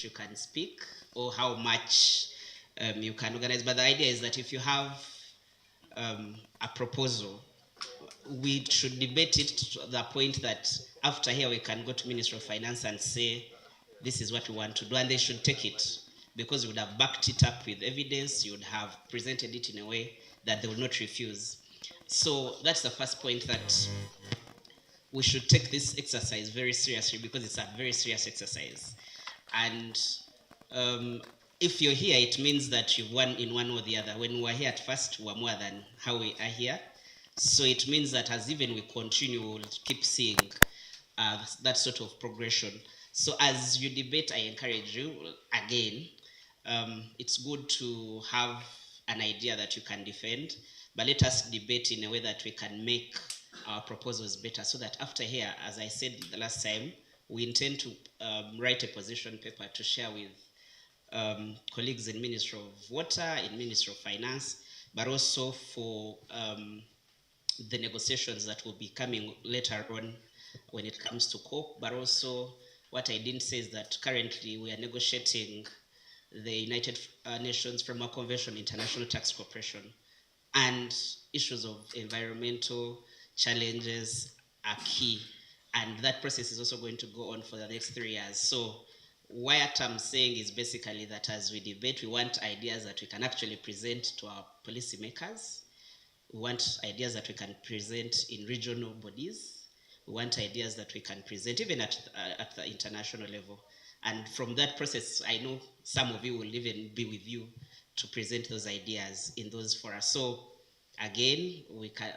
you can speak or how much you can organize. But the idea is that if you have a proposal, we should debate it to the point that after here we can go to Ministry of Finance and say, this is what we want to do, and they should take it, because you would have backed it up with evidence, you would have presented it in a way that they will not refuse. So that's the first point, that we should take this exercise very seriously, because it's a very serious exercise. And if you're here, it means that you've won in one or the other. When we were here at first, we were more than how we are here. So it means that as even we continue, we'll keep seeing that sort of progression. So as you debate, I encourage you, again, it's good to have an idea that you can defend, but let us debate in a way that we can make our proposals better, so that after here, as I said the last time, we intend to write a position paper to share with colleagues in Ministry of Water, in Ministry of Finance, but also for the negotiations that will be coming later on when it comes to COP. But also, what I didn't say is that currently we are negotiating the United Nations Framework Convention, International Tax Cooperation, and issues of environmental challenges are key, and that process is also going to go on for the next 3 years. So what I'm saying is basically that as we debate, we want ideas that we can actually present to our policymakers. We want ideas that we can present in regional bodies. We want ideas that we can present even at the international level. And from that process, I know some of you will even be with you to present those ideas in those fora. So again,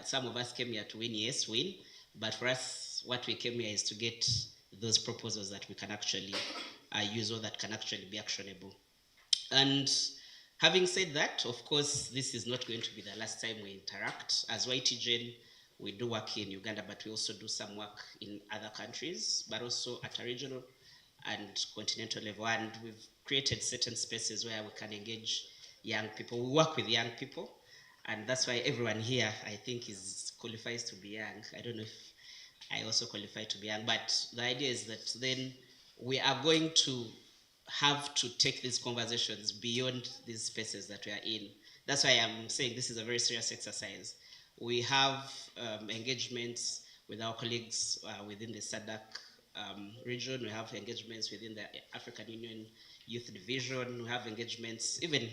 some of us came here to win, yes, win. But for us, what we came here is to get those proposals that we can actually use, or that can actually be actionable. And having said that, of course, this is not going to be the last time we interact. As YTGen, we do work in Uganda, but we also do some work in other countries, but also at a regional and continental level. And we've created certain spaces where we can engage young people. We work with young people, and that's why everyone here, I think, qualifies to be young. I don't know if I also qualify to be young, but the idea is that then we are going to have to take these conversations beyond these spaces that we are in. That's why I'm saying this is a very serious exercise. We have engagements with our colleagues within the SADC region. We have engagements within the African Union Youth Division. We have engagements, even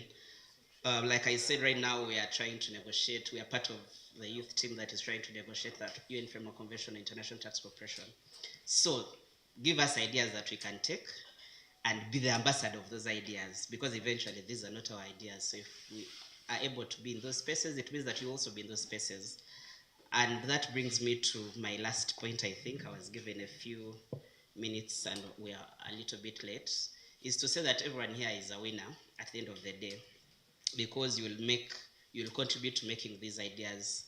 like I said, right now we are trying to negotiate. We are part of the youth team that is trying to negotiate that UN Framework Convention on International Tax Cooperation. So give us ideas that we can take and be the ambassador of those ideas, because eventually these are not our ideas. So if we are able to be in those spaces, it means that you also be in those spaces. And that brings me to my last point. I think I was given a few minutes and we are a little bit late, is to say that everyone here is a winner at the end of the day, because you'll contribute to making these ideas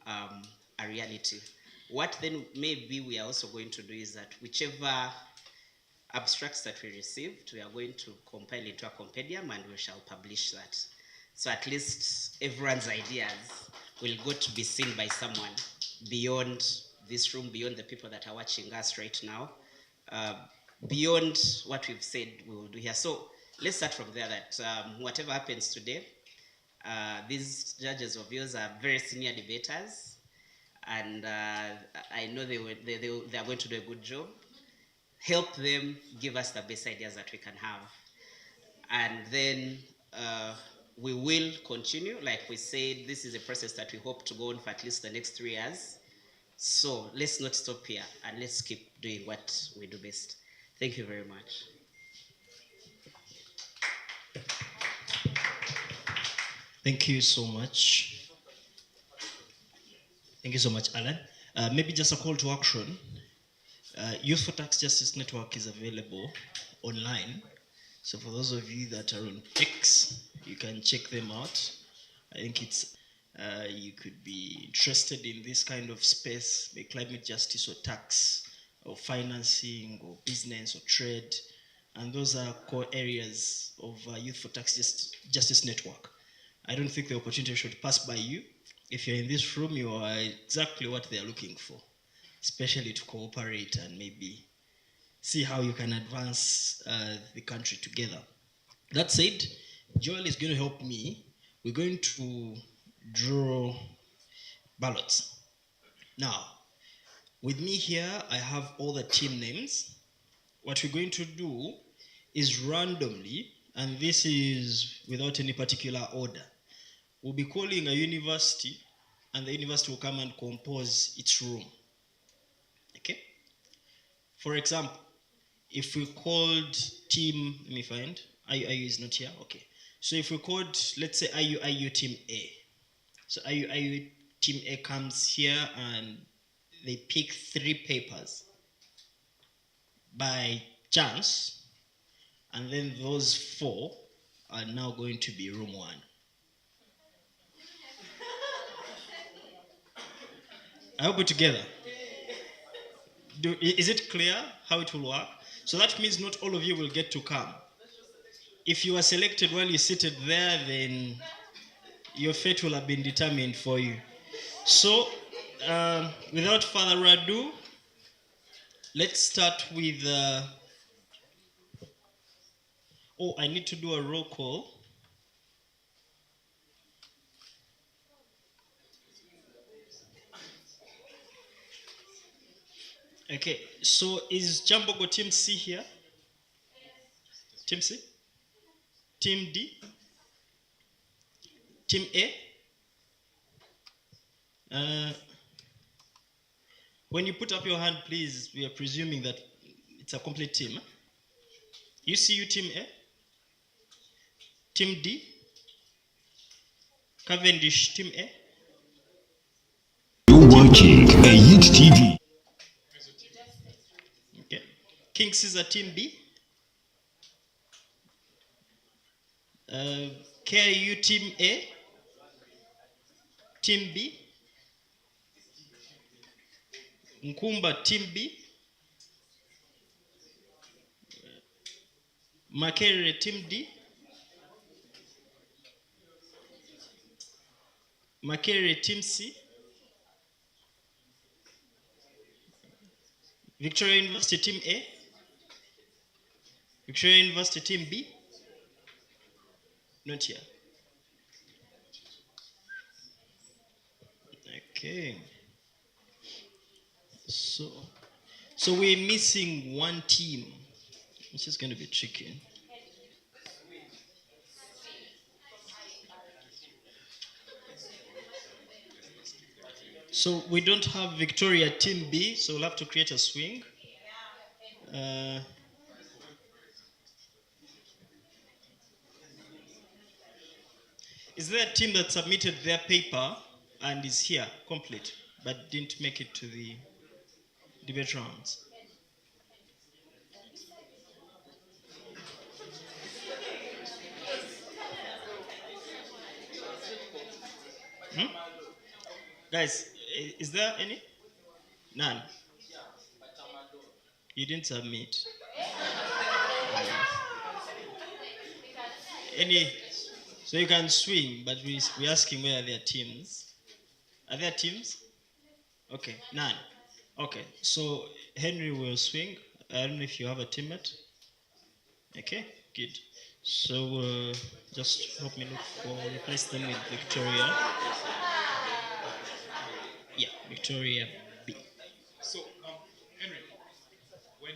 a reality. What then maybe we are also going to do is that whichever abstracts that we received, we are going to compile into a compendium and we shall publish that. So at least everyone's ideas will go to be seen by someone beyond this room, beyond the people that are watching us right now, beyond what we've said we will do here. So let's start from there, that whatever happens today, these judges of yours are very senior debaters, and I know they are going to do a good job. Help them give us the best ideas that we can have. And then we will continue. Like we said, this is a process that we hope to go on for at least the next 3 years. So let's not stop here, and let's keep doing what we do best. Thank you very much. Thank you so much. Thank you so much, Alan. Maybe just a call to action. Youth for Tax Justice Network is available online. So for those of you that are on X, you can check them out. I think you could be interested in this kind of space, maybe climate justice or tax or financing or business or trade. And those are core areas of Youth for Tax Justice Network. I don't think the opportunity should pass by you. If you're in this room, you are exactly what they're looking for, especially to cooperate and maybe see how you can advance the country together. That said, Joel is going to help me. We're going to draw ballots. Now, with me here, I have all the team names. What we're going to do is randomly, and this is without any particular order, we'll be calling a university, and the university will come and compose its room. Okay? For example, if we called team, let me find, IU is not here, okay. So if we called, let's say IU team A. So IU team A comes here and they pick 3 papers by chance, and then those 4 are now going to be room 1. I hope we're together. Is it clear how it will work? So that means not all of you will get to come. If you are selected while you're seated there, then your fate will have been determined for you. So, without further ado, let's start with... I need to do a roll call. Okay, so is Jambogo Team C here? Team C? Team D? Team A? When you put up your hand, please, we are presuming that it's a complete team. You see you Team A? Team D? Cavendish Team A? You're watching a Youth TV. Okay. King Caesar Team B? KIU Team A? Team B? Nkumba Team B? Makerere Team D? Makerere Team C? Victoria University Team A? Victoria University Team B? Not here. Okay. So we're missing one team, which is going to be tricky. So we don't have Victoria Team B, so we'll have to create a swing. Is there a team that submitted their paper and is here, complete, but didn't make it to the debate rounds? Guys, is there any? None. You didn't submit. Any? So you can swing, but we're asking where are their teams. Are there teams? Okay, none. Okay, so Henry will swing. I don't know if you have a teammate. Okay, good. So just help me look for, replace them with Victoria. Yeah, Victoria B. So, Henry, when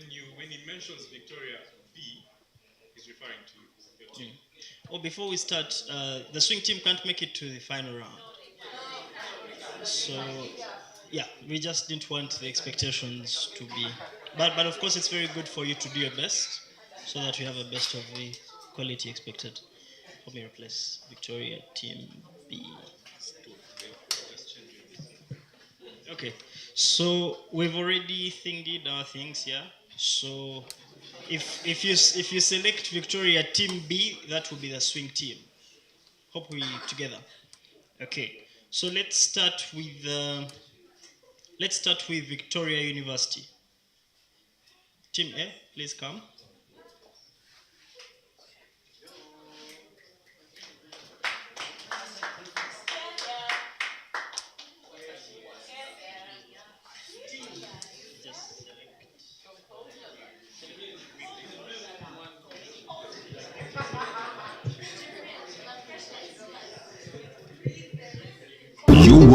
he mentions Victoria B, he's referring to your team. Oh, before we start, the swing team can't make it to the final round. So, yeah, we just didn't want the expectations to be... But of course, it's very good for you to do your best so that we have a best of the quality expected. Let me replace Victoria Team B. Okay, so we've already thingied our things here. So if you select Victoria Team B, that will be the swing team. Hope we together. Okay, so let's start with Victoria University. Team A, please come.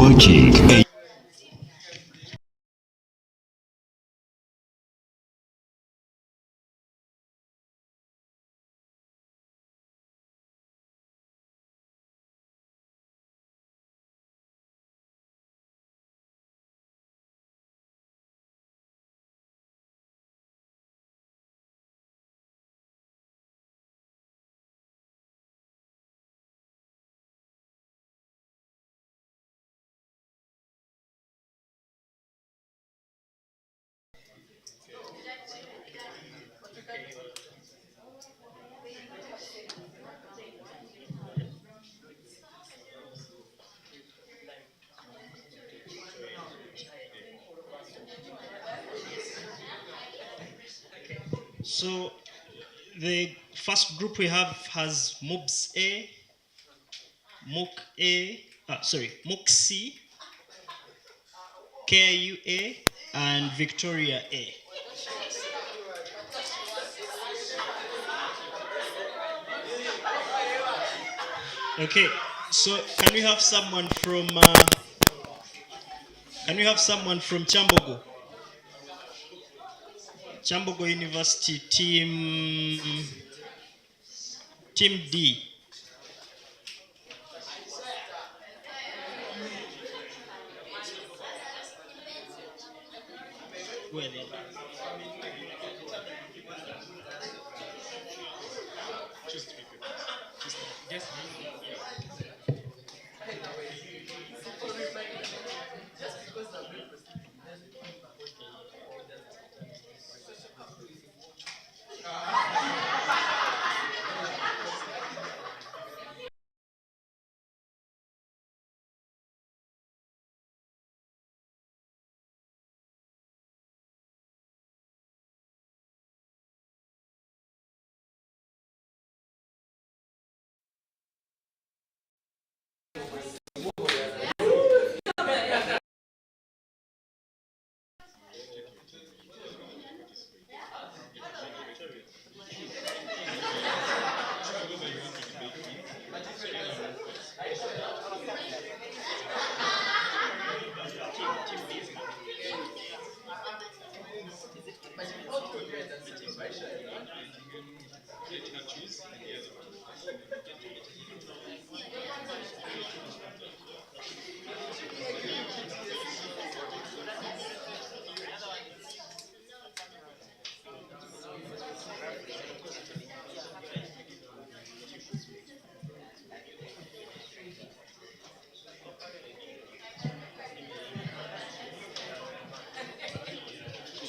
watching a So the first group we have has MOOCs A, MOOC C, KIU A, and Victoria A. Okay, so can we have someone from Chambogo? Chambogo University team D. Where are they?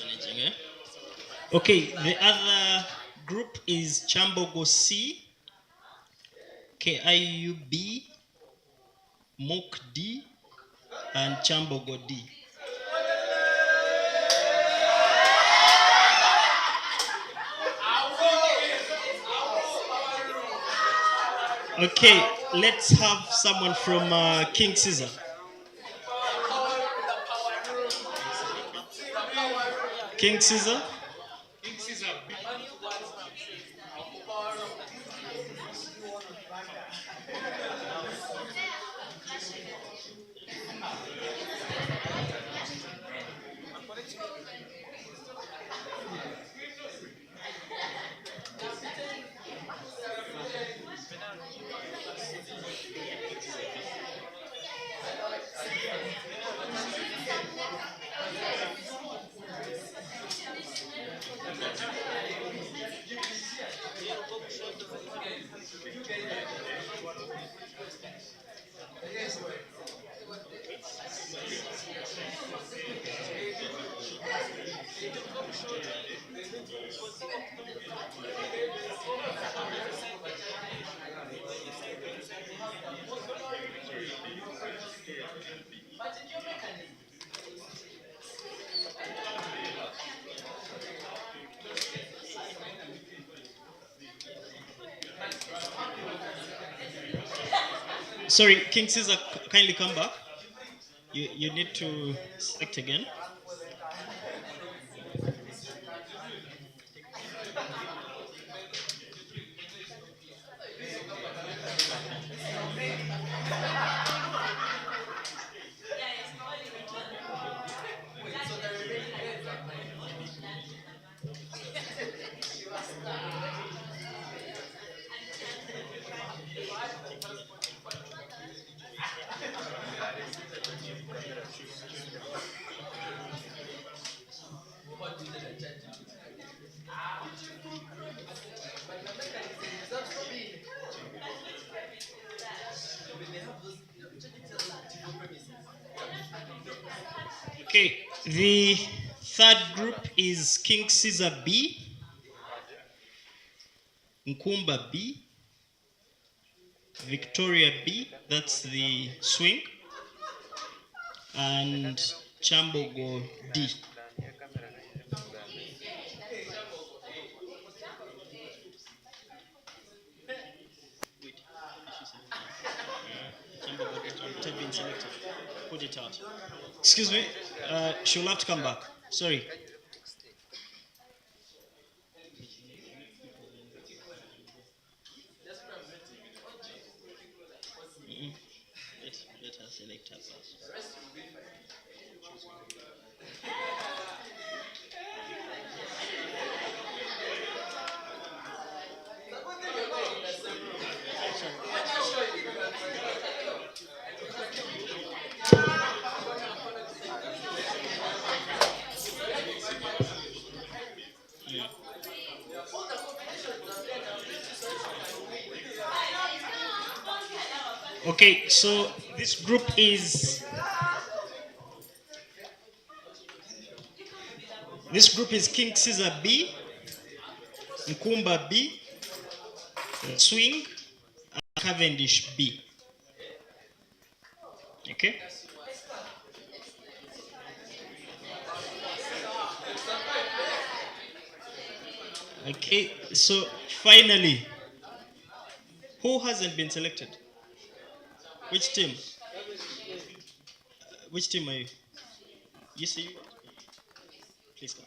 Managing, eh? Okay, the other group is Chambogo C, KIU B, MOOC D, and Chambogo D. Okay, let's have someone from King Caesar. King Caesar? Sorry, King Caesar, kindly come back. You need to select again. The third group is King Caesar B, Nkumba B, Victoria B, that's the swing, and Chambogo D. It had been selected. Put it out. Excuse me, she'll have to come back. Sorry. Let her select her first. Okay, so this group is King Caesar B, Nkumba B, swing, and Cavendish B. Okay. Okay, so finally, who hasn't been selected? Which team? Which team are you? You see? Please come.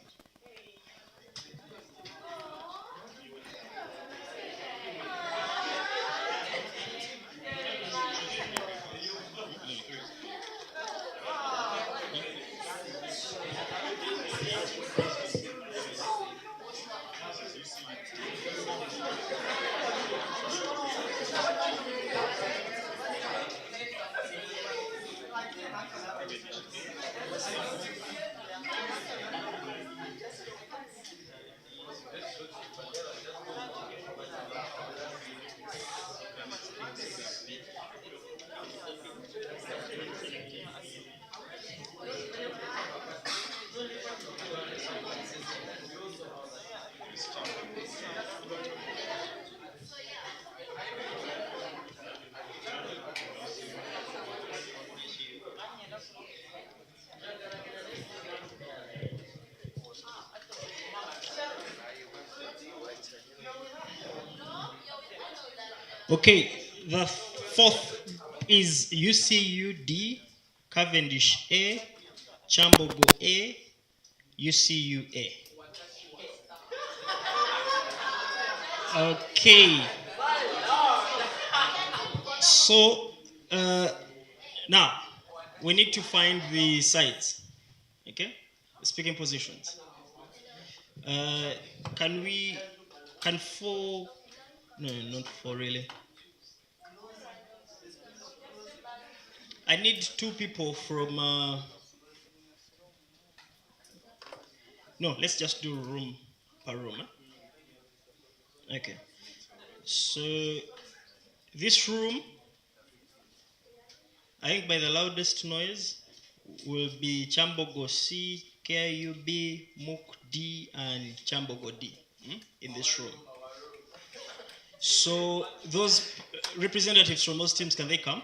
Okay, the fourth is UCUD, Cavendish A, Chambogo A, UCUA. Okay. So now we need to find the sides. Okay, the speaking positions. Can four? No, not four really. I need two people from. No, let's just do room per room. Okay. So this room, I think by the loudest noise, will be Chambogo C, KUB, Mook D, and Chambogo D in this room. So those representatives from those teams, can they come?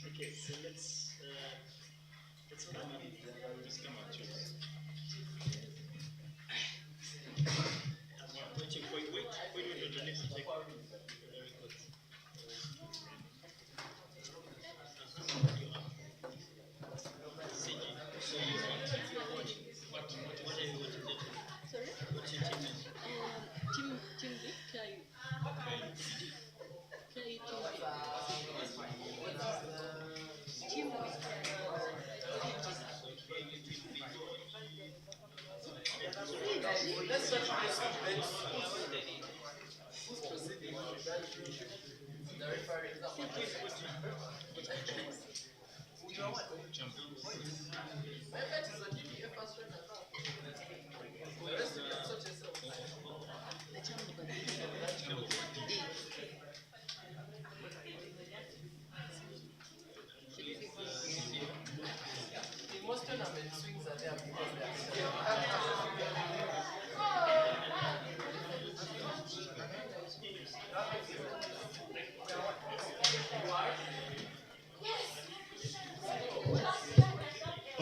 Okay, so let's come up. Just come up, choose. I'm waiting for you. Wait underneath the check. Very good. CG. So you want what are you wanting to do? Sorry? What's your team name? Team B, KU.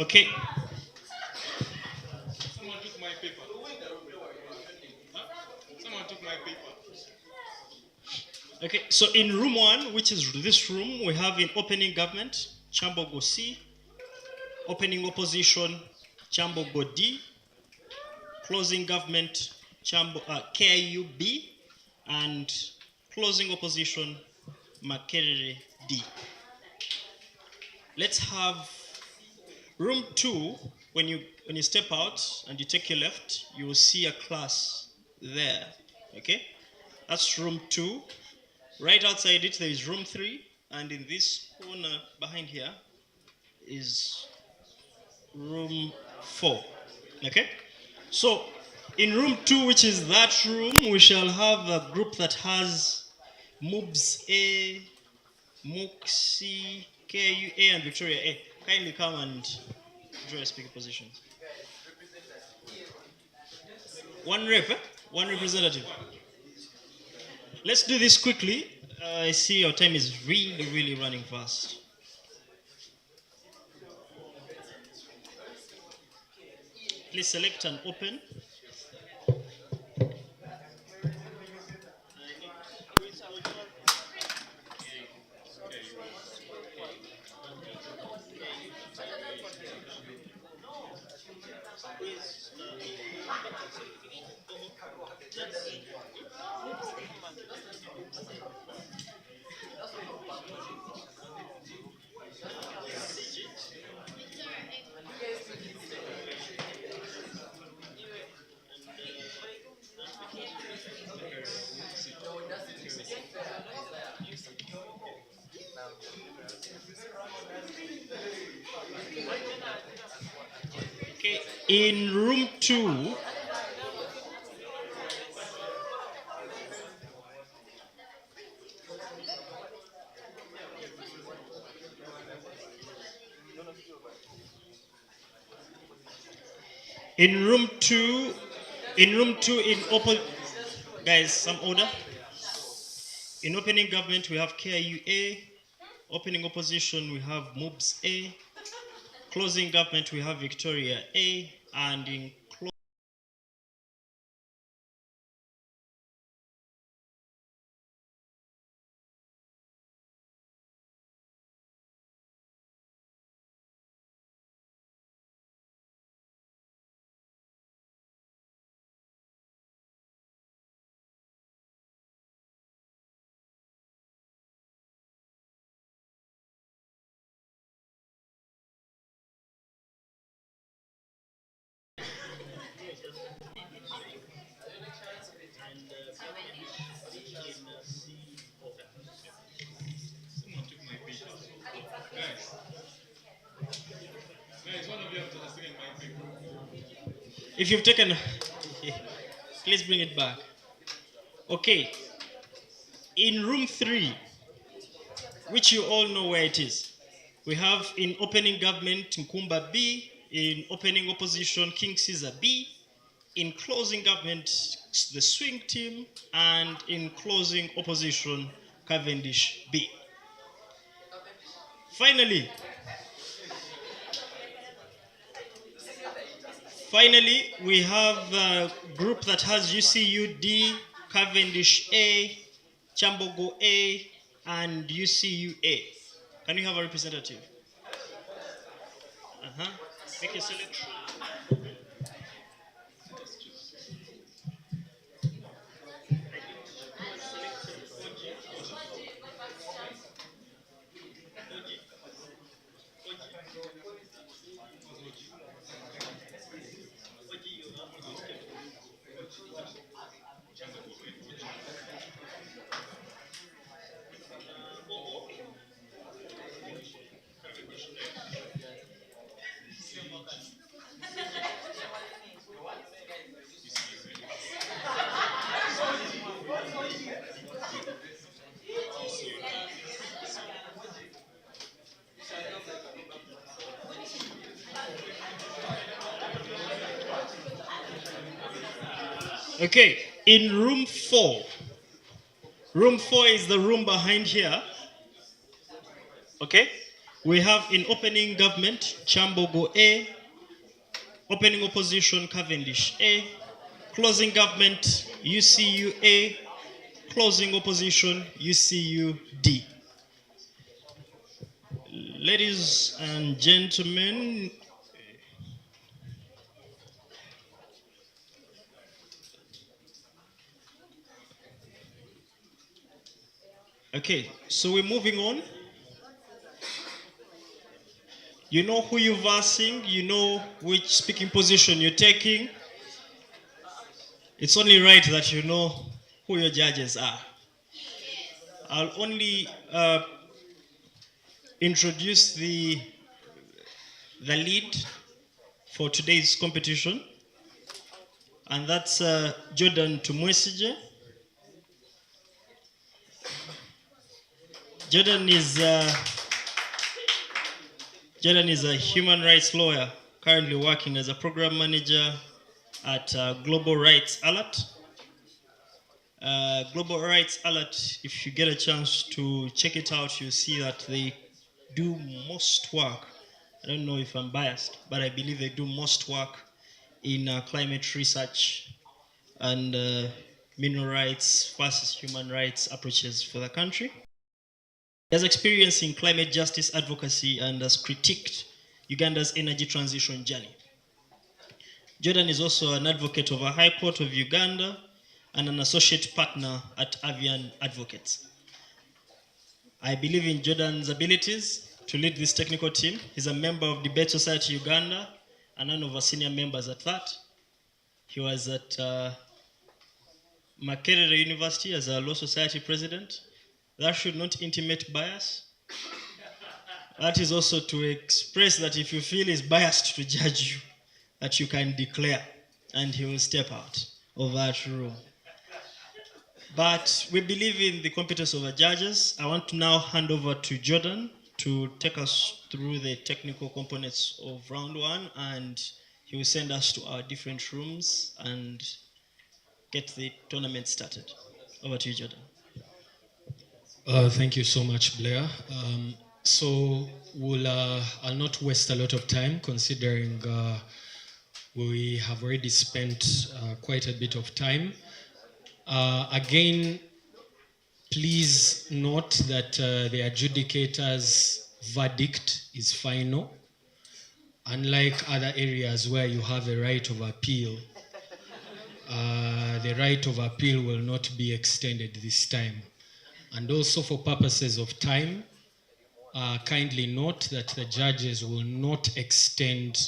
Okay. Someone took my paper. Huh? Someone took my paper. Okay, so in room 1, which is this room, we have in opening government, Chambogo C, opening opposition, Chambogo D, closing government, KIU B, and closing opposition, Makerere D. Let's have room 2. When you step out and you take your left, you will see a class there. Okay, that's room 2. Right outside it, there is room 3, and in this corner behind here is room 4. Okay, so in room 2, which is that room, we shall have a group that has MOOBS A, MOOC C, KU A, and Victoria A. Kindly come and draw a speaker position. One rep, one representative. Let's do this quickly. I see your time is really, really running fast. Please select and open. Okay, in room 2, guys, some order. In opening government, we have KIUA. Opening opposition, we have MOOBS A. Closing government, we have Victoria A. And in Someone took my paper. Guys, one of you have to taken my paper. if you've taken, please bring it back. Okay. In room 3, which you all know where it is, we have in opening government Nkumba B, in opening opposition King Caesar B, in closing government the swing team, and in closing opposition Cavendish B. Finally, we have a group that has UCU D, Cavendish A, Chambogo A, and UCU A. Can you have a representative? Make a selection. Okay, in room 4. Room 4 is the room behind here. Okay? We have in opening government, Chambogo A. Opening opposition, Cavendish A. Closing government, UCU A. Closing opposition, UCU D. Ladies and gentlemen, okay, so we're moving on. You know who you're versing, you know which speaking position you're taking. It's only right that you know who your judges are. I'll only introduce the lead for today's competition, and that's Jordan Tumwesije. Jordan is a human rights lawyer, currently working as a program manager at Global Rights Alert. Global Rights Alert, if you get a chance to check it out, you'll see that they do most work. I don't know if I'm biased, but I believe they do most work in climate research and mineral rights versus human rights approaches for the country. He has experience in climate justice advocacy and has critiqued Uganda's energy transition journey. Jordan is also an advocate of a High Court of Uganda and an associate partner at Avian Advocates. I believe in Jordan's abilities to lead this technical team. He's a member of Debate Society Uganda and one of our senior members at that. He was at Universtiy as a Law Society president. That should not intimate bias. That is also to express that if you feel he's biased to judge you, that you can declare and he will step out of that room. But we believe in the competence of our judges. I want to now hand over to Jordan to take us through the technical components of round 1, and he will send us to our different rooms and get the tournament started. Over to you, Jordan. Thank you so much, Blair. So I'll not waste a lot of time, considering we have already spent quite a bit of time. Again, please note that the adjudicator's verdict is final. Unlike other areas where you have a right of appeal, the right of appeal will not be extended this time. And also, for purposes of time, kindly note that the judges will not extend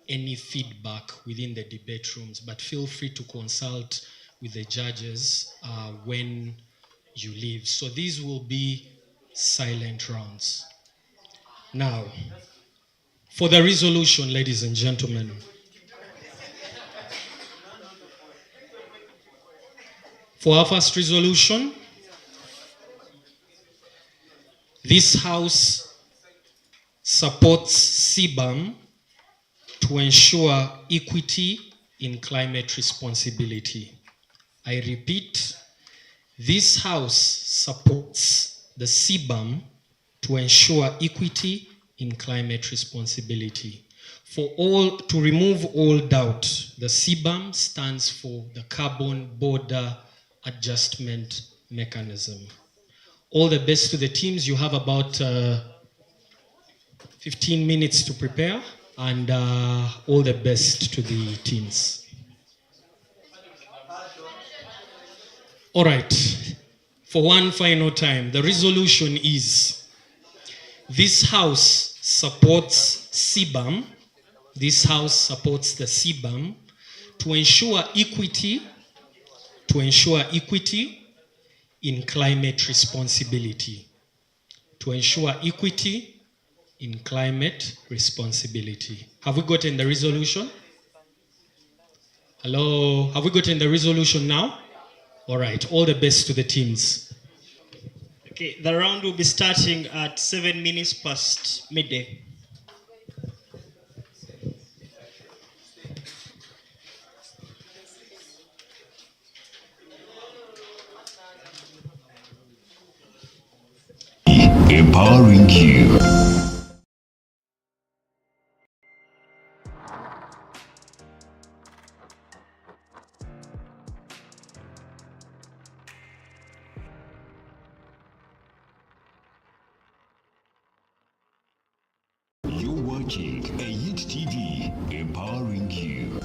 any feedback within the debate rooms, but feel free to consult with the judges when you leave. So these will be silent rounds. Now, for the resolution, ladies and gentlemen, for our first resolution, this House supports CBAM to ensure equity in climate responsibility. I repeat, this House supports the CBAM to ensure equity in climate responsibility. To remove all doubt, the CBAM stands for the Carbon Border Adjustment Mechanism. All the best to the teams. You have about 15 minutes to prepare, and all the best to the teams. All right, for one final time, the resolution is: this House supports CBAM. This House supports the CBAM to ensure equity in climate responsibility. To ensure equity in climate responsibility. Have we gotten the resolution? Hello, have we gotten the resolution now? All right, all the best to the teams. Okay, the round will be starting at 7 minutes past midday. Empowering you. You're watching Universtiy, empowering you.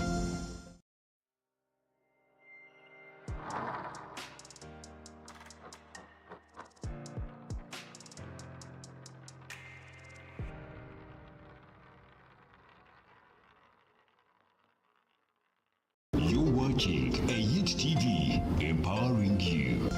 You're watching Universtiy, empowering you.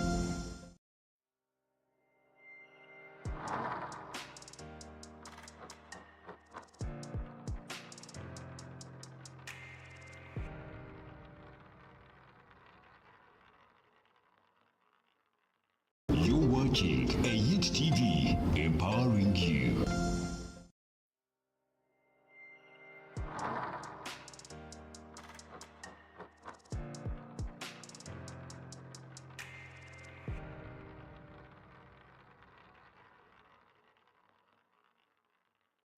You're watching Universtiy, empowering you.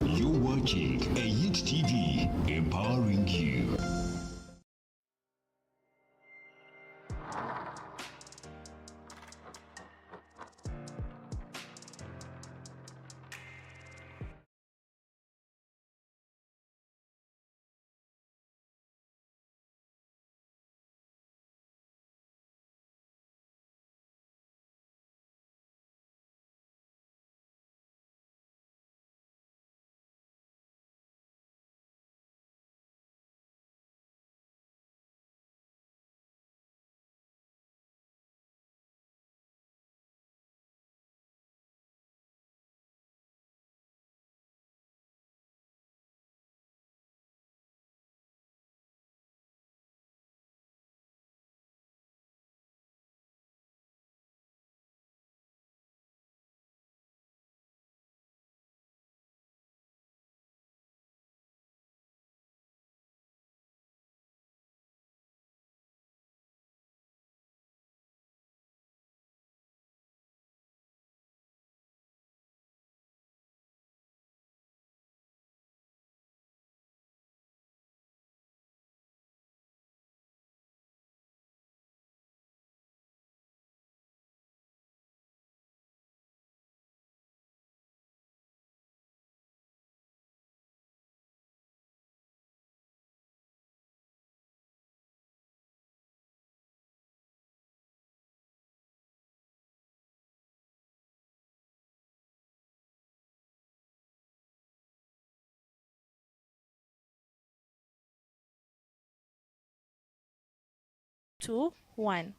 You're watching Universtiy, empowering you. Two, one.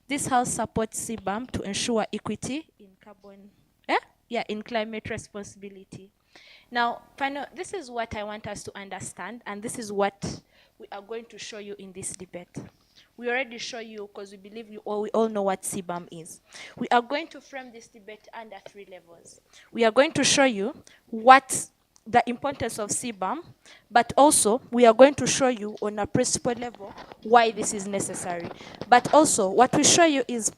This house supports CBAM to ensure equity in in climate responsibility. Now, panel, this is what I want us to understand, and this is what we are going to show you in this debate. We already show you because we believe we all know what CBAM is. We are going to frame this debate under 3 levels. We are going to show you what the importance of CBAM, but also we are going to show you on a principle level why this is necessary. But also what we show you is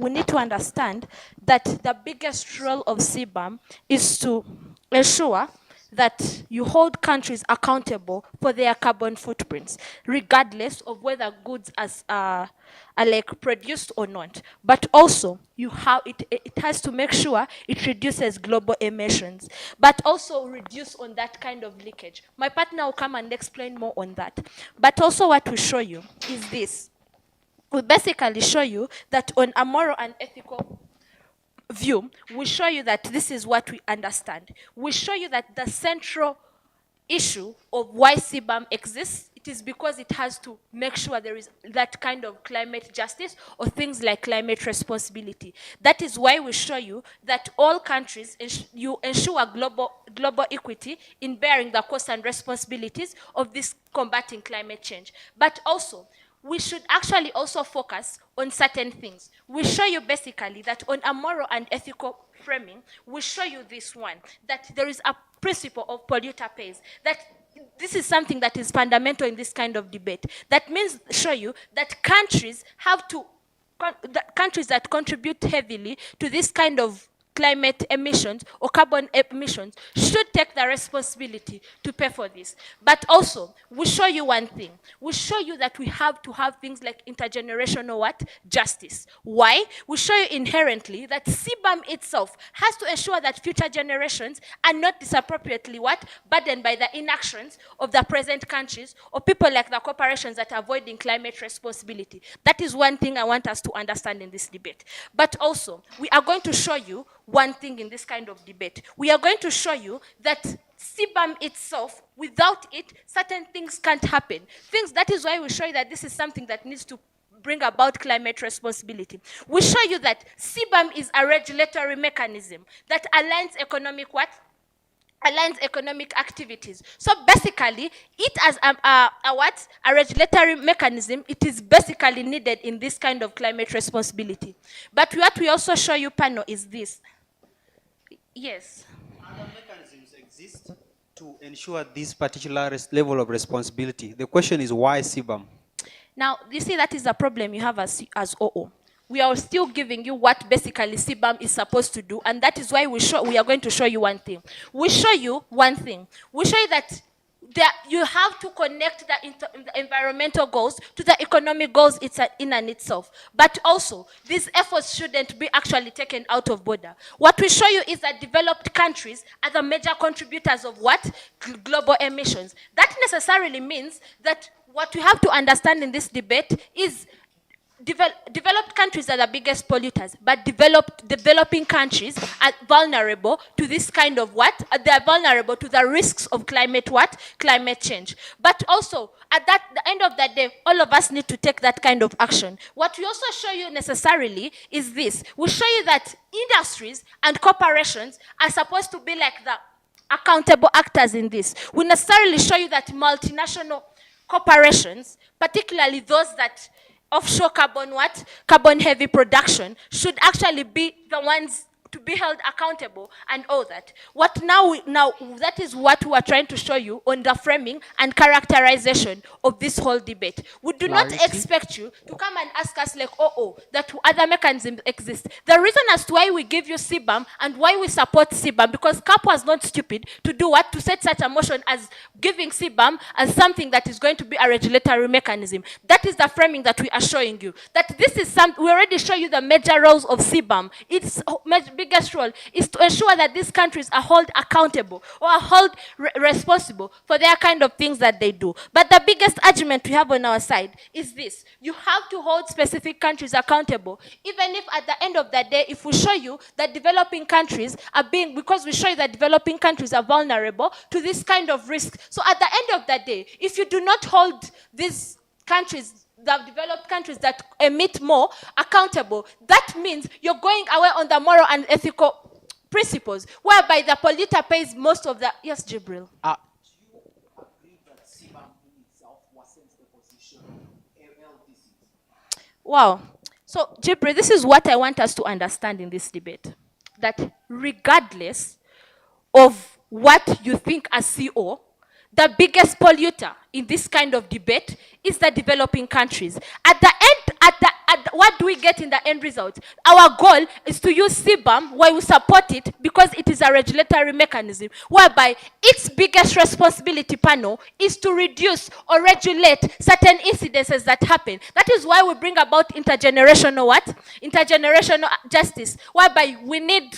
we need to understand that the biggest role of CBAM is to ensure that you hold countries accountable for their carbon footprints, regardless of whether goods are like produced or not. But also, it has to make sure it reduces global emissions, but also reduce on that kind of leakage. My partner will come and explain more on that. But also what we show you is this. We basically show you that on a moral and ethical view, we show you that this is what we understand. We show you that the central issue of why CBAM exists, it it is because it has to make sure there is that kind of climate justice or things like climate responsibility. That is why we show you that all countries, you ensure global equity in bearing the costs and responsibilities of this combating climate change. But also, we should actually also focus on certain things. We show you basically that on a moral and ethical framing, we show you this one, that there is a principle of polluter pays, that this is something that is fundamental in this kind of debate. That means show you that countries have to, countries that contribute heavily to this kind of climate emissions or carbon emissions should take the responsibility to pay for this. But also, we show you one thing. We show you that we have to have things like intergenerational what? Justice. Why? We show you inherently that CBAM itself has to ensure that future generations are not disappropriately what? Burdened by the inactions of the present countries or people like the corporations that are avoiding climate responsibility. That is one thing I want us to understand in this debate. But also, we are going to show you one thing in this kind of debate. We are going to show you that CBAM itself, without it, certain things can't happen. That is why we show you that this is something that needs to bring about climate responsibility. We show you that CBAM is a regulatory mechanism that aligns economic what? Aligns economic activities. So basically, it as a regulatory mechanism, it is basically needed in this kind of climate responsibility. But what we also show you, panel, is this. Yes. Other mechanisms exist to ensure this particular level of responsibility. The question is, why CBAM? Now, you see, that is the problem you have as OO. We are still giving you what basically CBAM is supposed to do, and that is why we are going to show you one thing. We show you one thing. We show you that you have to connect the environmental goals to the economic goals in and itself. But also, these efforts shouldn't be actually taken out of border. What we show you is that developed countries are the major contributors of what? Global emissions. That necessarily means that what we have to understand in this debate is developed countries are the biggest polluters, but developing countries are vulnerable to this kind of what? They are vulnerable to the risks of climate what? Climate change. But also, at the end of the day, all of us need to take that kind of action. What we also show you necessarily is this. We show you that industries and corporations are supposed to be like the accountable actors in this. We necessarily show you that multinational corporations, particularly those that offshore carbon heavy production, should actually be the ones to be held accountable and all that. Now that is what we are trying to show you on the framing and characterization of this whole debate. We do not expect you to come and ask us like, that other mechanisms exist. The reason as to why we give you CBAM and why we support CBAM, because CAP was not stupid to do what? To set such a motion as giving CBAM as something that is going to be a regulatory mechanism. That is the framing that we are showing you. That this is we already show you the major roles of CBAM. Its biggest role is to ensure that these countries are held accountable or are held responsible for their kind of things that they do. But the biggest argument we have on our side is this. You have to hold specific countries accountable, even if at the end of the day, if we show you that developing countries are because we show you that developing countries are vulnerable to this kind of risk. So at the end of the day, if you do not hold these countries, the developed countries that emit more, accountable, that means you're going away on the moral and ethical principles, whereby the polluter pays most of the... Yes, Jibril. Do you agree that CBAM in itself wasn't the position LDCs? Wow. So, Jibril, this is what I want us to understand in this debate. That regardless of what you think as CO, the biggest polluter in this kind of debate is the developing countries. At the end, what do we get in the end result? Our goal is to use CBAM, why we support it, because it is a regulatory mechanism, whereby its biggest responsibility panel is to reduce or regulate certain incidences that happen. That is why we bring about intergenerational what? Intergenerational justice, whereby we need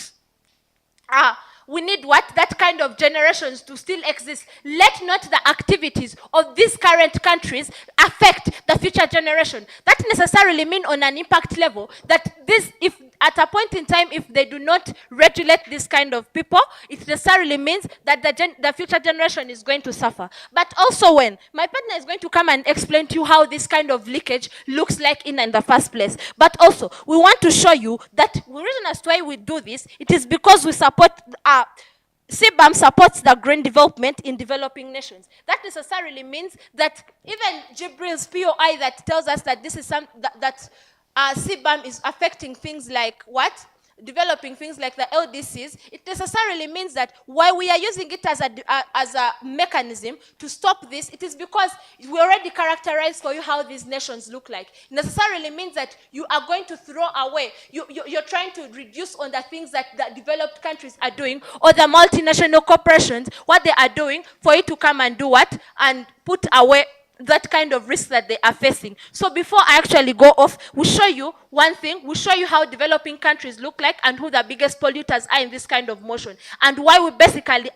we need what? That kind of generations to still exist. Let not the activities of these current countries affect the future generation. That necessarily mean on an impact level that this, if at a point in time, if they do not regulate this kind of people, it necessarily means that the future generation is going to suffer. But also when my partner is going to come and explain to you how this kind of leakage looks like in the first place. But also, we want to show you that the reason as to why we do this, it is because we support CBAM supports the green development in developing nations. That necessarily means that even Jibril's POI that tells us that this is that CBAM is affecting things like what? Developing things like the LDCs, it necessarily means that why we are using it as a mechanism to stop this, it is because we already characterized for you how these nations look like. It necessarily means that you are going to throw away, you're trying to reduce on the things that the developed countries are doing, or the multinational corporations, what they are doing for you to come and do what? And put away that kind of risk that they are facing. So before I actually go off, we'll show you one thing. We'll show you how developing countries look like and who the biggest polluters are in this kind of motion. And why we basically,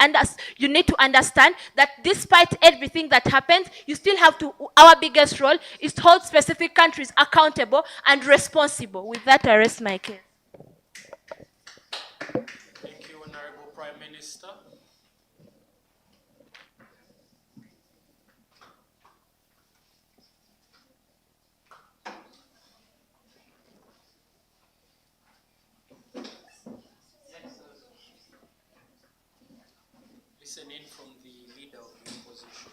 you need to understand that despite everything that happens, you still have to, our biggest role is to hold specific countries accountable and responsible. With that, I rest my case. Thank you, Honorable Prime Minister. Listen in from the leader of the opposition.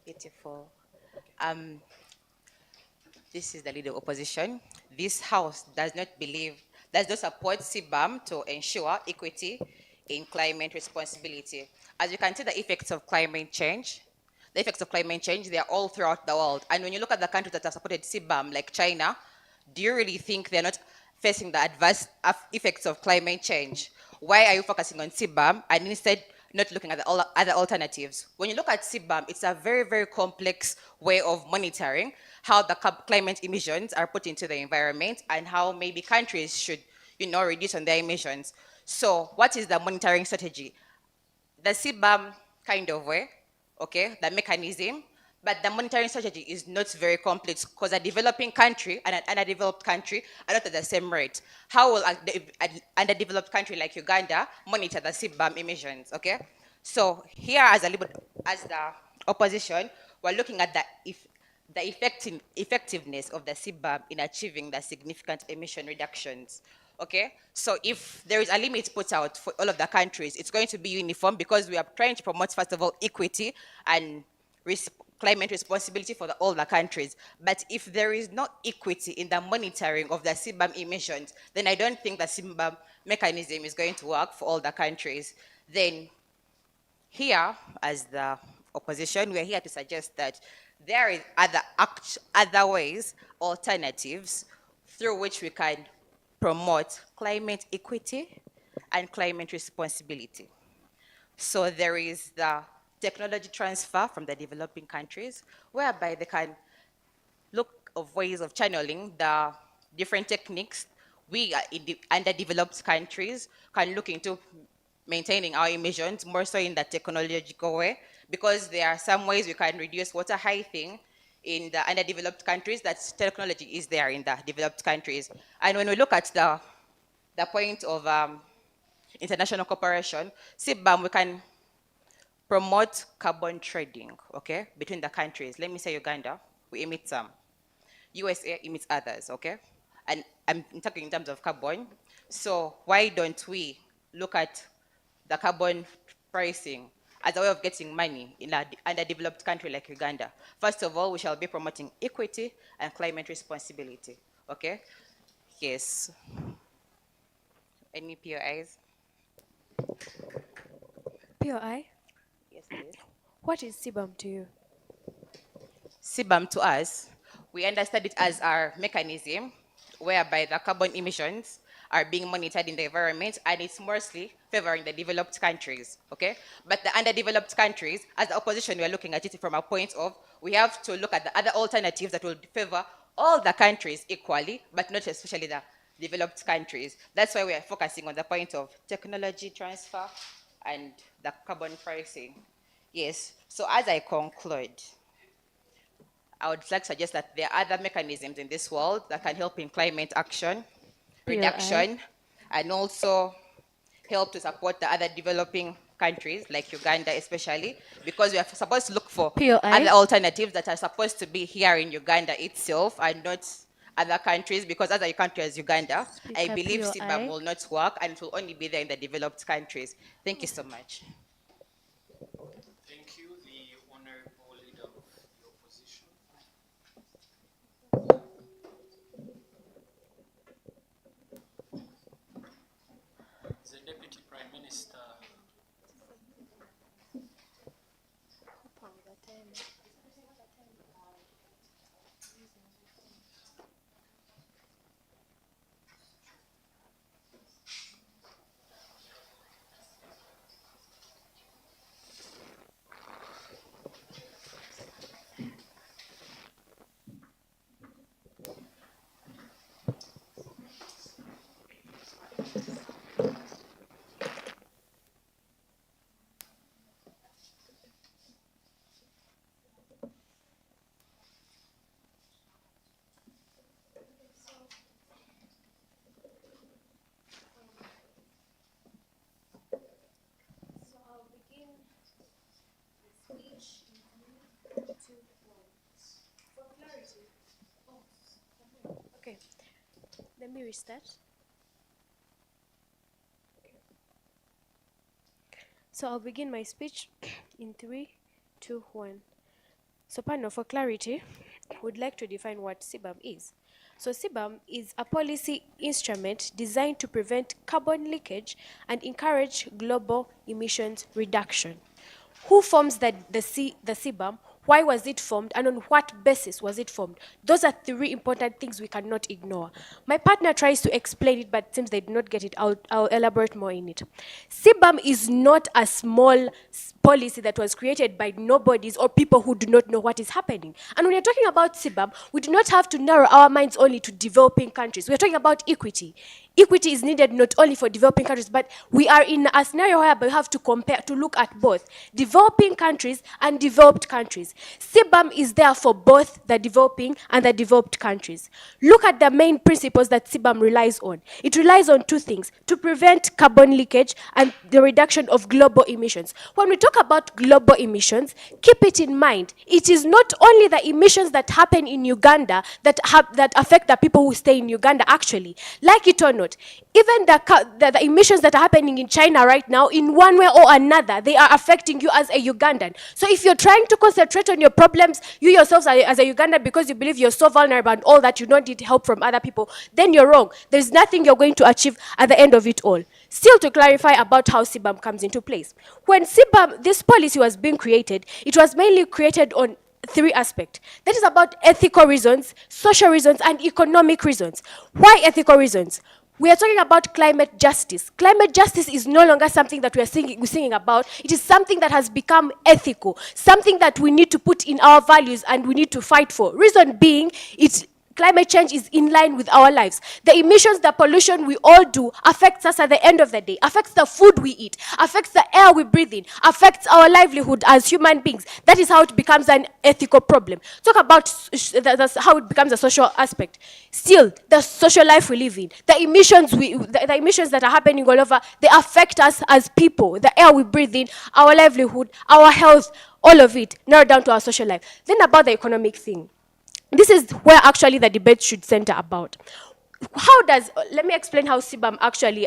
Beautiful. This is the leader of opposition. This House does not support CBAM to ensure equity in climate responsibility. As you can see, the effects of climate change, they are all throughout the world. And when you look at the countries that have supported CBAM, like China, do you really think they're not facing the adverse effects of climate change? Why are you focusing on CBAM and instead not looking at the other alternatives? When you look at CBAM, it's a very, very complex way of monitoring how the climate emissions are put into the environment and how maybe countries should, reduce on their emissions. So what is the monitoring strategy? The CBAM kind of way, okay, the mechanism, but the monitoring strategy is not very complex because a developing country and an underdeveloped country are not at the same rate. How will an underdeveloped country like Uganda monitor the CBAM emissions, okay? So here as the opposition, we're looking at the effectiveness of the CBAM in achieving the significant emission reductions. Okay, so if there is a limit put out for all of the countries, it's going to be uniform because we are trying to promote, first of all, equity and climate responsibility for all the countries. But if there is no equity in the monitoring of the CBAM emissions, then I don't think the CBAM mechanism is going to work for all the countries. Then here, as the opposition, we're here to suggest that there is other ways, alternatives, through which we can promote climate equity and climate responsibility. So there is the technology transfer from the developing countries, whereby they can look of ways of channeling the different techniques we in the underdeveloped countries can look into maintaining our emissions more so in the technological way, because there are some ways we can reduce water heighting in the underdeveloped countries that technology is there in the developed countries. And when we look at the point of international cooperation, CBAM, we can promote carbon trading, okay, between the countries. Let me say Uganda, we emit some. USA emits others, okay? And I'm talking in terms of carbon. So why don't we look at the carbon pricing as a way of getting money in an underdeveloped country like Uganda? First of all, we shall be promoting equity and climate responsibility, okay? Yes. Any POIs? POI? Yes, please. What is CBAM to you? CBAM to us, we understand it as our mechanism whereby the carbon emissions are being monitored in the environment, and it's mostly favoring the developed countries, okay? But the underdeveloped countries, as the opposition, we are looking at it from a point of, we have to look at the other alternatives that will favor all the countries equally, but not especially the developed countries. That's why we are focusing on the point of technology transfer and the carbon pricing. Yes, so as I conclude, I would like to suggest that there are other mechanisms in this world that can help in climate action, reduction, and also help to support the other developing countries, like Uganda especially, because we are supposed to look for POI. other alternatives that are supposed to be here in Uganda itself and not other countries, because as a country as Uganda, I Speaker believe POI. CBAM will not work and it will only be there in the developed countries. Thank you so much. Thank you, the Honorable Leader of the Opposition. The Deputy Prime Minister. Okay, let me restart. So I'll begin my speech in 3, 2, 1. So panel, for clarity, would like to define what CBAM is. So CBAM is a policy instrument designed to prevent carbon leakage and encourage global emissions reduction. Who forms the CBAM? Why was it formed, and on what basis was it formed? Those are 3 important things we cannot ignore. My partner tries to explain it, but since they did not get it, I'll elaborate more in it. CBAM is not a small policy that was created by nobodies or people who do not know what is happening. And when we're talking about CBAM, we do not have to narrow our minds only to developing countries. We're talking about equity. Equity is needed not only for developing countries, but we are in a scenario where we have to compare, to look at both developing countries and developed countries. CBAM is there for both the developing and the developed countries. Look at the main principles that CBAM relies on. It relies on 2 things: to prevent carbon leakage and the reduction of global emissions. When we talk about global emissions, keep it in mind, it is not only the emissions that happen in Uganda that affect the people who stay in Uganda actually. Like it or not, even the emissions that are happening in China right now, in one way or another, they are affecting you as a Ugandan. So if you're trying to concentrate on your problems, you yourselves as a Ugandan, because you believe you're so vulnerable and all that, you don't need help from other people, then you're wrong. There's nothing you're going to achieve at the end of it all. Still, to clarify about how CBAM comes into place. When CBAM, this policy was being created, it was mainly created on 3 aspects. That is about ethical reasons, social reasons, and economic reasons. Why ethical reasons? We are talking about climate justice. Climate justice is no longer something that we're singing about. It is something that has become ethical, something that we need to put in our values and we need to fight for. Reason being, climate change is in line with our lives. The emissions, the pollution we all do affects us at the end of the day, affects the food we eat, affects the air we breathe in, affects our livelihood as human beings. That is how it becomes an ethical problem. Talk about that's how it becomes a social aspect. Still, the social life we live in, the emissions that are happening all over, they affect us as people, the air we breathe in, our livelihood, our health, all of it, narrowed down to our social life. Then about the economic thing. This is where actually the debate should center about. Let me explain how CBAM actually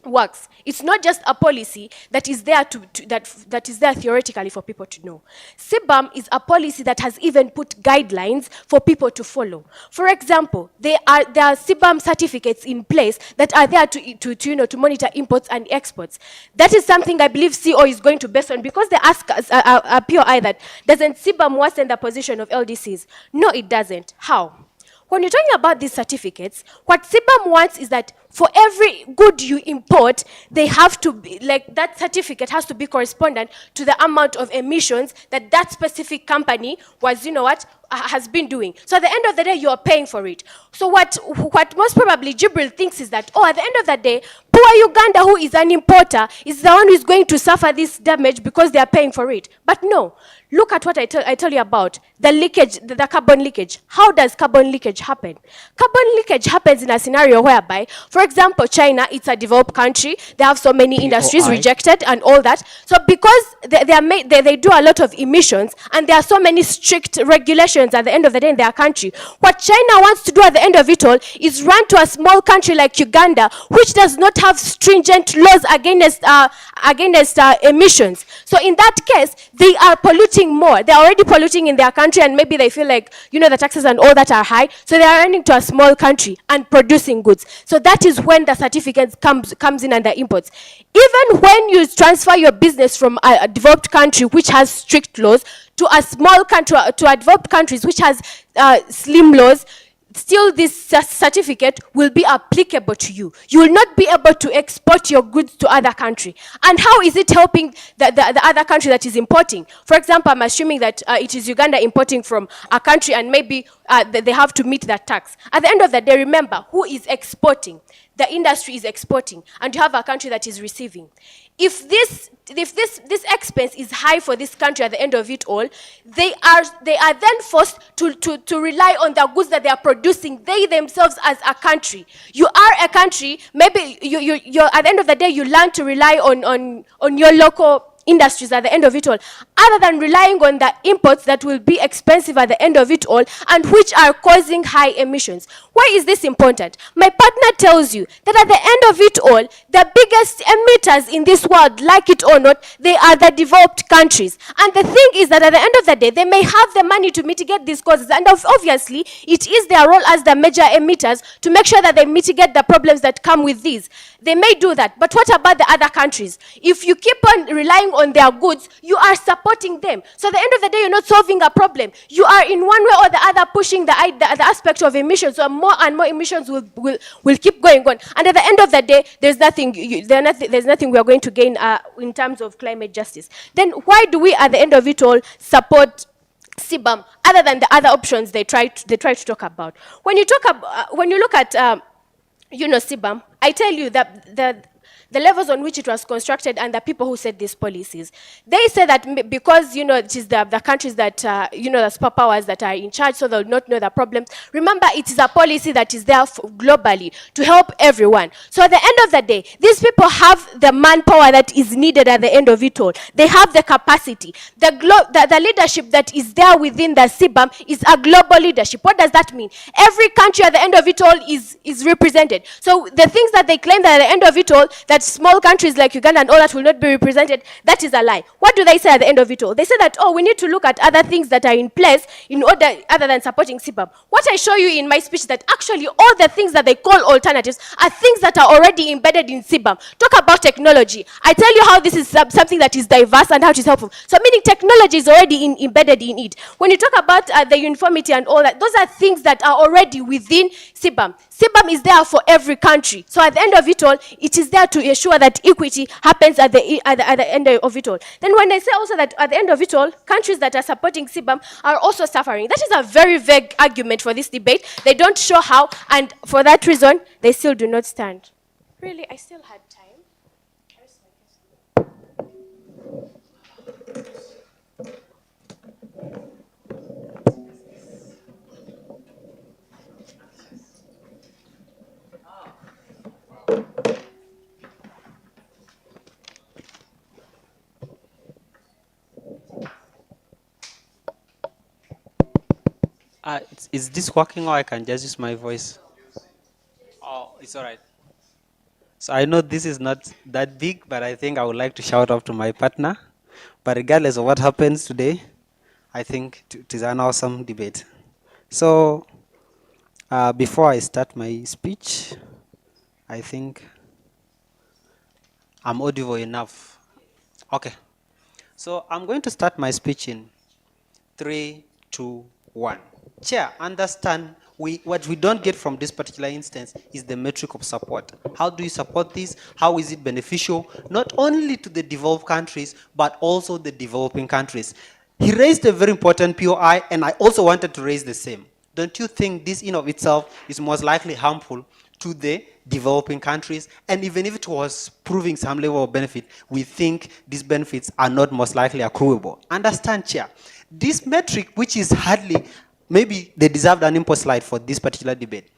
works. It's not just a policy that is there that is there theoretically for people to know. CBAM is a policy that has even put guidelines for people to follow. For example, there are CBAM certificates in place that are there to monitor imports and exports. That is something I believe CO is going to base on, because they ask us a POI that doesn't CBAM worsen the position of LDCs? No, it doesn't. How? When you're talking about these certificates, what CBAM wants is that for every good you import, they have to be, like, that certificate has to be correspondent to the amount of emissions that that specific company was, has been doing. So at the end of the day, you are paying for it. So what most probably Jibril thinks is that, at the end of the day, poor Uganda, who is an importer, is the one who is going to suffer this damage because they are paying for it. But no, look at what I tell you about the leakage, the carbon leakage. How does carbon leakage happen? Carbon leakage happens in a scenario whereby, for example, China, it's a developed country, they have so many industries rejected and all that. So because they do a lot of emissions and there are so many strict regulations at the end of the day in their country, what China wants to do at the end of it all is run to a small country like Uganda, which does not have stringent laws against emissions. So in that case, they are polluting more. They are already polluting in their country, and maybe they feel like, the taxes and all that are high, so they are running to a small country and producing goods. So that is when the certificate comes in under imports. Even when you transfer your business from a developed country which has strict laws to a small country, to a developed countries which has slim laws, still this certificate will be applicable to you. You will not be able to export your goods to other country. And how is it helping the other country that is importing? For example, I'm assuming that it is Uganda importing from a country and maybe they have to meet that tax. At the end of the day, remember, who is exporting? The industry is exporting, and you have a country that is receiving. If this expense is high for this country at the end of it all, they are then forced to rely on the goods that they are producing, they themselves as a country. You are a country, maybe you're at the end of the day, you learn to rely on your local industries at the end of it all, other than relying on the imports that will be expensive at the end of it all and which are causing high emissions. Why is this important? My partner tells you that at the end of it all, the biggest emitters in this world, like it or not, they are the developed countries. And the thing is that at the end of the day, they may have the money to mitigate these causes, and obviously it is their role as the major emitters to make sure that they mitigate the problems that come with these. They may do that, but what about the other countries? If you keep on relying on their goods, you are supporting them. So at the end of the day, you're not solving a problem. You are in one way or the other pushing the aspect of emissions, so more and more emissions will keep going on. And at the end of the day, there's nothing we are going to gain in terms of climate justice. Then why do we, at the end of it all, support CBAM other than the other options they try to talk about? When you look at CBAM, I tell you that the levels on which it was constructed and the people who set these policies, they say that because, it is the countries that, the superpowers that are in charge, so they'll not know the problems. Remember, it is a policy that is there globally to help everyone. So at the end of the day, these people have the manpower that is needed at the end of it all. They have the capacity. The leadership that is there within the CBAM is a global leadership. What does that mean? Every country at the end of it all is represented. So the things that they claim that at the end of it all, that small countries like Uganda and all that will not be represented, that is a lie. What do they say at the end of it all? They say that, we need to look at other things that are in place in order, other than supporting CBAM. What I show you in my speech is that actually all the things that they call alternatives are things that are already embedded in CBAM. Talk about technology. I tell you how this is something that is diverse and how it is helpful. So meaning technology is already embedded in it. When you talk about the uniformity and all that, those are things that are already within CBAM. CBAM is there for every country. So at the end of it all, it is there to ensure that equity happens at the end of it all. Then when I say also that at the end of it all, countries that are supporting CBAM are also suffering, that is a very vague argument for this debate. They don't show how, and for that reason, they still do not stand. Really, I still had time. Is this working, or I can just use my voice? Oh, it's all right. So I know this is not that big, but I think I would like to shout out to my partner. But regardless of what happens today, I think it is an awesome debate. So before I start my speech, I think I'm audible enough. Okay. So I'm going to start my speech in 3, 2, 1. Chair, understand what we don't get from this particular instance is the metric of support. How do you support this? How is it beneficial, not only to the developed countries, but also the developing countries? He raised a very important POI, and I also wanted to raise the same. Don't you think this in of itself is most likely harmful to the developing countries? And even if it was proving some level of benefit, we think these benefits are not most likely accruable. Understand, Chair, this metric, which is hardly, maybe they deserved an import slide for this particular debate.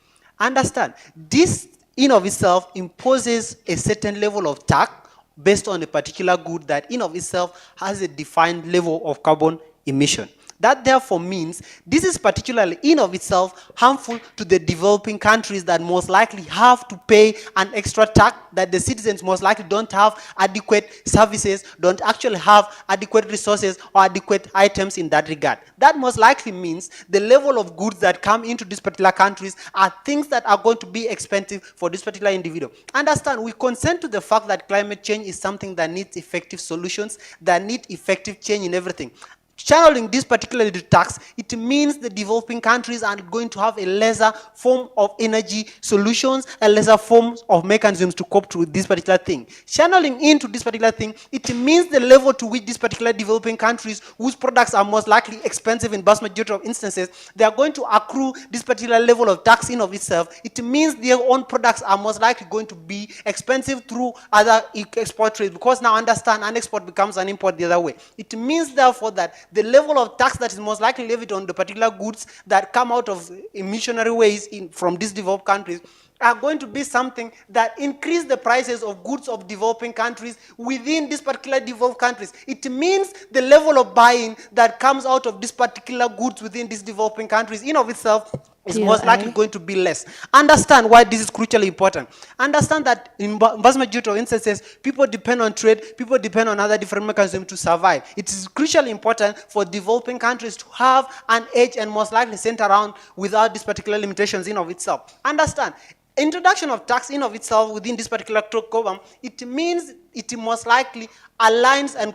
Understand, this in of itself imposes a certain level of tax based on a particular good that in of itself has a defined level of carbon emission. That therefore means this is particularly in of itself harmful to the developing countries that most likely have to pay an extra tax, that the citizens most likely don't have adequate services, don't actually have adequate resources or adequate items in that regard. That most likely means the level of goods that come into these particular countries are things that are going to be expensive for this particular individual. Understand, we consent to the fact that climate change is something that needs effective solutions, that need effective change in everything. Channeling this particularly to tax, it means the developing countries are going to have a lesser form of energy solutions, a lesser form of mechanisms to cope with this particular thing. Channeling into this particular thing, it means the level to which these particular developing countries, whose products are most likely expensive in vast majority of instances, they are going to accrue this particular level of tax in of itself. It means their own products are most likely going to be expensive through other export trade, because now understand, an export becomes an import the other way. It means therefore that the level of tax that is most likely levied on the particular goods that come out of emissionary ways from these developed countries are going to be something that increase the prices of goods of developing countries within these particular developed countries. It means the level of buying that comes out of these particular goods within these developing countries in of itself is most likely going to be less. Understand why this is crucially important. Understand that in vast majority of instances, people depend on trade, people depend on other different mechanisms to survive. It is crucially important for developing countries to have an edge and most likely center around without these particular limitations in of itself. Understand, introduction of tax in of itself within this particular program, it means it most likely aligns and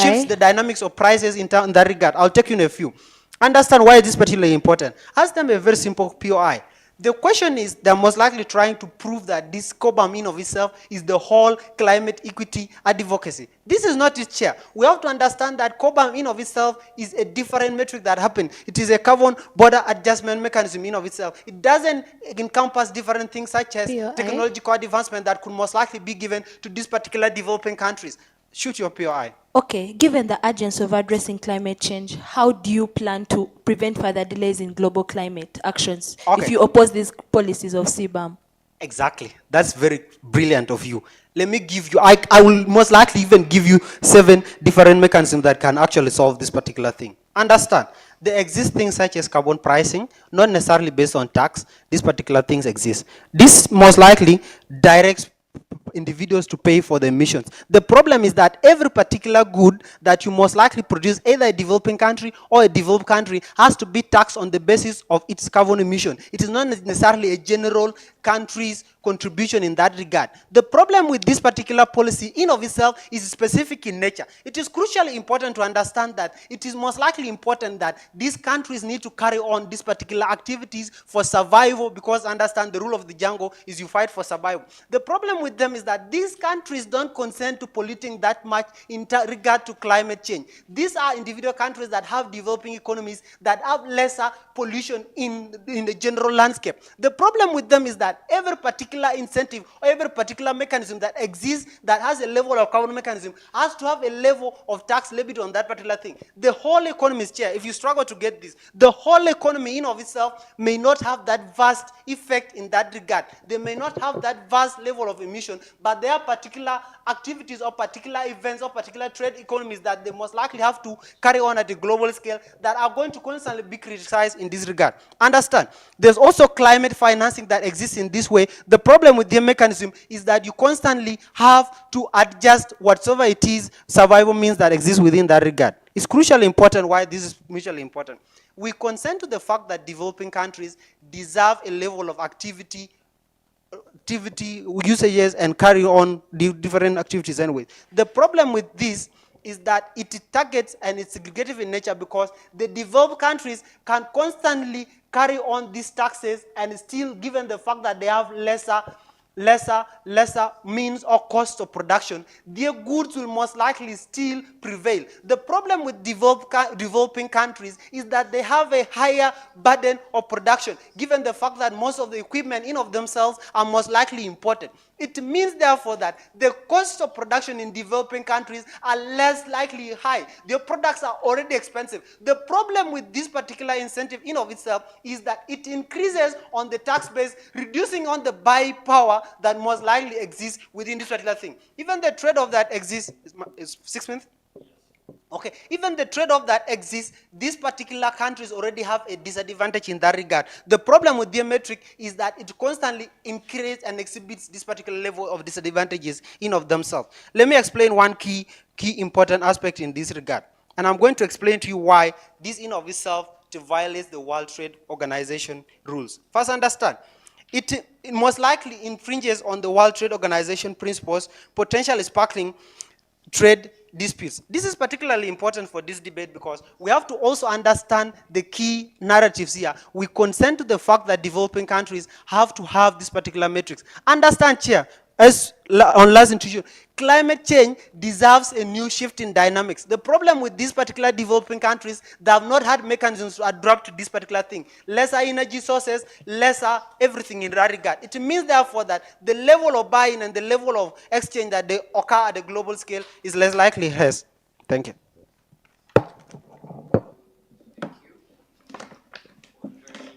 shifts the dynamics of prices in that regard. I'll take you in a few. Understand why this is particularly important. Ask them a very simple POI. The question is, they're most likely trying to prove that this COBAM in of itself is the whole climate equity advocacy. This is not its chair. We have to understand that COBAM in of itself is a different metric that happened. It is a carbon border adjustment mechanism in of itself. It doesn't encompass different things such as technological advancement that could most likely be given to these particular developing countries. Shoot your POI. Okay, given the urgency of addressing climate change, how do you plan to prevent further delays in global climate actions if you oppose these policies of CBAM? Exactly. That's very brilliant of you. Let me give you, I will most likely even give you 7 different mechanisms that can actually solve this particular thing. Understand, there exist things such as carbon pricing, not necessarily based on tax. These particular things exist. This most likely directs individuals to pay for the emissions. The problem is that every particular good that you most likely produce, either a developing country or a developed country, has to be taxed on the basis of its carbon emission. It is not necessarily a general country's contribution in that regard. The problem with this particular policy in of itself is specific in nature. It is crucially important to understand that it is most likely important that these countries need to carry on these particular activities for survival, because understand the rule of the jungle is you fight for survival. The problem with them is that these countries don't consent to polluting that much in regard to climate change. These are individual countries that have developing economies that have lesser pollution in the general landscape. The problem with them is that every particular incentive or every particular mechanism that exists that has a level of carbon mechanism has to have a level of tax levied on that particular thing. The whole economy is chair. If you struggle to get this, the whole economy in of itself may not have that vast effect in that regard. They may not have that vast level of emission, but there are particular activities or particular events or particular trade economies that they most likely have to carry on at a global scale that are going to constantly be criticized in this regard. Understand, there's also climate financing that exists in this way. The problem with the mechanism is that you constantly have to adjust whatsoever it is survival means that exists within that regard. It's crucially important why this is mutually important. We consent to the fact that developing countries deserve a level of activity usages and carry on different activities anyway. The problem with this is that it targets and it's segregative in nature because the developed countries can constantly carry on these taxes and still, given the fact that they have lesser means or cost of production, their goods will most likely still prevail. The problem with developing countries is that they have a higher burden of production, given the fact that most of the equipment in of themselves are most likely imported. It means, therefore, that the cost of production in developing countries are less likely high. Their products are already expensive. The problem with this particular incentive in of itself is that it increases on the tax base, reducing on the buy power that most likely exists within this particular thing. Even the trade-off that exists, is 6 minutes? Okay, even the trade-off that exists, these particular countries already have a disadvantage in that regard. The problem with their metric is that it constantly increases and exhibits this particular level of disadvantages in of themselves. Let me explain one key important aspect in this regard. And I'm going to explain to you why this in of itself violates the World Trade Organization rules. First, understand, it most likely infringes on the World Trade Organization principles, potentially sparkling trade disputes. This is particularly important for this debate because we have to also understand the key narratives here. We consent to the fact that developing countries have to have this particular matrix. Understand, Chair, as on last intuition, climate change deserves a new shift in dynamics. The problem with these particular developing countries, they have not had mechanisms to adapt to this particular thing. Lesser energy sources, lesser everything in that regard. It means, therefore, that the level of buy-in and the level of exchange that they occur at the global scale is less likely. Yes. Thank you. Very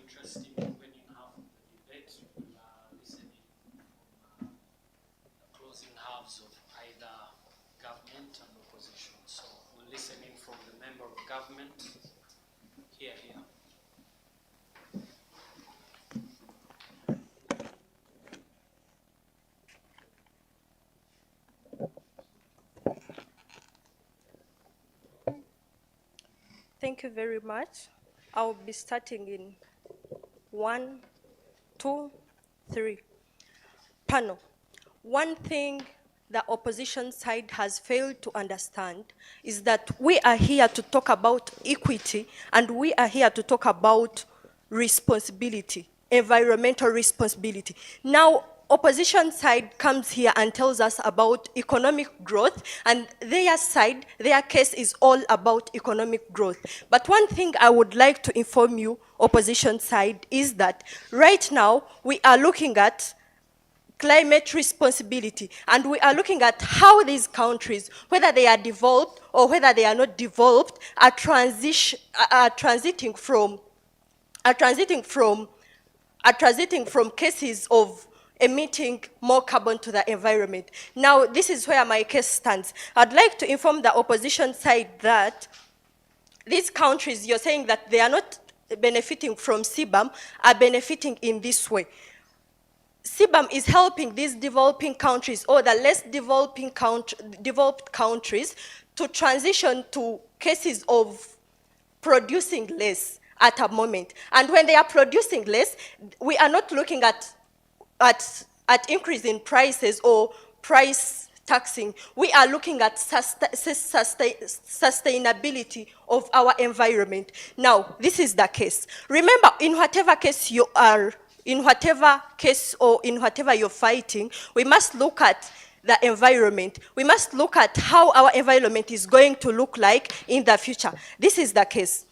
interesting when you have the debate, listening from closing halves of either government and opposition. So we're listening from the member of government. Here. Thank you very much. I'll be starting in 1, 2, 3. Panel. One thing the opposition side has failed to understand is that we are here to talk about equity and we are here to talk about responsibility, environmental responsibility. Now, opposition side comes here and tells us about economic growth, and their side, their case is all about economic growth. But one thing I would like to inform you, opposition side, is that right now we are looking at climate responsibility, and we are looking at how these countries, whether they are developed or whether they are not developed, are transiting from cases of emitting more carbon to the environment. Now, this is where my case stands. I'd like to inform the opposition side that these countries, you're saying that they are not benefiting from CBAM, are benefiting in this way. CBAM is helping these developing countries or the less developed countries to transition to cases of producing less at a moment. And when they are producing less, we are not looking at increase in prices or price taxing. We are looking at sustainability of our environment. Now, this is the case. Remember, in whatever case you are, in whatever case or in whatever you're fighting, we must look at the environment. We must look at how our environment is going to look like in the future. This is the case.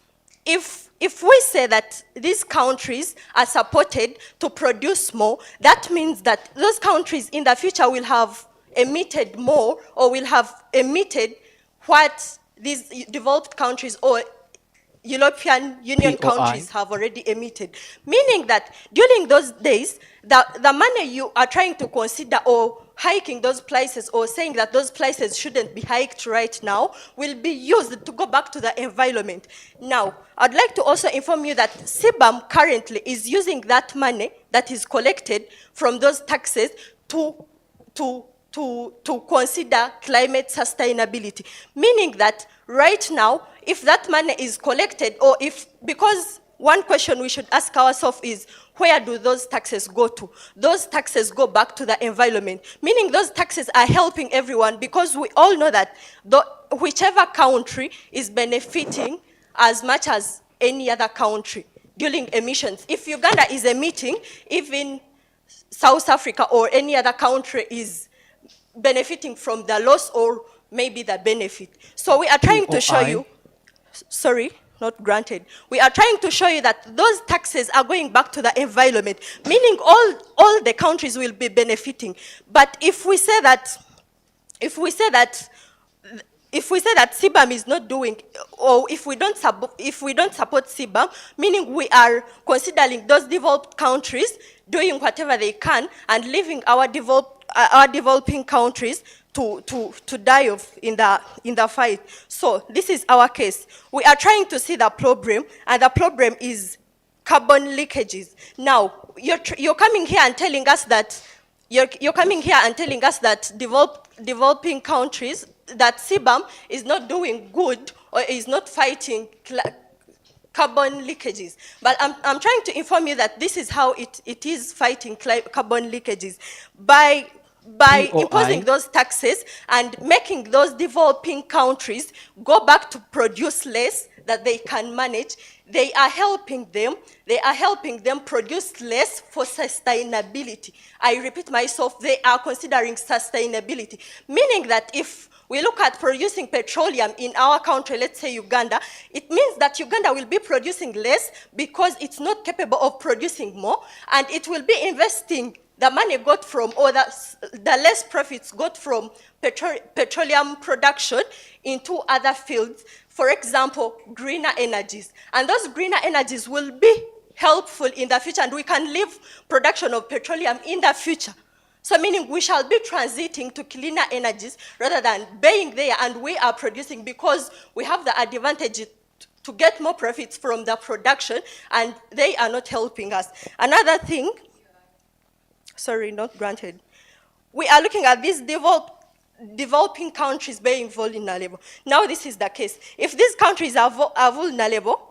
If we say that these countries are supported to produce more, that means that those countries in the future will have emitted more or will have emitted what these developed countries or European Union countries have already emitted. Meaning that during those days, the money you are trying to consider or hiking those prices or saying that those prices shouldn't be hiked right now will be used to go back to the environment. Now, I'd like to also inform you that CBAM currently is using that money that is collected from those taxes to consider climate sustainability. Meaning that right now, if that money is collected or if, because one question we should ask ourselves is, where do those taxes go to? Those taxes go back to the environment, meaning those taxes are helping everyone, because we all know that whichever country is benefiting as much as any other country during emissions. If Uganda is emitting, even South Africa or any other country is benefiting from the loss or maybe the benefit. So we are trying to show you, sorry, not granted. We are trying to show you that those taxes are going back to the environment, meaning all the countries will be benefiting. But if we say that CBAM is not doing, or if we don't support CBAM, meaning we are considering those developed countries doing whatever they can and leaving our developing countries to die off in the fight. So this is our case. We are trying to see the problem, and the problem is carbon leakages. Now, you're coming here and telling us that developing countries, that CBAM is not doing good or is not fighting carbon leakages. But I'm trying to inform you that this is how it is fighting carbon leakages. By imposing those taxes and making those developing countries go back to produce less that they can manage, they are helping them produce less for sustainability. I repeat myself, they are considering sustainability, meaning that if we look at producing petroleum in our country, let's say Uganda, it means that Uganda will be producing less because it's not capable of producing more, and it will be investing the money got from, or the less profits got from petroleum production into other fields, for example, greener energies. And those greener energies will be helpful in the future, and we can leave production of petroleum in the future. So meaning we shall be transiting to cleaner energies rather than being there and we are producing, because we have the advantage to get more profits from the production and they are not helping us. Another thing, sorry, not granted. We are looking at these developing countries being vulnerable. Now this is the case. If these countries are vulnerable,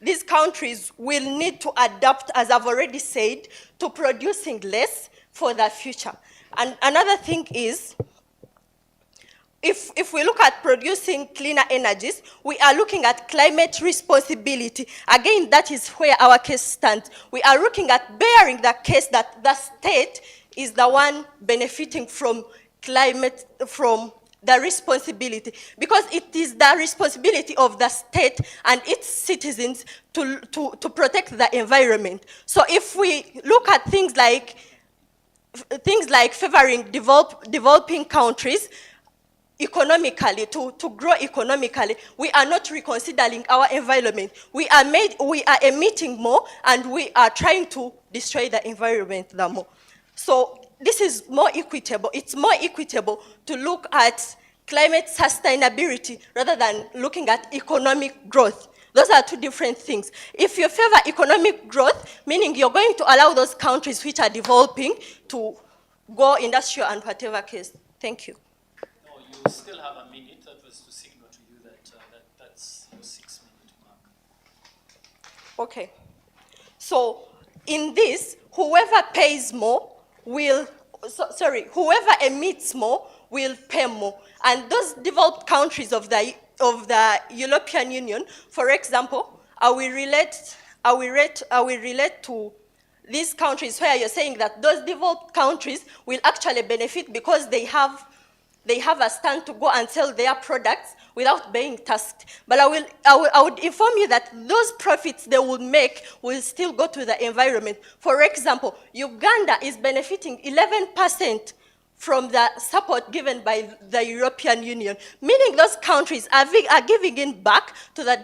these countries will need to adapt, as I've already said, to producing less for the future. And another thing is, if we look at producing cleaner energies, we are looking at climate responsibility. Again, that is where our case stands. We are looking at bearing the case that the state is the one benefiting from climate, from the responsibility, because it is the responsibility of the state and its citizens to protect the environment. So if we look at things like favoring developing countries economically, to grow economically, we are not reconsidering our environment. We are emitting more, and we are trying to destroy the environment the more. So this is more equitable. It's more equitable to look at climate sustainability rather than looking at economic growth. Those are two different things. If you favor economic growth, meaning you're going to allow those countries which are developing to go industrial and whatever case. Thank you. No, you still have a minute. That was to signal to you that's your 6-minute mark. Okay. So in this, whoever pays more will, whoever emits more will pay more. And those developed countries of the European Union, for example, I will relate to these countries where you're saying that those developed countries will actually benefit because they have a stand to go and sell their products without being taxed. But I would inform you that those profits they will make will still go to the environment. For example, Uganda is benefiting 11% from the support given by the European Union, meaning those countries are giving in back to the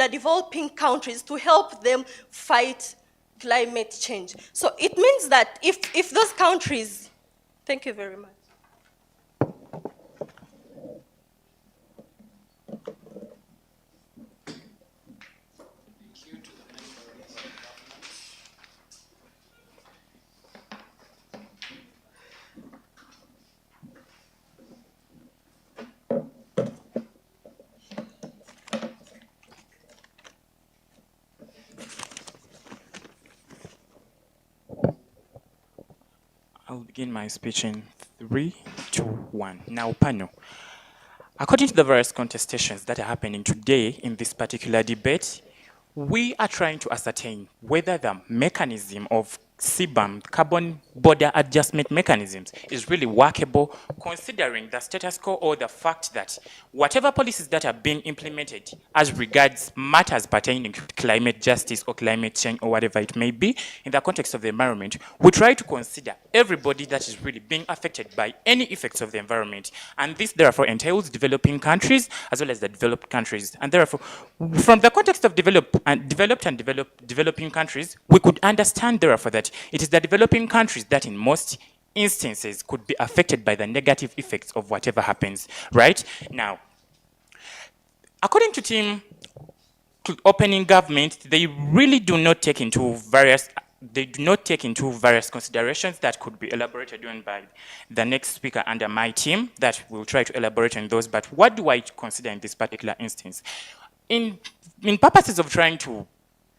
developing countries to help them fight climate change. So it means that if those countries, thank you very much. I'll begin my speech in 3, 2, 1. Now, panel. According to the various contestations that are happening today in this particular debate, we are trying to ascertain whether the mechanism of CBAM, carbon border adjustment mechanisms, is really workable, considering the status quo or the fact that whatever policies that are being implemented as regards matters pertaining to climate justice or climate change or whatever it may be in the context of the environment, we try to consider everybody that is really being affected by any effects of the environment. And this therefore entails developing countries as well as the developed countries. And therefore, from the context of developing countries, we could understand therefore that it is the developing countries that in most instances could be affected by the negative effects of whatever happens, right? Now, according to Team Opening Government, they really do not take into various considerations that could be elaborated on by the next speaker under my team that will try to elaborate on those. But what do I consider in this particular instance? In purposes of trying to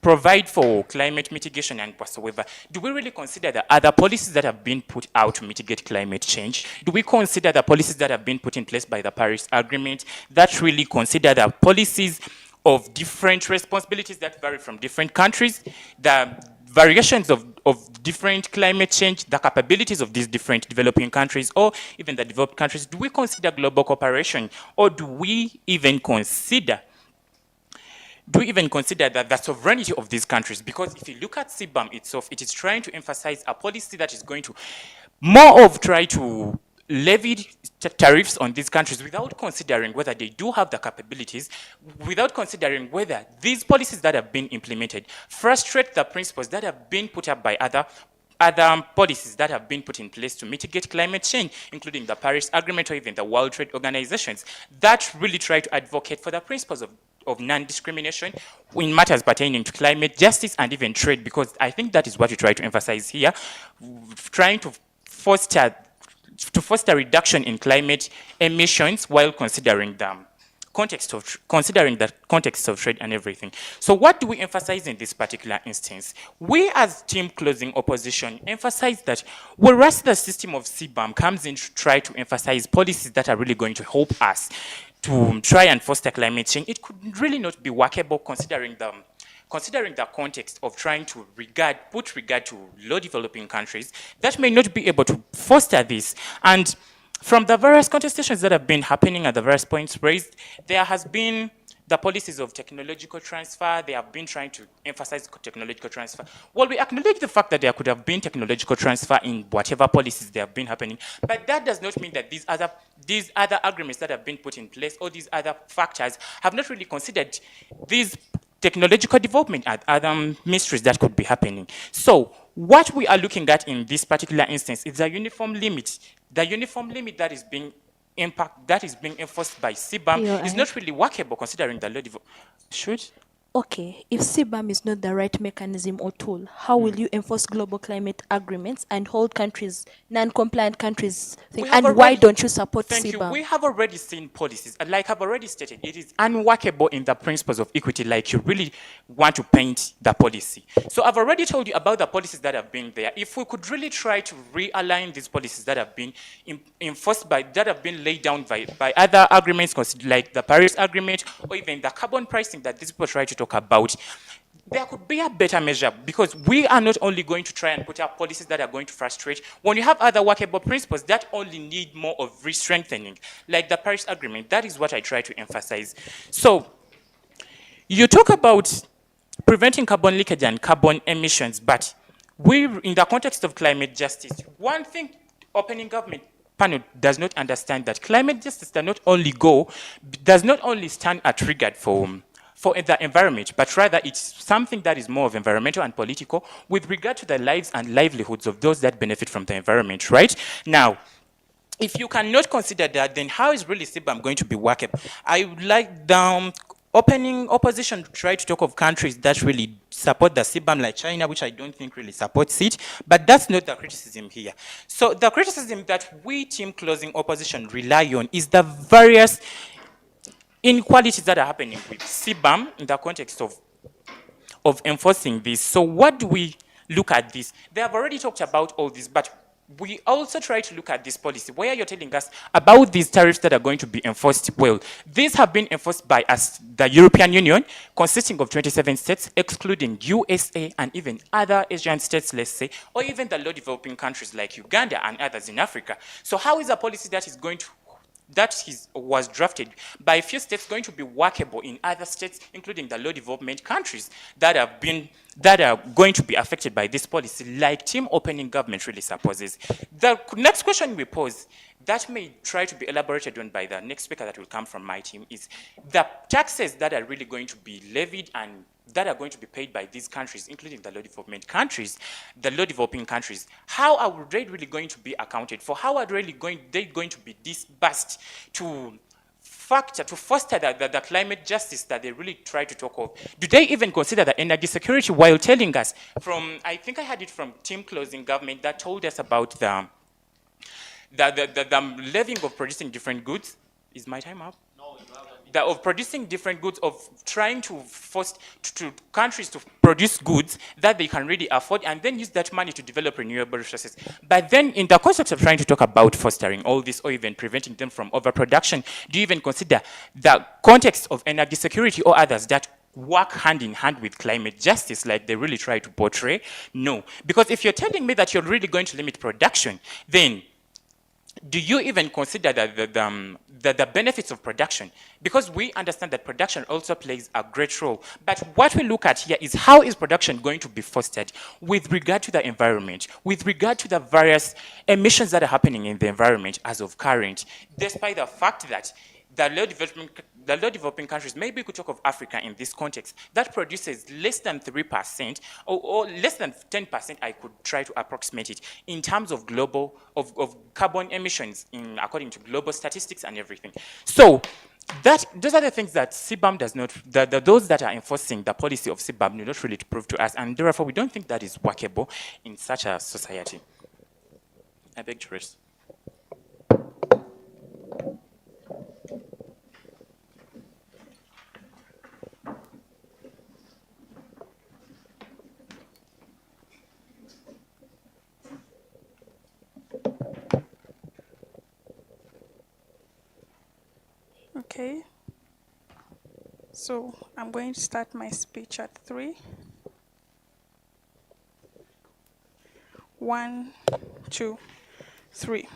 provide for climate mitigation and whatsoever, do we really consider the other policies that have been put out to mitigate climate change? Do we consider the policies that have been put in place by the Paris Agreement that really consider the policies of different responsibilities that vary from different countries, the variations of different climate change, the capabilities of these different developing countries or even the developed countries? Do we consider global cooperation, or do we even consider the sovereignty of these countries? Because if you look at CBAM itself, it is trying to emphasize a policy that is going to more of try to levy tariffs on these countries without considering whether they do have the capabilities, without considering whether these policies that have been implemented frustrate the principles that have been put up by other policies that have been put in place to mitigate climate change, including the Paris Agreement or even the World Trade Organizations, that really try to advocate for the principles of non-discrimination in matters pertaining to climate justice and even trade, because I think that is what we try to emphasize here, trying to foster reduction in climate emissions while considering the context of trade and everything. So what do we emphasize in this particular instance? We as team closing opposition emphasize that whereas the system of CBAM comes in to try to emphasize policies that are really going to help us to try and foster climate change, it could really not be workable considering the context of trying to put regard to low developing countries that may not be able to foster this. And from the various contestations that have been happening at the various points raised, there has been the policies of technological transfer. They have been trying to emphasize technological transfer. Well, we acknowledge the fact that there could have been technological transfer in whatever policies that have been happening, but that does not mean that these other agreements that have been put in place or these other factors have not really considered these technological development and other mysteries that could be happening. So what we are looking at in this particular instance is a uniform limit. The uniform limit that is being enforced by CBAM is not really workable considering the low development. Okay, if CBAM is not the right mechanism or tool, how will you enforce global climate agreements and hold countries, non-compliant countries, and why don't you support CBAM? We have already seen policies, like I've already stated, it is unworkable in the principles of equity, like you really want to paint the policy. So I've already told you about the policies that have been there. If we could really try to realign these policies that have been enforced that have been laid down by other agreements, like the Paris Agreement or even the carbon pricing that these people try to talk about, there could be a better measure, because we are not only going to try and put up policies that are going to frustrate. When you have other workable principles that only need more of re-strengthening, like the Paris Agreement, that is what I try to emphasize. So you talk about preventing carbon leakage and carbon emissions, but we, in the context of climate justice, one thing Opening Government panel does not understand that climate justice does not only stand a trigger for the environment, but rather it's something that is more of environmental and political with regard to the lives and livelihoods of those that benefit from the environment, right? Now, if you cannot consider that, then how is really CBAM going to be workable? I would like the opening opposition to try to talk of countries that really support the CBAM, like China, which I don't think really supports it, but that's not the criticism here. So the criticism that we, team closing opposition, rely on is the various inequalities that are happening with CBAM in the context of enforcing this. So what do we look at this? They have already talked about all this, but we also try to look at this policy where you're telling us about these tariffs that are going to be enforced. Well, these have been enforced by us, the European Union, consisting of 27 states, excluding USA and even other Asian states, let's say, or even the low-developing countries like Uganda and others in Africa. So how is a policy that is going to was drafted by a few states going to be workable in other states, including the low development countries that are going to be affected by this policy, like team opening government really supposes? The next question we pose that may try to be elaborated on by the next speaker that will come from my team is the taxes that are really going to be levied and that are going to be paid by these countries, including the low development countries, the low developing countries. How are they really going to be accounted for? How are they going to be disbursed to foster the climate justice that they really try to talk of? Do they even consider the energy security while telling us from, I think I had it from Team Closing Government that told us about the levying of producing different goods. Is my time up? No, you have of producing different goods, of trying to force countries to produce goods that they can really afford and then use that money to develop renewable resources. But then in the context of trying to talk about fostering all this or even preventing them from overproduction, do you even consider the context of energy security or others that work hand in hand with climate justice like they really try to portray? No. Because if you're telling me that you're really going to limit production, then do you even consider the benefits of production? Because we understand that production also plays a great role. But what we look at here is how is production going to be fostered with regard to the environment, with regard to the various emissions that are happening in the environment as of current, despite the fact that the low developing countries, maybe we could talk of Africa in this context, that produces less than 3% or less than 10%, I could try to approximate it, in terms of global, of carbon emissions according to global statistics and everything. So those are the things that CBAM does not, those that are enforcing the policy of CBAM do not really prove to us, and therefore we don't think that is workable in such a society. I beg to rest. Okay, so I'm going to start my speech at 3. 1, 2, 3.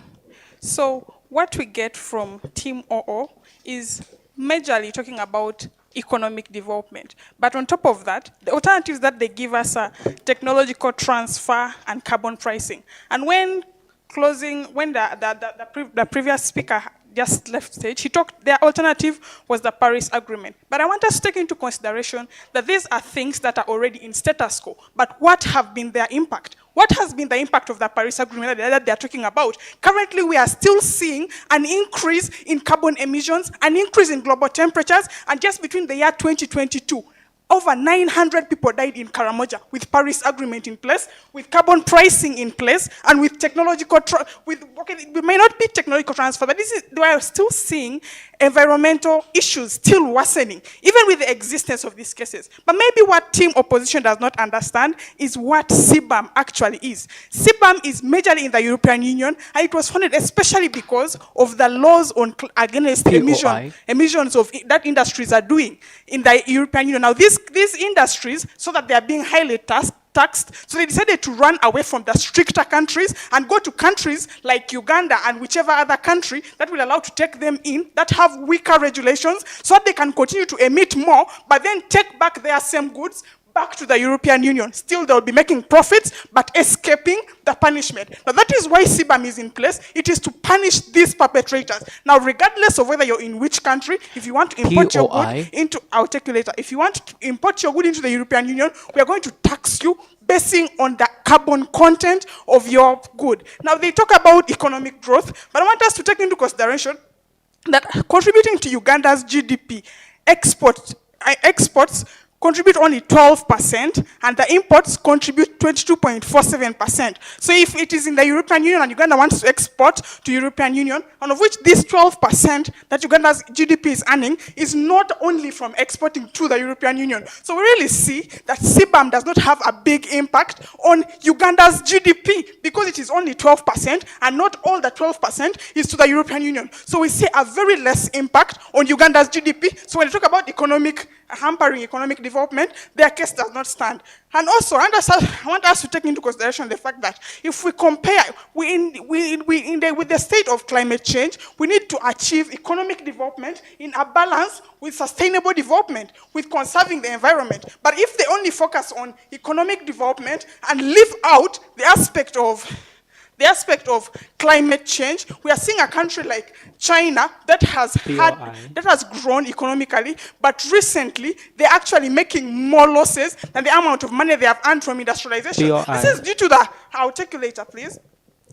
So what we get from Team OO is majorly talking about economic development. But on top of that, the alternatives that they give us are technological transfer and carbon pricing. And when the previous speaker just left stage, he talked, their alternative was the Paris Agreement. But I want us to take into consideration that these are things that are already in status quo. But what have been their impact? What has been the impact of the Paris Agreement that they're talking about? Currently, we are still seeing an increase in carbon emissions, an increase in global temperatures, and just between the year 2022, over 900 people died in Karamoja with Paris Agreement in place, with carbon pricing in place, and with technological, it may not be technological transfer, but we are still seeing environmental issues still worsening, even with the existence of these cases. But maybe what team opposition does not understand is what CBAM actually is. CBAM is majorly in the European Union, and it was founded especially because of the laws on against emissions of that industries are doing in the European Union. Now, these industries, so that they are being highly taxed, so they decided to run away from the stricter countries and go to countries like Uganda and whichever other country that will allow to take them in, that have weaker regulations, so that they can continue to emit more, but then take back their same goods back to the European Union. Still, they'll be making profits, but escaping the punishment. Now, that is why CBAM is in place. It is to punish these perpetrators. Now, regardless of whether you're in which country, if you want to import your good into, I'll take you later. If you want to import your good into the European Union, we are going to tax you basing on the carbon content of your good. Now, they talk about economic growth, but I want us to take into consideration that contributing to Uganda's GDP, exports contribute only 12%, and the imports contribute 22.47%. So if it is in the European Union and Uganda wants to export to European Union, and of which this 12% that Uganda's GDP is earning is not only from exporting to the European Union. So we really see that CBAM does not have a big impact on Uganda's GDP because it is only 12%, and not all the 12% is to the European Union. So we see a very less impact on Uganda's GDP. So when we talk about hampering economic development, their case does not stand. And also, I want us to take into consideration the fact that if we compare with the state of climate change, we need to achieve economic development in a balance with sustainable development, with conserving the environment. But if they only focus on economic development and leave out the aspect of climate change, we are seeing a country like China that has grown economically, but recently they're actually making more losses than the amount of money they have earned from industrialization. This is due to I'll take you later, please.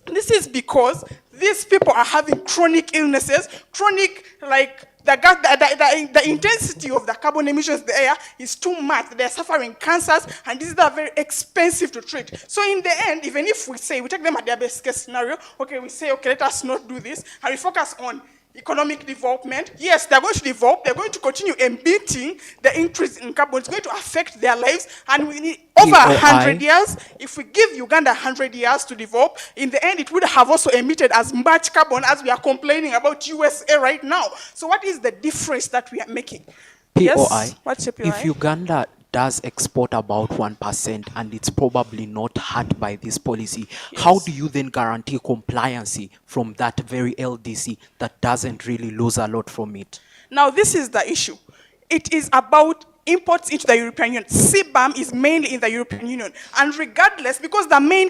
This is because these people are having chronic illnesses, the intensity of the carbon emissions in the air is too much. They're suffering cancers, and these are very expensive to treat. So in the end, even if we take them at their best case scenario, okay, we say, okay, let us not do this, and we focus on economic development. Yes, they're going to develop, they're going to continue emitting the increase in carbon. It's going to affect their lives, and we need over 100 years. If we give Uganda 100 years to develop, in the end, it would have also emitted as much carbon as we are complaining about USA right now. So what is the difference that we are making? POI, yes? What's your POI? if Uganda does export about 1% and it's probably not hurt by this policy, yes, how do you then guarantee compliance from that very LDC that doesn't really lose a lot from it? Now, this is the issue. It is about imports into the European Union. CBAM is mainly in the European Union. And regardless, because the main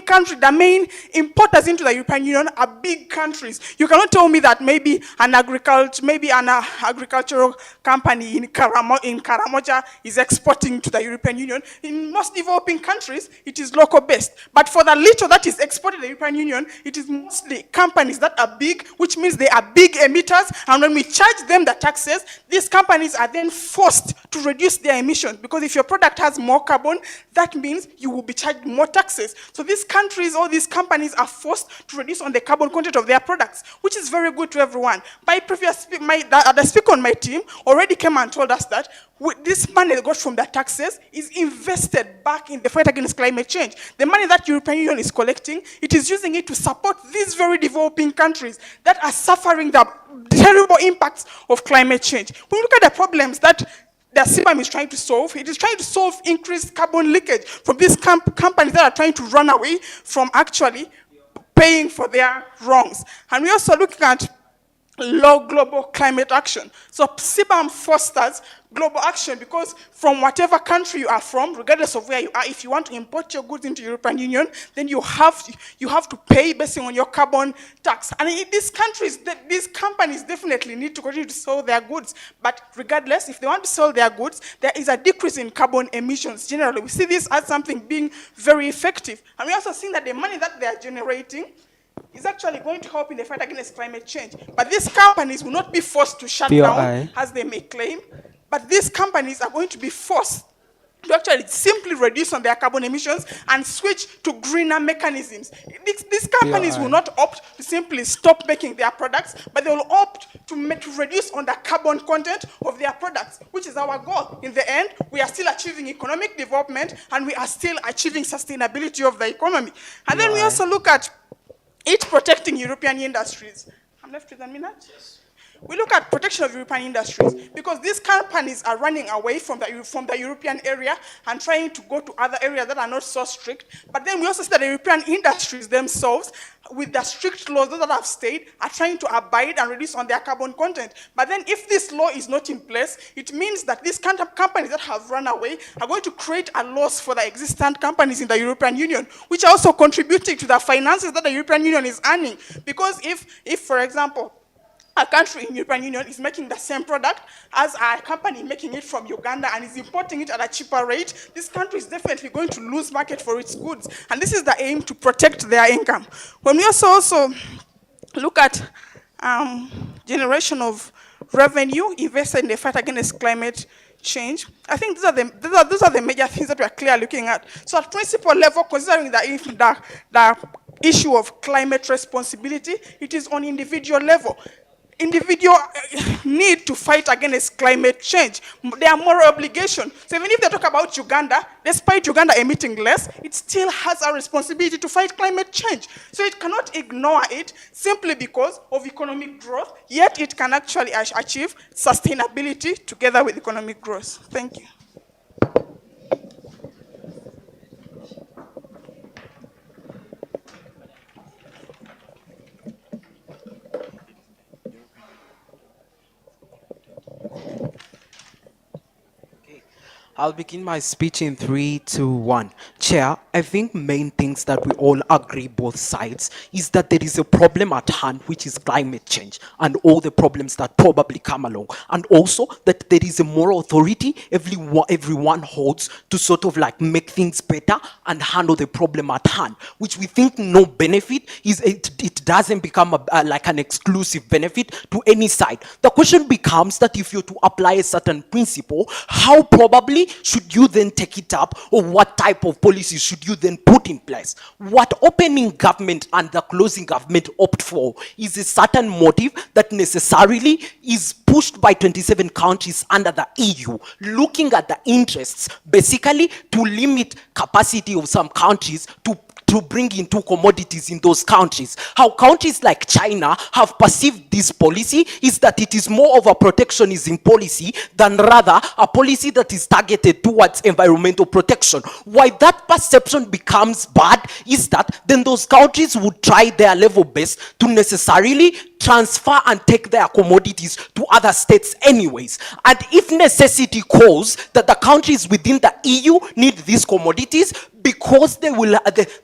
importers into the European Union are big countries. You cannot tell me that maybe an agricultural company in Karamoja is exporting to the European Union. In most developing countries, it is local based. But for the little that is exported to the European Union, it is mostly companies that are big, which means they are big emitters. And when we charge them the taxes, these companies are then forced to reduce their emissions, because if your product has more carbon, that means you will be charged more taxes. So these countries, all these companies are forced to reduce on the carbon content of their products, which is very good to everyone. The speaker on my team already came and told us that this money that got from the taxes is invested back in the fight against climate change. The money that European Union is collecting, it is using it to support these very developing countries that are suffering the terrible impacts of climate change. When we look at the problems that the CBAM is trying to solve, it is trying to solve increased carbon leakage from these companies that are trying to run away from actually paying for their wrongs. And we're also looking at low global climate action. So CBAM fosters global action, because from whatever country you are from, regardless of where you are, if you want to import your goods into the European Union, then you have to pay based on your carbon tax. And in these countries, these companies definitely need to continue to sell their goods. But regardless, if they want to sell their goods, there is a decrease in carbon emissions. Generally, we see this as something being very effective. And we also see that the money that they are generating is actually going to help in the fight against climate change. But these companies will not be forced to shut down, as they may claim. But these companies are going to be forced to actually simply reduce on their carbon emissions and switch to greener mechanisms. These companies will not opt to simply stop making their products, but they will opt to reduce on the carbon content of their products, which is our goal. In the end, we are still achieving economic development, and we are still achieving sustainability of the economy. And then we also look at it protecting European industries. I'm left with a minute. Yes. We look at protection of European industries, because these companies are running away from the European area and trying to go to other areas that are not so strict. But then we also see that the European industries themselves, with the strict laws that have stayed, are trying to abide and reduce on their carbon content. But then if this law is not in place, it means that these companies that have run away are going to create a loss for the existing companies in the European Union, which are also contributing to the finances that the European Union is earning. Because if for example, a country in the European Union is making the same product as a company making it from Uganda and is importing it at a cheaper rate, this country is definitely going to lose market for its goods. And this is the aim, to protect their income. When we also look at generation of revenue invested in the fight against climate change, I think those are the major things that we are clearly looking at. So at principal level, considering that if the issue of climate responsibility, it is on individual level. Individual need to fight against climate change. They are moral obligation. So even if they talk about Uganda, despite Uganda emitting less, it still has a responsibility to fight climate change. So it cannot ignore it simply because of economic growth, yet it can actually achieve sustainability together with economic growth. Thank you. I'll begin my speech in 3, 2, 1. Chair, I think main things that we all agree, both sides, is that there is a problem at hand, which is climate change and all the problems that probably come along. And also that there is a moral authority everyone holds to sort of like make things better and handle the problem at hand, which we think no benefit is, it doesn't become like an exclusive benefit to any side. The question becomes that if you're to apply a certain principle, how probably should you then take it up, or what type of policies should you then put in place? What opening government and the closing government opt for is a certain motive that necessarily is pushed by 27 countries under the EU, looking at the interests basically to limit capacity of some countries to bring into commodities in those countries. How countries like China have perceived this policy is that it is more of a protectionism policy than rather a policy that is targeted towards environmental protection. Why that perception becomes bad is that then those countries would try their level best to necessarily transfer and take their commodities to other states anyways. And if necessity calls that the countries within the EU need these commodities, because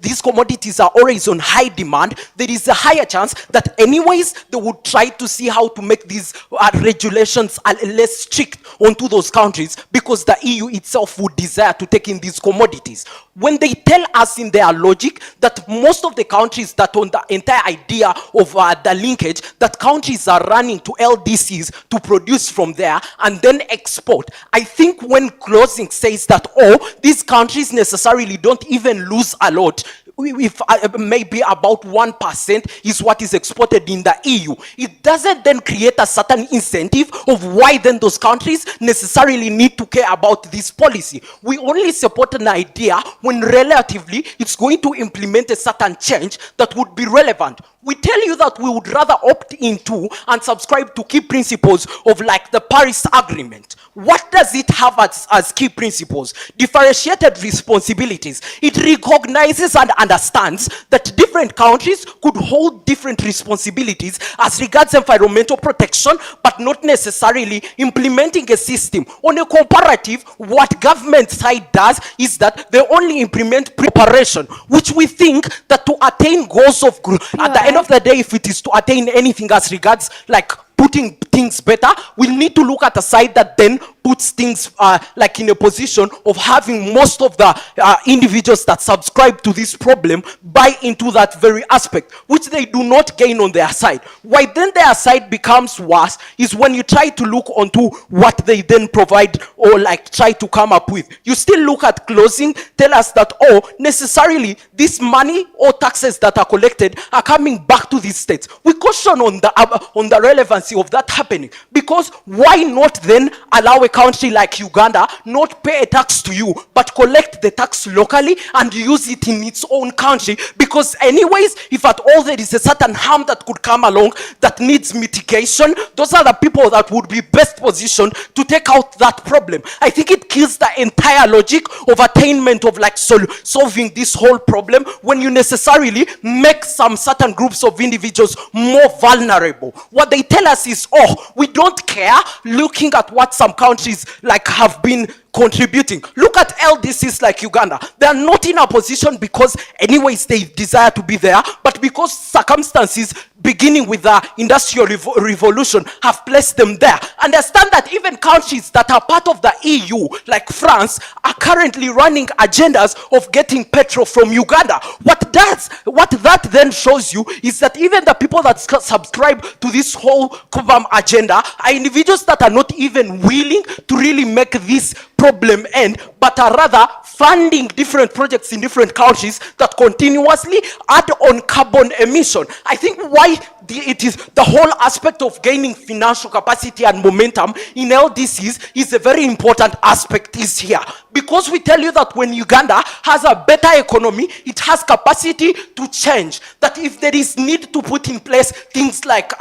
these commodities are always on high demand, there is a higher chance that anyways they would try to see how to make these regulations less strict onto those countries, because the EU itself would desire to take in these commodities. When they tell us in their logic that most of the countries that on the entire idea of the linkage, that countries are running to LDCs to produce from there and then export, I think when closing says that, oh, these countries necessarily don't even lose a lot, if maybe about 1% is what is exported in the EU, it doesn't then create a certain incentive of why then those countries necessarily need to care about this policy. We only support an idea when relatively it's going to implement a certain change that would be relevant. We tell you that we would rather opt into and subscribe to key principles of like the Paris Agreement. What does it have as key principles? Differentiated responsibilities. It recognizes and understands that different countries could hold different responsibilities as regards environmental protection, but not necessarily implementing a system. On a comparative, what government side does is that they only implement preparation, which we think that to attain goals of growth, at the end of the day, if it is to attain anything as regards like putting things better, we'll need to look at a side that then puts things like in a position of having most of the individuals that subscribe to this problem buy into that very aspect, which they do not gain on their side. Why then their side becomes worse is when you try to look onto what they then provide or like try to come up with. You still look at closing, tell us that, oh, necessarily this money or taxes that are collected are coming back to these states. We caution on the relevancy of that happening, because why not then allow a country like Uganda not pay a tax to you but collect the tax locally and use it in its own country? Because anyways, if at all there is a certain harm that could come along that needs mitigation, those are the people that would be best positioned to take out that problem. I think it kills the entire logic of attainment of like solving this whole problem when you necessarily make some certain groups of individuals more vulnerable. What they tell us is, oh, we don't care, looking at what some countries like have been contributing. Look at LDCs like Uganda, they are not in a position because anyways they desire to be there, but because circumstances beginning with the industrial revolution have placed them there. Understand that even countries that are part of the EU, like France, are currently running agendas of getting petrol from Uganda. What that then shows you is that even the people that subscribe to this whole COVAM agenda are individuals that are not even willing to really make this problem end, but are rather funding different projects in different countries that continuously add on carbon emission. I think why it is the whole aspect of gaining financial capacity and momentum in LDCs is a very important aspect is here. Because we tell you that when Uganda has a better economy, it has capacity to change. That if there is need to put in place things like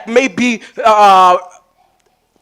maybe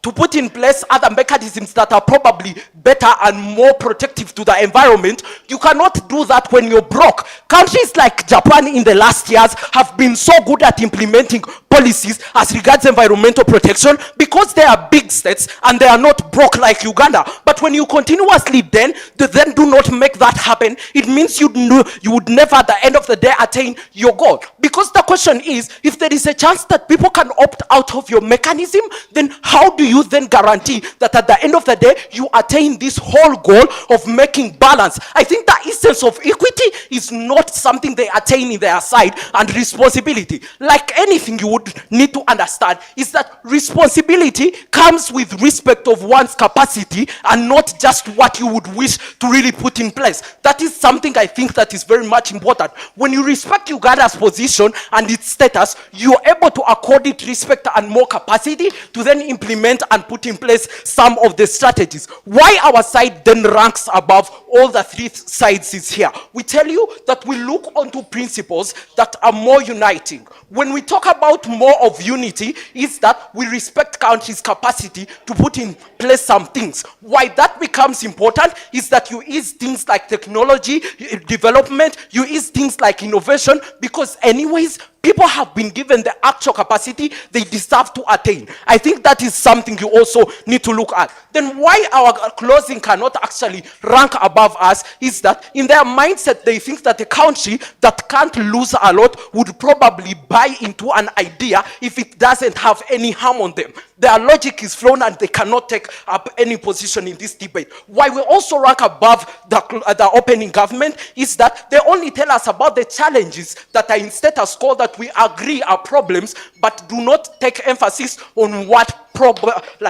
to put in place other mechanisms that are probably better and more protective to the environment, you cannot do that when you're broke. Countries like Japan in the last years have been so good at implementing policies as regards environmental protection because they are big states and they are not broke like Uganda. But when you continuously then do not make that happen, it means you would never at the end of the day attain your goal. Because the question is, if there is a chance that people can opt out of your mechanism, then how do you then guarantee that at the end of the day you attain this whole goal of making balance? I think the essence of equity is not something they attain in their side, and responsibility, like anything you would need to understand, is that responsibility comes with respect of one's capacity and not just what you would wish to really put in place. That is something I think that is very much important. When you respect Uganda's position and its status, you're able to accord it respect and more capacity to then implement and put in place some of the strategies. Why our side then ranks above all the three sides is here. We tell you that we look onto principles that are more uniting. When we talk about more of unity, is that we respect countries' capacity to put in place some things. Why that becomes important is that you ease things like technology development, you ease things like innovation, because anyways, people have been given the actual capacity they deserve to attain. I think that is something you also need to look at. Then why our closing cannot actually rank above us is that in their mindset, they think that a country that can't lose a lot would probably buy into an idea if it doesn't have any harm on them. Their logic is flawed and they cannot take up any position in this debate. Why we also rank above the opening government is that they only tell us about the challenges that are in status quo that we agree are problems, but do not take emphasis on what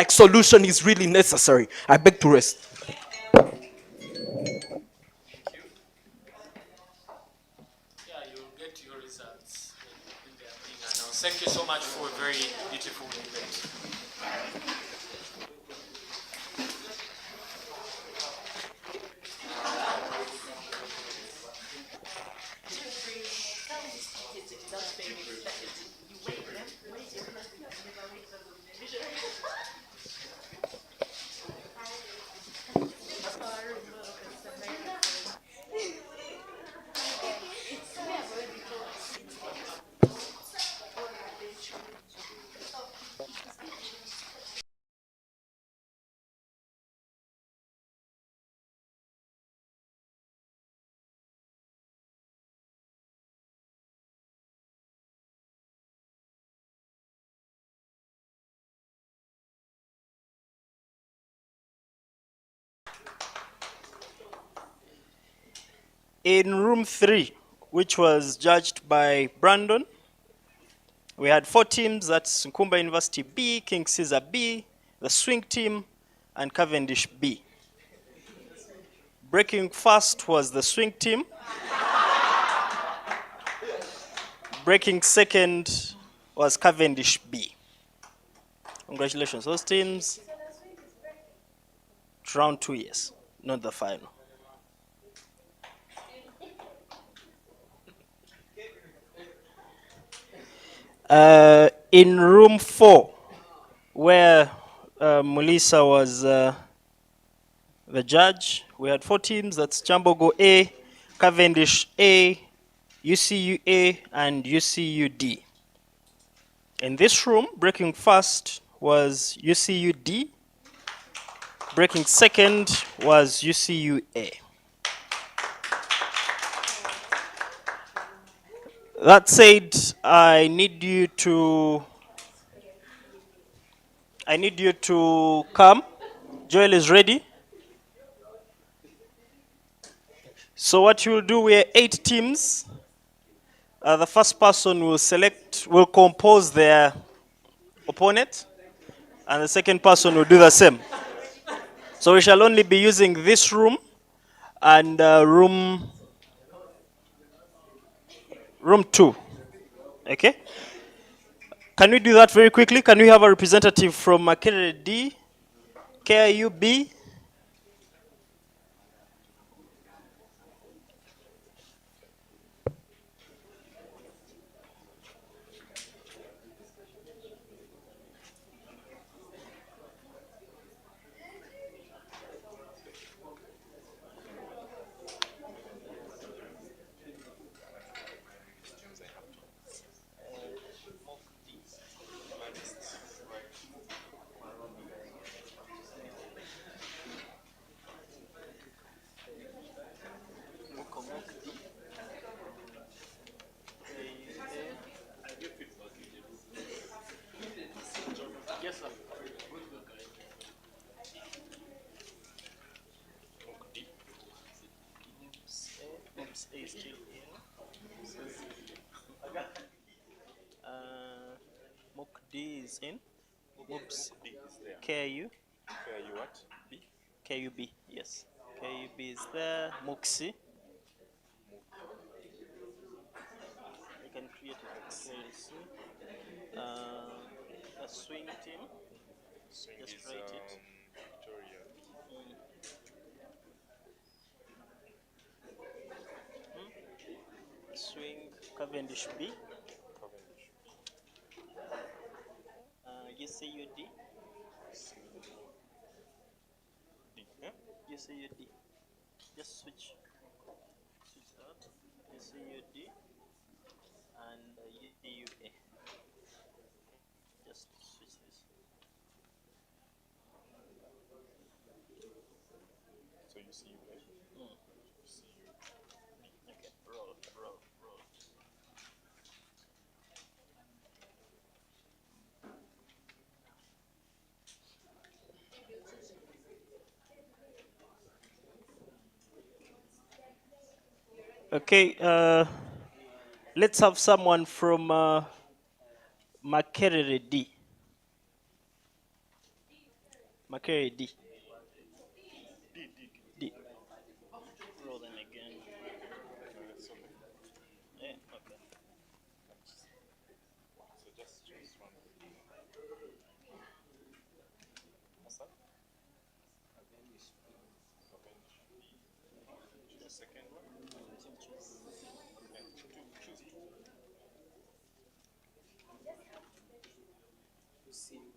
solution is really necessary. I beg to rest. Thank you so much for a very beautiful debate. In room 3, which was judged by Brandon, we had 4 teams. That's Nkumba University B, King Caesar B, the Swing team, and Cavendish B. Breaking first was the Swing team. Breaking second was Cavendish B. Congratulations, those teams. Round 2, yes, not the final. In room 4, where Melissa was the judge, we had 4 teams. That's Chambogo A, Cavendish A, UCU A, and UCU D. In this room, breaking first was UCU D. Breaking second was UCUA. That said, I need you to come. Joel is ready. So what you will do, we are 8 teams. The first person will compose their opponent, and the second person will do the same. So we shall only be using this room and room 2. Okay? Can we do that very quickly? Can we have a representative from Makerere D, KIU B? Yes, sir. A is still in. Mock D is in. Oops. KU. KU what? B? KUB, yes. KUB is there. Moxie. You can create a KC. A swing team. Swing Just is write it. Victoria. Swing Cavendish B. Cavendish. UCUD. D. Yeah? UCUD. Just switch that. UCUD and UCUA. Just switch this. So you see A. You see B. Okay, roll. Okay, let's have someone from Makerere D. Makerere D. D. Roll them again. Yeah, okay. So just choose one. What's that? Cavendish. The second one? Choose two.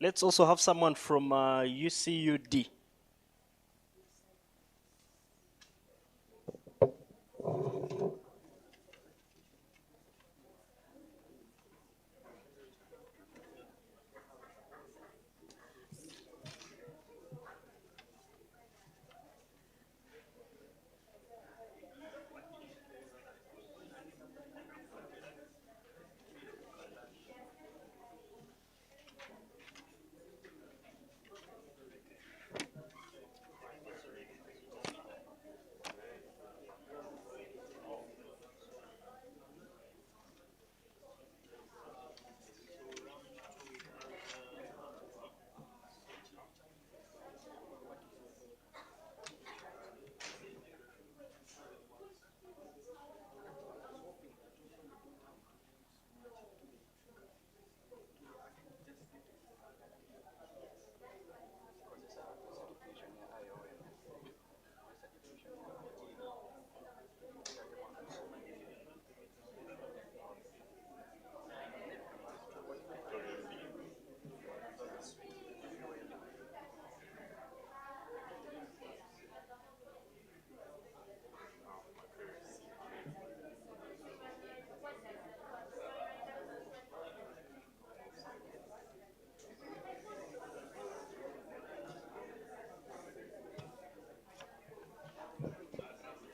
Let's also have someone from UCUD.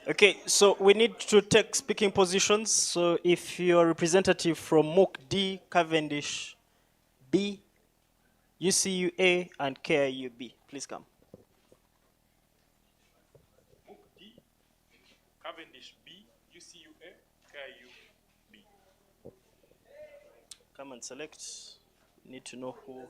Okay, so we need to take speaking positions. So if you're a representative from MOOC D, Cavendish B, UCU A, and KIU B, please come. D, Cavendish B, UCUA, KIU B. Come and select. We need to know who.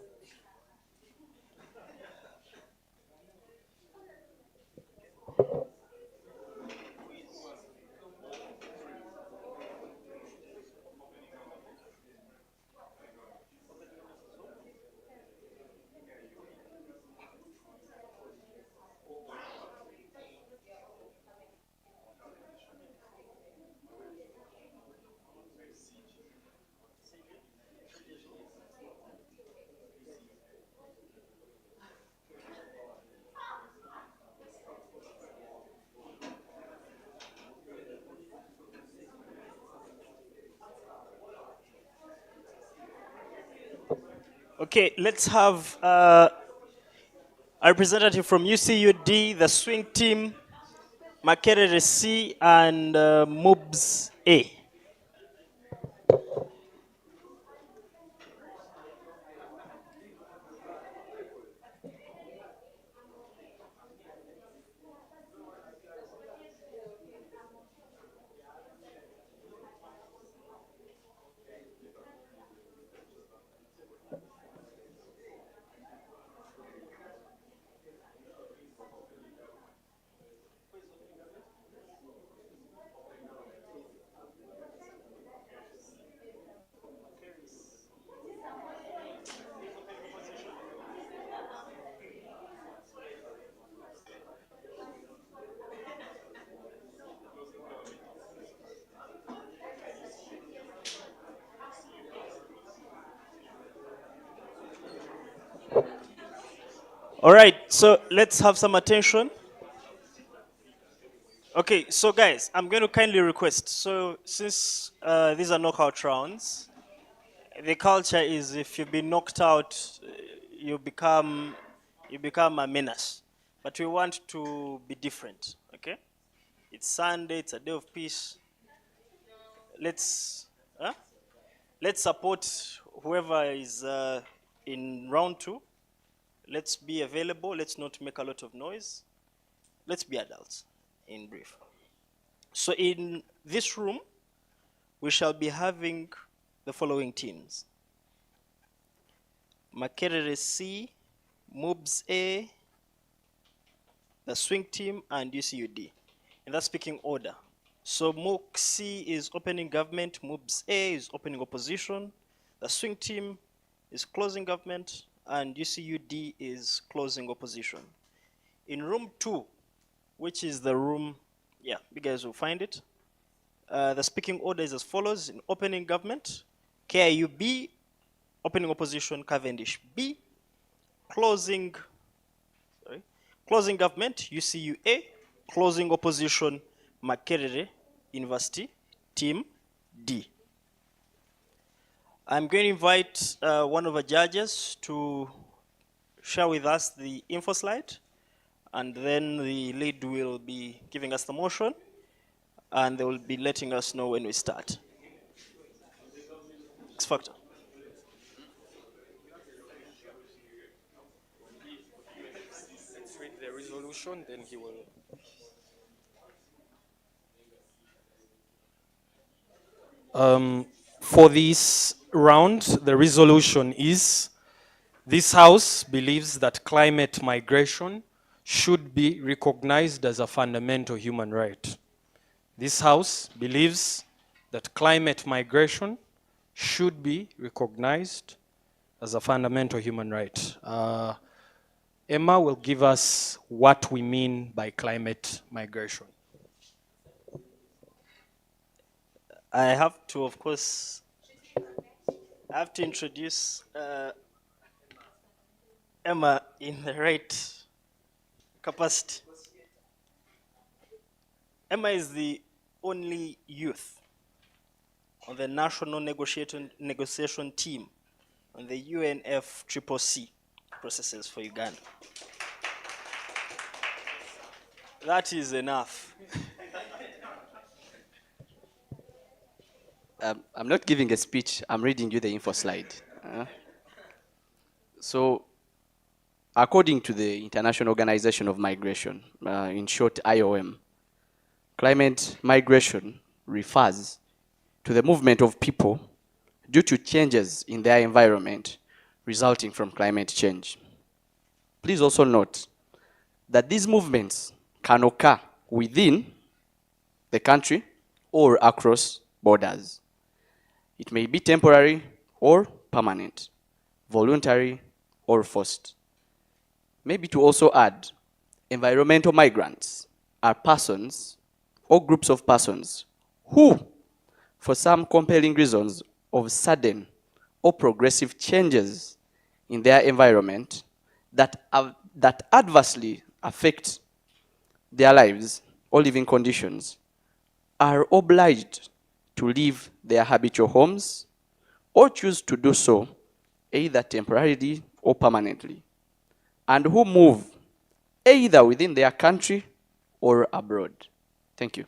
Okay, let's have a representative from UCUD, the swing team, Makerere C, and MOOBS A. All right, so let's have some attention. Okay, so guys, I'm going to kindly request. So since these are knockout rounds, the culture is if you've been knocked out, you become a menace. But we want to be different. Okay, it's Sunday. It's a day of peace. Let's support whoever is in round 2. Let's be available. Let's not make a lot of noise. Let's be adults, in brief. So in this room, we shall be having the following teams: Makerere C, MOOBS A, the swing team, and UCUD. In that speaking order. So MOOC C is opening government, MOOBS A is opening opposition, the swing team is closing government, and UCUD is closing opposition. In room 2, which is the room, yeah, you guys will find it. The speaking order is as follows: in opening government, KIU B, opening opposition, Cavendish B, closing government, UCU A, closing opposition, Makerere University, team D. I'm going to invite one of the judges to share with us the info slide, and then the lead will be giving us the motion, and they will be letting us know when we start. X factor. Let's read the resolution, then he will. For this round, the resolution is: this House believes that climate migration should be recognized as a fundamental human right. This House believes that climate migration should be recognized as a fundamental human right. Emma will give us what we mean by climate migration. I have to, of course, introduce Emma in the right capacity. Emma is the only youth on the national negotiation team on the UNFCCC processes for Uganda. That is enough. I'm not giving a speech, I'm reading you the info slide. So, according to the International Organization of Migration, in short IOM, climate migration refers to the movement of people due to changes in their environment resulting from climate change. Please also note that these movements can occur within the country or across borders. It may be temporary or permanent, voluntary or forced. Maybe to also add, environmental migrants are persons or groups of persons who, for some compelling reasons of sudden or progressive changes in their environment that adversely affect their lives or living conditions, are obliged to leave their habitual homes or choose to do so either temporarily or permanently, and who move either within their country or abroad. Thank you.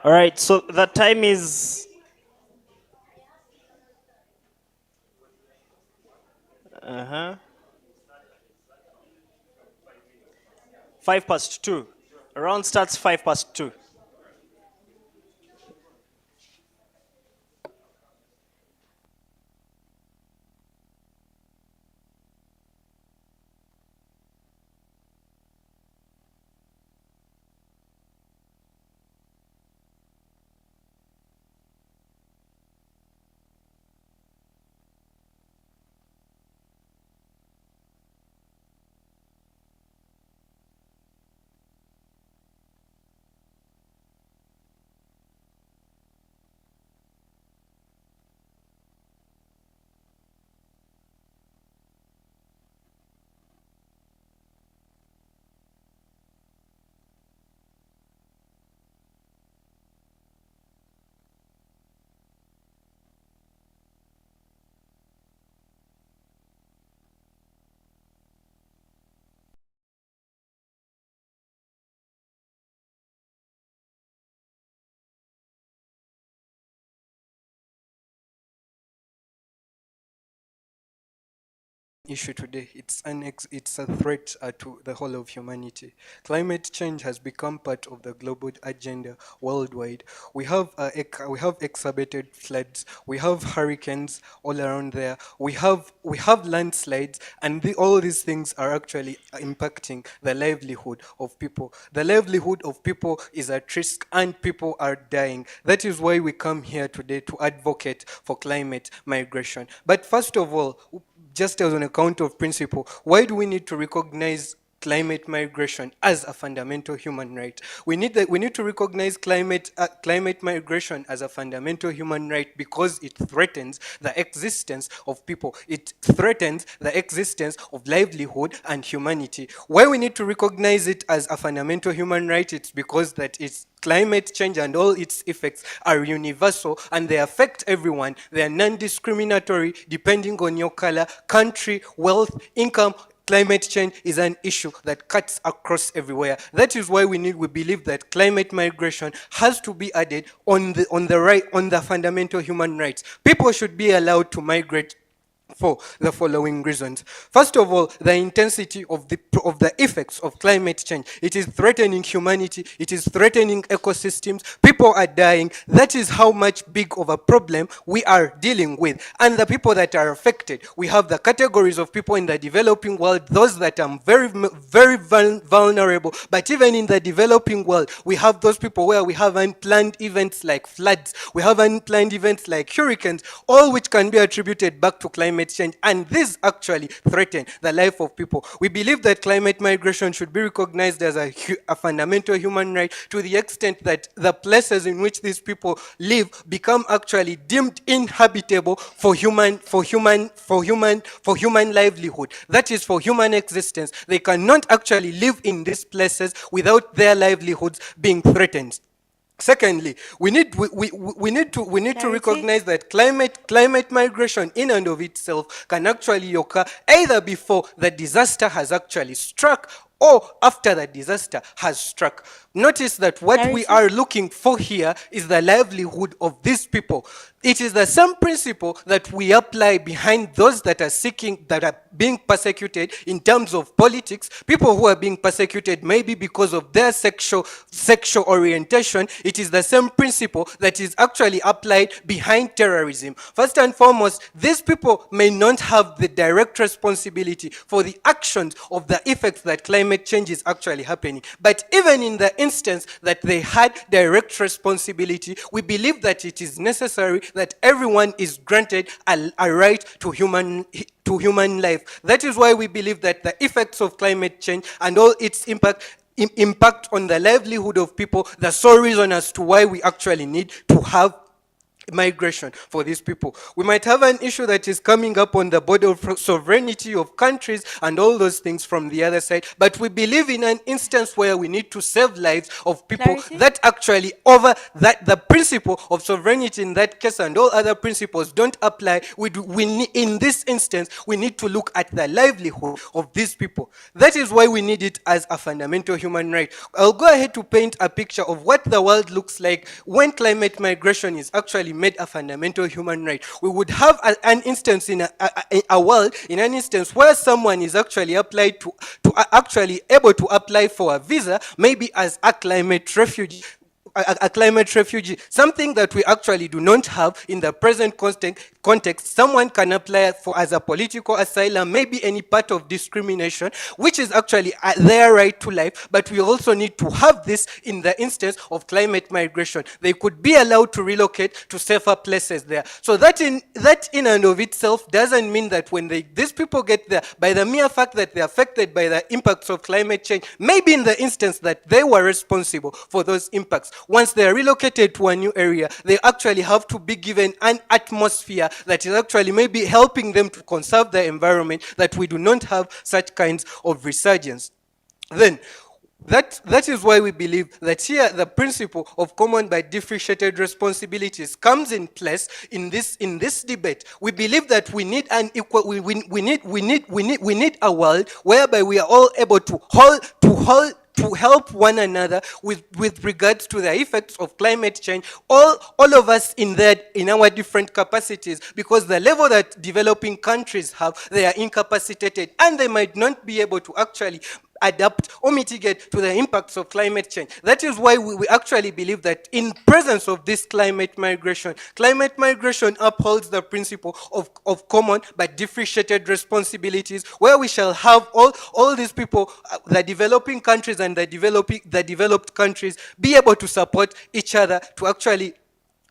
All right, so the time is uh-huh 2:05. Round starts 2:05. Issue today. It's a threat to the whole of humanity. Climate change has become part of the global agenda worldwide. We have exacerbated floods. We have hurricanes all around there. We have landslides, and all these things are actually impacting the livelihood of people. The livelihood of people is at risk, and people are dying. That is why we come here today to advocate for climate migration. But first of all, just as on account of principle, why do we need to recognize climate migration as a fundamental human right? We need to recognize climate migration as a fundamental human right because it threatens the existence of people. It threatens the existence of livelihood and humanity. Why we need to recognize it as a fundamental human right? It's because that it's climate change and all its effects are universal and they affect everyone. They are non-discriminatory depending on your color, country, wealth, income. Climate change is an issue that cuts across everywhere. That is why we believe that climate migration has to be added on the fundamental human rights. People should be allowed to migrate for the following reasons. First of all, the intensity of the effects of climate change. It is threatening humanity. It is threatening ecosystems. People are dying. That is how much big of a problem we are dealing with. And the people that are affected, we have the categories of people in the developing world, those that are very vulnerable. But even in the developing world, we have those people where we have unplanned events like floods, we have unplanned events like hurricanes, all which can be attributed back to climate change. And this actually threaten the life of people. We believe that climate migration should be recognized as a fundamental human right, to the extent that the places in which these people live become actually deemed inhabitable for human livelihood. That is, for human existence. They cannot actually live in these places without their livelihoods being threatened. Secondly, we need to recognize that climate migration in and of itself can actually occur either before the disaster has actually struck or after the disaster has struck. Notice that what we are looking for here is the livelihood of these people. It is the same principle that we apply behind those that are being persecuted in terms of politics. People who are being persecuted maybe because of their sexual orientation. It is the same principle that is actually applied behind terrorism. First and foremost, these people may not have the direct responsibility for the actions of the effects that climate change is actually happening. But even in the instance that they had direct responsibility, we believe that it is necessary that everyone is granted a right to human life. That is why we believe that the effects of climate change and all its impact on the livelihood of people, the sole reason as to why we actually need to have migration for these people. We might have an issue that is coming up on the border of sovereignty of countries and all those things from the other side, but we believe in an instance where we need to save lives of people that actually over that the principle of sovereignty in that case and all other principles don't apply. In this instance, we need to look at the livelihood of these people. That is why we need it as a fundamental human right. I'll go ahead to paint a picture of what the world looks like when climate migration is actually made a fundamental human right. We would have an instance in a world, in an instance where someone is actually actually able to apply for a visa, maybe as a climate refugee. A climate refugee, something that we actually do not have in the present context. Someone can apply for as a political asylum, maybe any part of discrimination, which is actually their right to life, but we also need to have this in the instance of climate migration. They could be allowed to relocate to safer places there. So that in and of itself doesn't mean that when these people get there, by the mere fact that they're affected by the impacts of climate change, maybe in the instance that they were responsible for those impacts, once they are relocated to a new area, they actually have to be given an atmosphere that is actually maybe helping them to conserve the environment, that we do not have such kinds of resurgence. Then, that is why we believe that here the principle of common but differentiated responsibilities comes in place in this debate. We believe that we need an equal. We need a world whereby we are all able to help one another with regards to the effects of climate change, all of us in our different capacities, because the level that developing countries have, they are incapacitated and they might not be able to actually adapt or mitigate to the impacts of climate change. That is why we actually believe that in presence of this climate migration upholds the principle of common but differentiated responsibilities, where we shall have all these people, the developing countries and the developed countries, be able to support each other to actually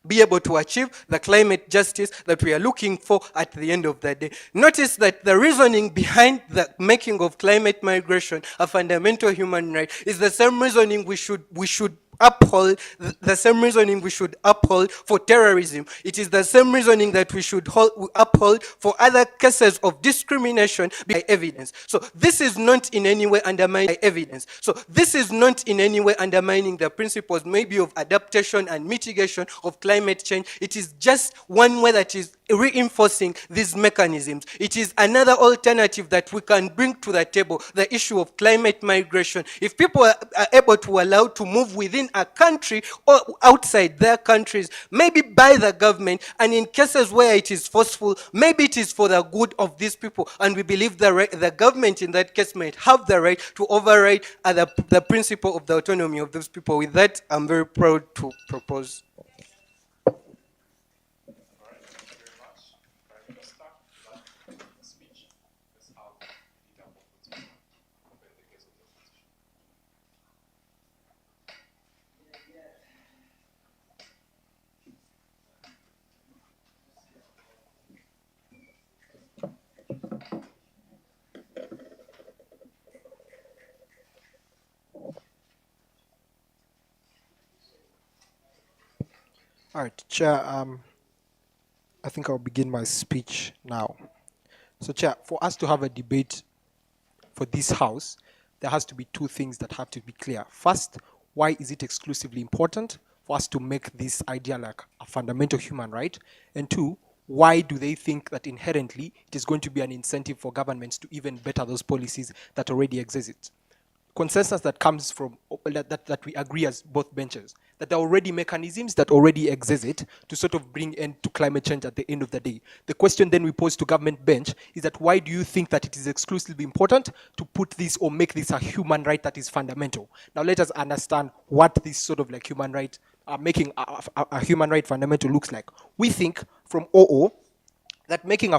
be able to achieve the climate justice that we are looking for at the end of the day. Notice that the reasoning behind the making of climate migration a fundamental human right is the same reasoning we should uphold, the same reasoning we should uphold for terrorism. It is the same reasoning that we should uphold for other cases of discrimination by evidence. So this is not in any way undermining evidence. So this is not in any way undermining the principles maybe of adaptation and mitigation of climate change. It is just one way that is reinforcing these mechanisms. It is another alternative that we can bring to the table, the issue of climate migration. If people are able to allow to move within a country or outside their countries, maybe by the government, and in cases where it is forceful, maybe it is for the good of these people, and we believe the government in that case might have the right to override the principle of the autonomy of those people. With that, I'm very proud to propose. All right, Chair, I think I'll begin my speech now. So, Chair, for us to have a debate for this House, there has to be two things that have to be clear. First, why is it exclusively important for us to make this idea like a fundamental human right? And two, why do they think that inherently it is going to be an incentive for governments to even better those policies that already exist? Consensus that comes from that we agree as both benches, that there are already mechanisms that already exist to sort of bring end to climate change at the end of the day. The question then we pose to government bench is that why do you think that it is exclusively important to put this or make this a human right that is fundamental? Now let us understand what this sort of like human right, making a human right fundamental looks like. We think from OO that making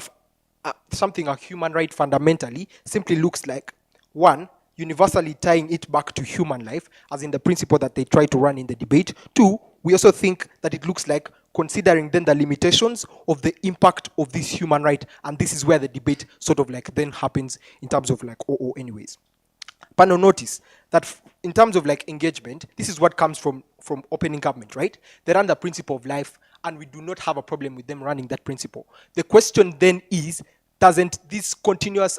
something a human right fundamentally simply looks like, one, universally tying it back to human life, as in the principle that they try to run in the debate. Two, we also think that it looks like considering then the limitations of the impact of this human right, and this is where the debate sort of like then happens in terms of like OO anyways. Panel notice that in terms of like engagement, this is what comes from opening government, right? They run the principle of life, and we do not have a problem with them running that principle. The question then is, doesn't this continuous,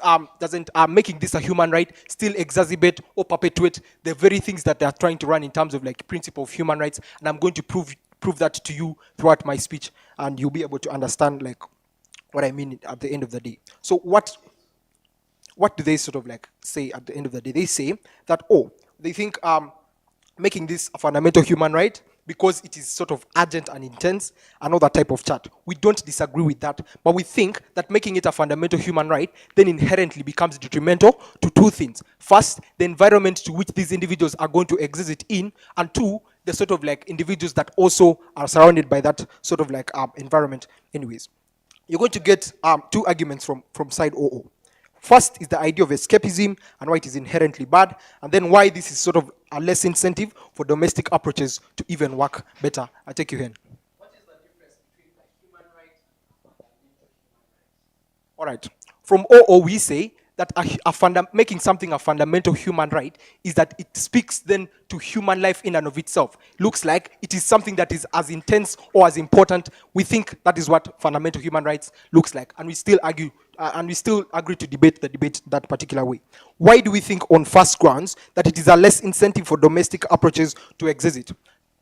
making this a human right still exacerbate or perpetuate the very things that they are trying to run in terms of like principle of human rights? And I'm going to prove that to you throughout my speech, and you'll be able to understand like what I mean at the end of the day. So what do they sort of like say at the end of the day? They say that, they think making this a fundamental human right because it is sort of urgent and intense, another type of chat. We don't disagree with that, but we think that making it a fundamental human right then inherently becomes detrimental to two things. First, the environment to which these individuals are going to exist in, and two, the sort of like individuals that also are surrounded by that sort of like environment anyways. You're going to get two arguments from side OO. First is the idea of escapism and why it is inherently bad, and then why this is sort of a less incentive for domestic approaches to even work better. I take you, Hen. What is the difference between a human right and a fundamental human right? All right. From OO, we say that making something a fundamental human right is that it speaks then to human life in and of itself. Looks like it is something that is as intense or as important. We think that is what fundamental human rights looks like, and we still argue and we still agree to debate that particular way. Why do we think on first grounds that it is a less incentive for domestic approaches to exist?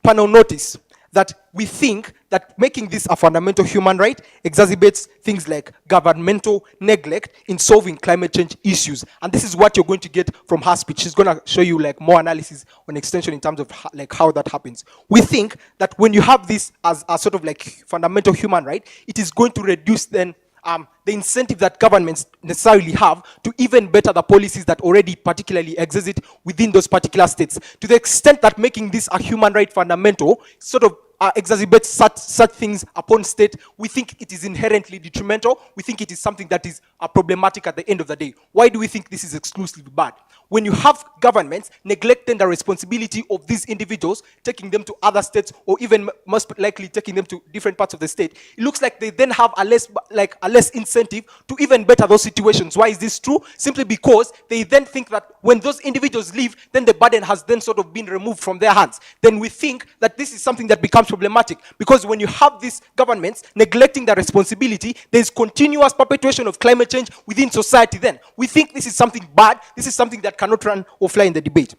Panel notice that we think that making this a fundamental human right exacerbates things like governmental neglect in solving climate change issues. And this is what you're going to get from her speech. She's going to show you like more analysis on extension in terms of like how that happens. We think that when you have this as a sort of like fundamental human right, it is going to reduce then the incentive that governments necessarily have to even better the policies that already particularly exist within those particular states, to the extent that making this a human right fundamental sort of exacerbates such things upon state. We think it is inherently detrimental. We think it is something that is problematic at the end of the day. Why do we think this is exclusively bad? When you have governments neglecting the responsibility of these individuals, taking them to other states, or even most likely taking them to different parts of the state, it looks like they then have a less incentive to even better those situations. Why is this true? Simply because they then think that when those individuals leave, then the burden has then sort of been removed from their hands. Then we think that this is something that becomes problematic, because when you have these governments neglecting their responsibility, there is continuous perpetuation of climate change within society. Then we think this is something bad. This is something that cannot run or fly in the debate.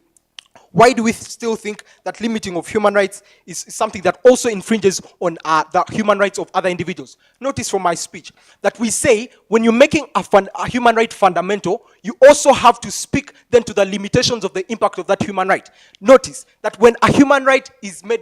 Why do we still think that limiting of human rights is something that also infringes on the human rights of other individuals? Notice from my speech that we say when you're making a human right fundamental, you also have to speak then to the limitations of the impact of that human right. Notice that when a human right is made,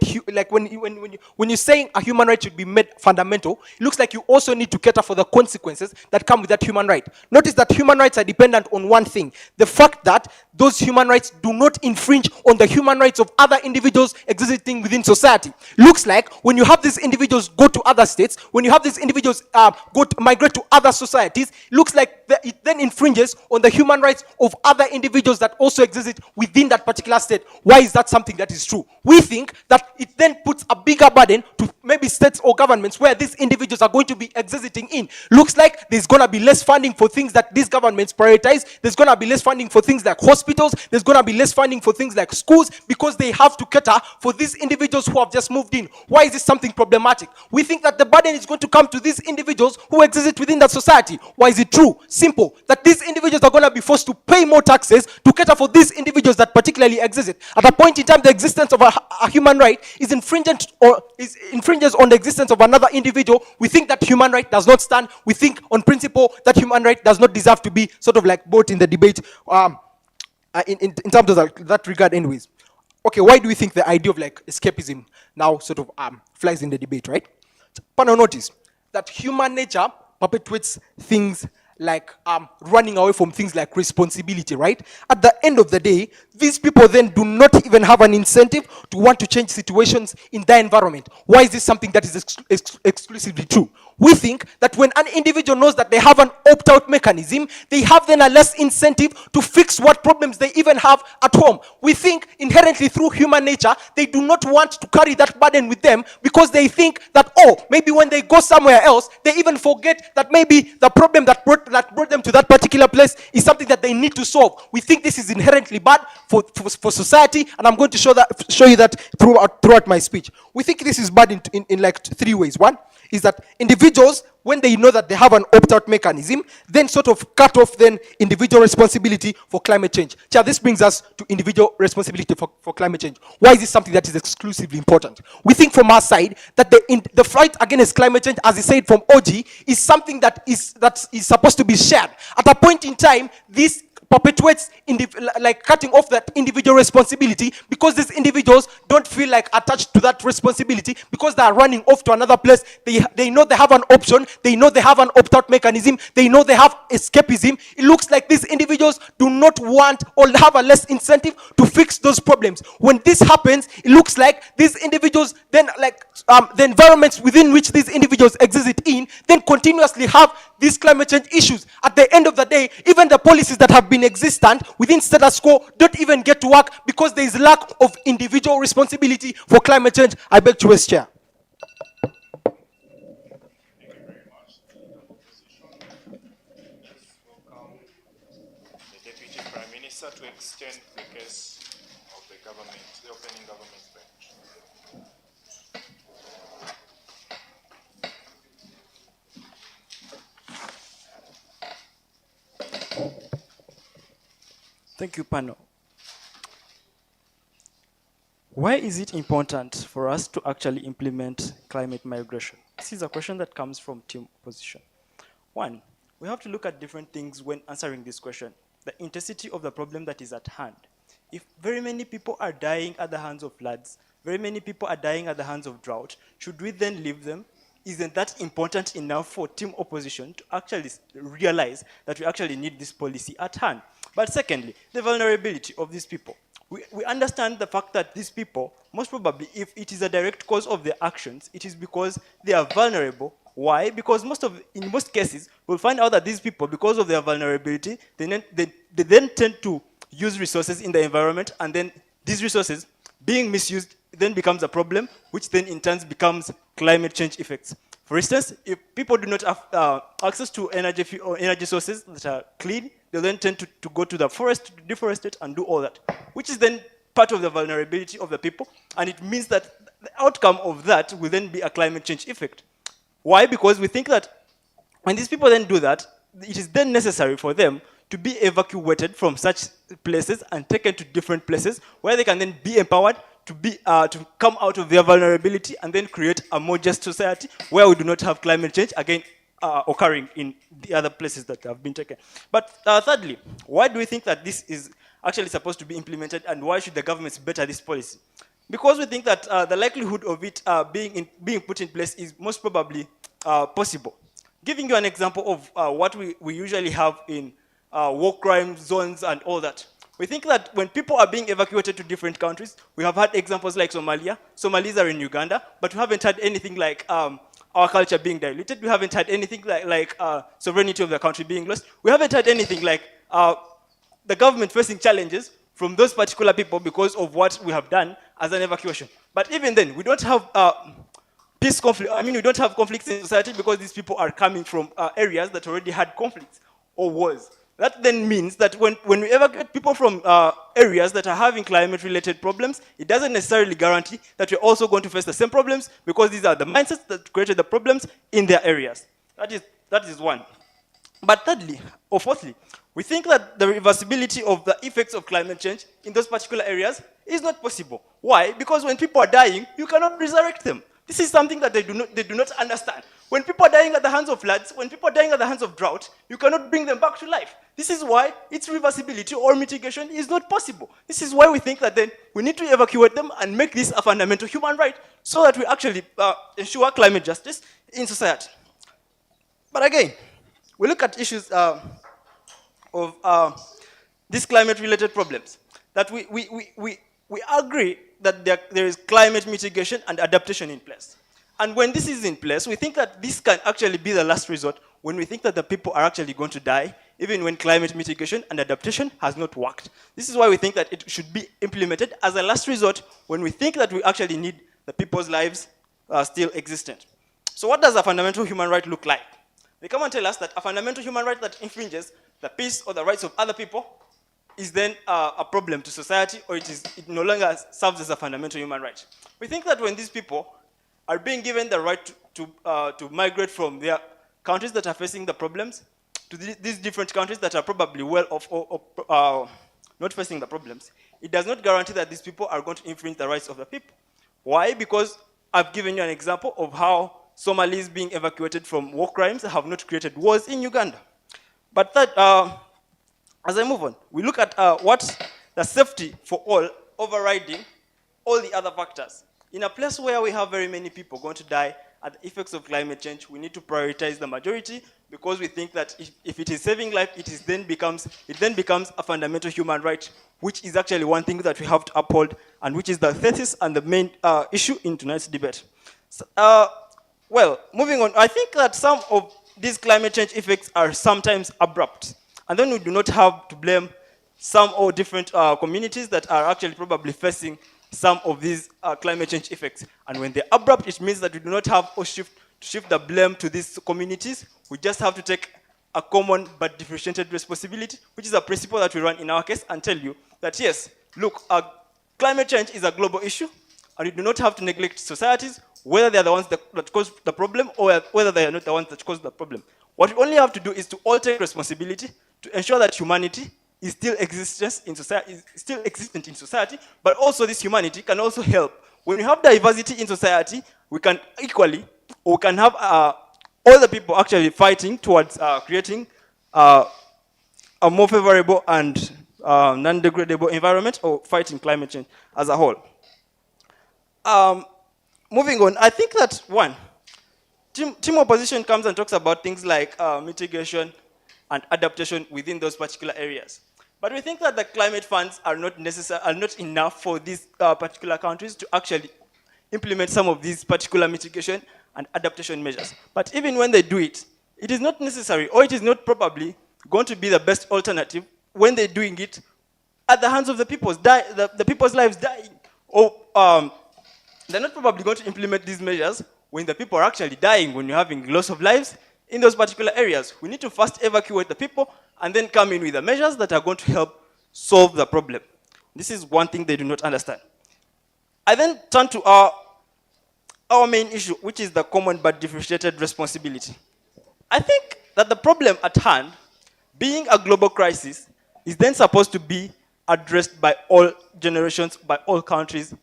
when you're saying a human right should be made fundamental, it looks like you also need to cater for the consequences that come with that human right. Notice that human rights are dependent on one thing, the fact that those human rights do not infringe on the human rights of other individuals existing within society. Looks like when you have these individuals go to other states, when you have these individuals migrate to other societies, looks like it then infringes on the human rights of other individuals that also exist within that particular state. Why is that something that is true? We think that it then puts a bigger burden to maybe states or governments where these individuals are going to be existing in. Looks like there's going to be less funding for things that these governments prioritize. There's going to be less funding for things like hospitals. There's going to be less funding for things like schools because they have to cater for these individuals who have just moved in. Why is this something problematic? We think that the burden is going to come to these individuals who exist within that society. Why is it true? Simple. That these individuals are going to be forced to pay more taxes to cater for these individuals that particularly exist. At a point in time, the existence of a human right is infringent or infringes on the existence of another individual. We think that human right does not stand. We think on principle that human right does not deserve to be sort of like brought in the debate in terms of that regard anyways. Okay, why do we think the idea of like escapism now sort of flies in the debate, right? Panel, notice that human nature perpetuates things like running away from things like responsibility, right? At the end of the day, these people then do not even have an incentive to want to change situations in their environment. Why is this something that is exclusively true? We think that when an individual knows that they have an opt-out mechanism, they have then a less incentive to fix what problems they even have at home. We think inherently through human nature, they do not want to carry that burden with them because they think that, oh, maybe when they go somewhere else, they even forget that maybe the problem that brought them to that particular place is something that they need to solve. We think this is inherently bad for society, and I'm going to show you that throughout my speech. We think this is bad in like three ways. One is that individuals, when they know that they have an opt-out mechanism, then sort of cut off then individual responsibility for climate change. This brings us to individual responsibility for climate change. Why is this something that is exclusively important? We think from our side that the fight against climate change, as he said from OG, is something that is supposed to be shared. At a point in time, this perpetuates like cutting off that individual responsibility because these individuals don't feel like attached to that responsibility because they are running off to another place. They know they have an option. They know they have an opt-out mechanism. They know they have escapism. It looks like these individuals do not want or have a less incentive to fix those problems. When this happens, it looks like these individuals then the environments within which these individuals exist in then continuously have these climate change issues. At the end of the day, even the policies that have been existent within status quo don't even get to work because there is lack of individual responsibility for climate change. I beg to rest, Chair. The Deputy Prime Minister to extend the case of the government, the opening government bench. Thank you, panel. Why is it important for us to actually implement climate migration? This is a question that comes from team opposition. One, we have to look at different things when answering this question. The intensity of the problem that is at hand. If very many people are dying at the hands of floods, very many people are dying at the hands of drought, should we then leave them? Isn't that important enough for team opposition to actually realize that we actually need this policy at hand? But secondly, the vulnerability of these people. We understand the fact that these people, most probably, if it is a direct cause of their actions, it is because they are vulnerable. Why? Because in most cases, we'll find out that these people, because of their vulnerability, they then tend to use resources in the environment, and then these resources being misused then becomes a problem, which then in turn becomes climate change effects. For instance, if people do not have access to energy sources that are clean, they then tend to go to the forest to deforest it and do all that, which is then part of the vulnerability of the people, and it means that the outcome of that will then be a climate change effect. Why? Because we think that when these people then do that, it is then necessary for them to be evacuated from such places and taken to different places where they can then be empowered to come out of their vulnerability and then create a more just society where we do not have climate change again occurring in the other places that have been taken. But thirdly, why do we think that this is actually supposed to be implemented, and why should the governments better this policy? Because we think that the likelihood of it being put in place is most probably possible. Giving you an example of what we usually have in war crime zones and all that. We think that when people are being evacuated to different countries, we have had examples like Somalia. Somalis are in Uganda, but we haven't had anything like our culture being diluted. We haven't had anything like sovereignty of the country being lost. We haven't had anything like the government facing challenges from those particular people because of what we have done as an evacuation. But even then, we don't have peace conflict. I mean, we don't have conflicts in society because these people are coming from areas that already had conflicts or wars. That then means that when we evacuate people from areas that are having climate-related problems, it doesn't necessarily guarantee that we're also going to face the same problems because these are the mindsets that created the problems in their areas. That is one. But thirdly, or fourthly, we think that the reversibility of the effects of climate change in those particular areas is not possible. Why? Because when people are dying, you cannot resurrect them. This is something that they do not understand. When people are dying at the hands of floods, when people are dying at the hands of drought, you cannot bring them back to life. This is why its reversibility or mitigation is not possible. This is why we think that then we need to evacuate them and make this a fundamental human right so that we actually ensure climate justice in society. But again, we look at issues of these climate-related problems, that we agree that there is climate mitigation and adaptation in place. And when this is in place, we think that this can actually be the last resort when we think that the people are actually going to die, even when climate mitigation and adaptation has not worked. This is why we think that it should be implemented as a last resort when we think that we actually need the people's lives still existent. So what does a fundamental human right look like? They come and tell us that a fundamental human right that infringes the peace or the rights of other people is then a problem to society, or it no longer serves as a fundamental human right. We think that when these people are being given the right to migrate from their countries that are facing the problems to these different countries that are probably well off or not facing the problems, it does not guarantee that these people are going to infringe the rights of the people. Why? Because I've given you an example of how Somalis being evacuated from war crimes have not created wars in Uganda. But that, as I move on, we look at what the safety for all overriding all the other factors. In a place where we have very many people going to die at the effects of climate change, we need to prioritize the majority because we think that if it is saving life, it then becomes a fundamental human right, which is actually one thing that we have to uphold and which is the thesis and the main issue in tonight's debate. So, well, moving on, I think that some of these climate change effects are sometimes abrupt. And then we do not have to blame some or different communities that are actually probably facing some of these climate change effects. And when they're abrupt, it means that we do not have to shift the blame to these communities. We just have to take a common but differentiated responsibility, which is a principle that we run in our case, and tell you that yes, look, climate change is a global issue, and we do not have to neglect societies, whether they are the ones that cause the problem or whether they are not the ones that cause the problem. What we only have to do is to all take responsibility to ensure that humanity is still existent in society, but also this humanity can also help. When we have diversity in society, we can equally, or we can have all the people actually fighting towards creating a more favorable and non-degradable environment, or fighting climate change as a whole. Moving on, I think that one, team opposition comes and talks about things like mitigation and adaptation within those particular areas. But we think that the climate funds are not enough for these particular countries to actually implement some of these particular mitigation and adaptation measures. But even when they do it, it is not necessary, or it is not probably going to be the best alternative when they're doing it at the hands of the people's lives dying. Or they're not probably going to implement these measures when the people are actually dying, when you're having loss of lives in those particular areas. We need to first evacuate the people and then come in with the measures that are going to help solve the problem. This is one thing they do not understand. I then turn to our main issue, which is the common but differentiated responsibility. I think that the problem at hand being a global crisis, is then supposed to be addressed by all generations, by all countries,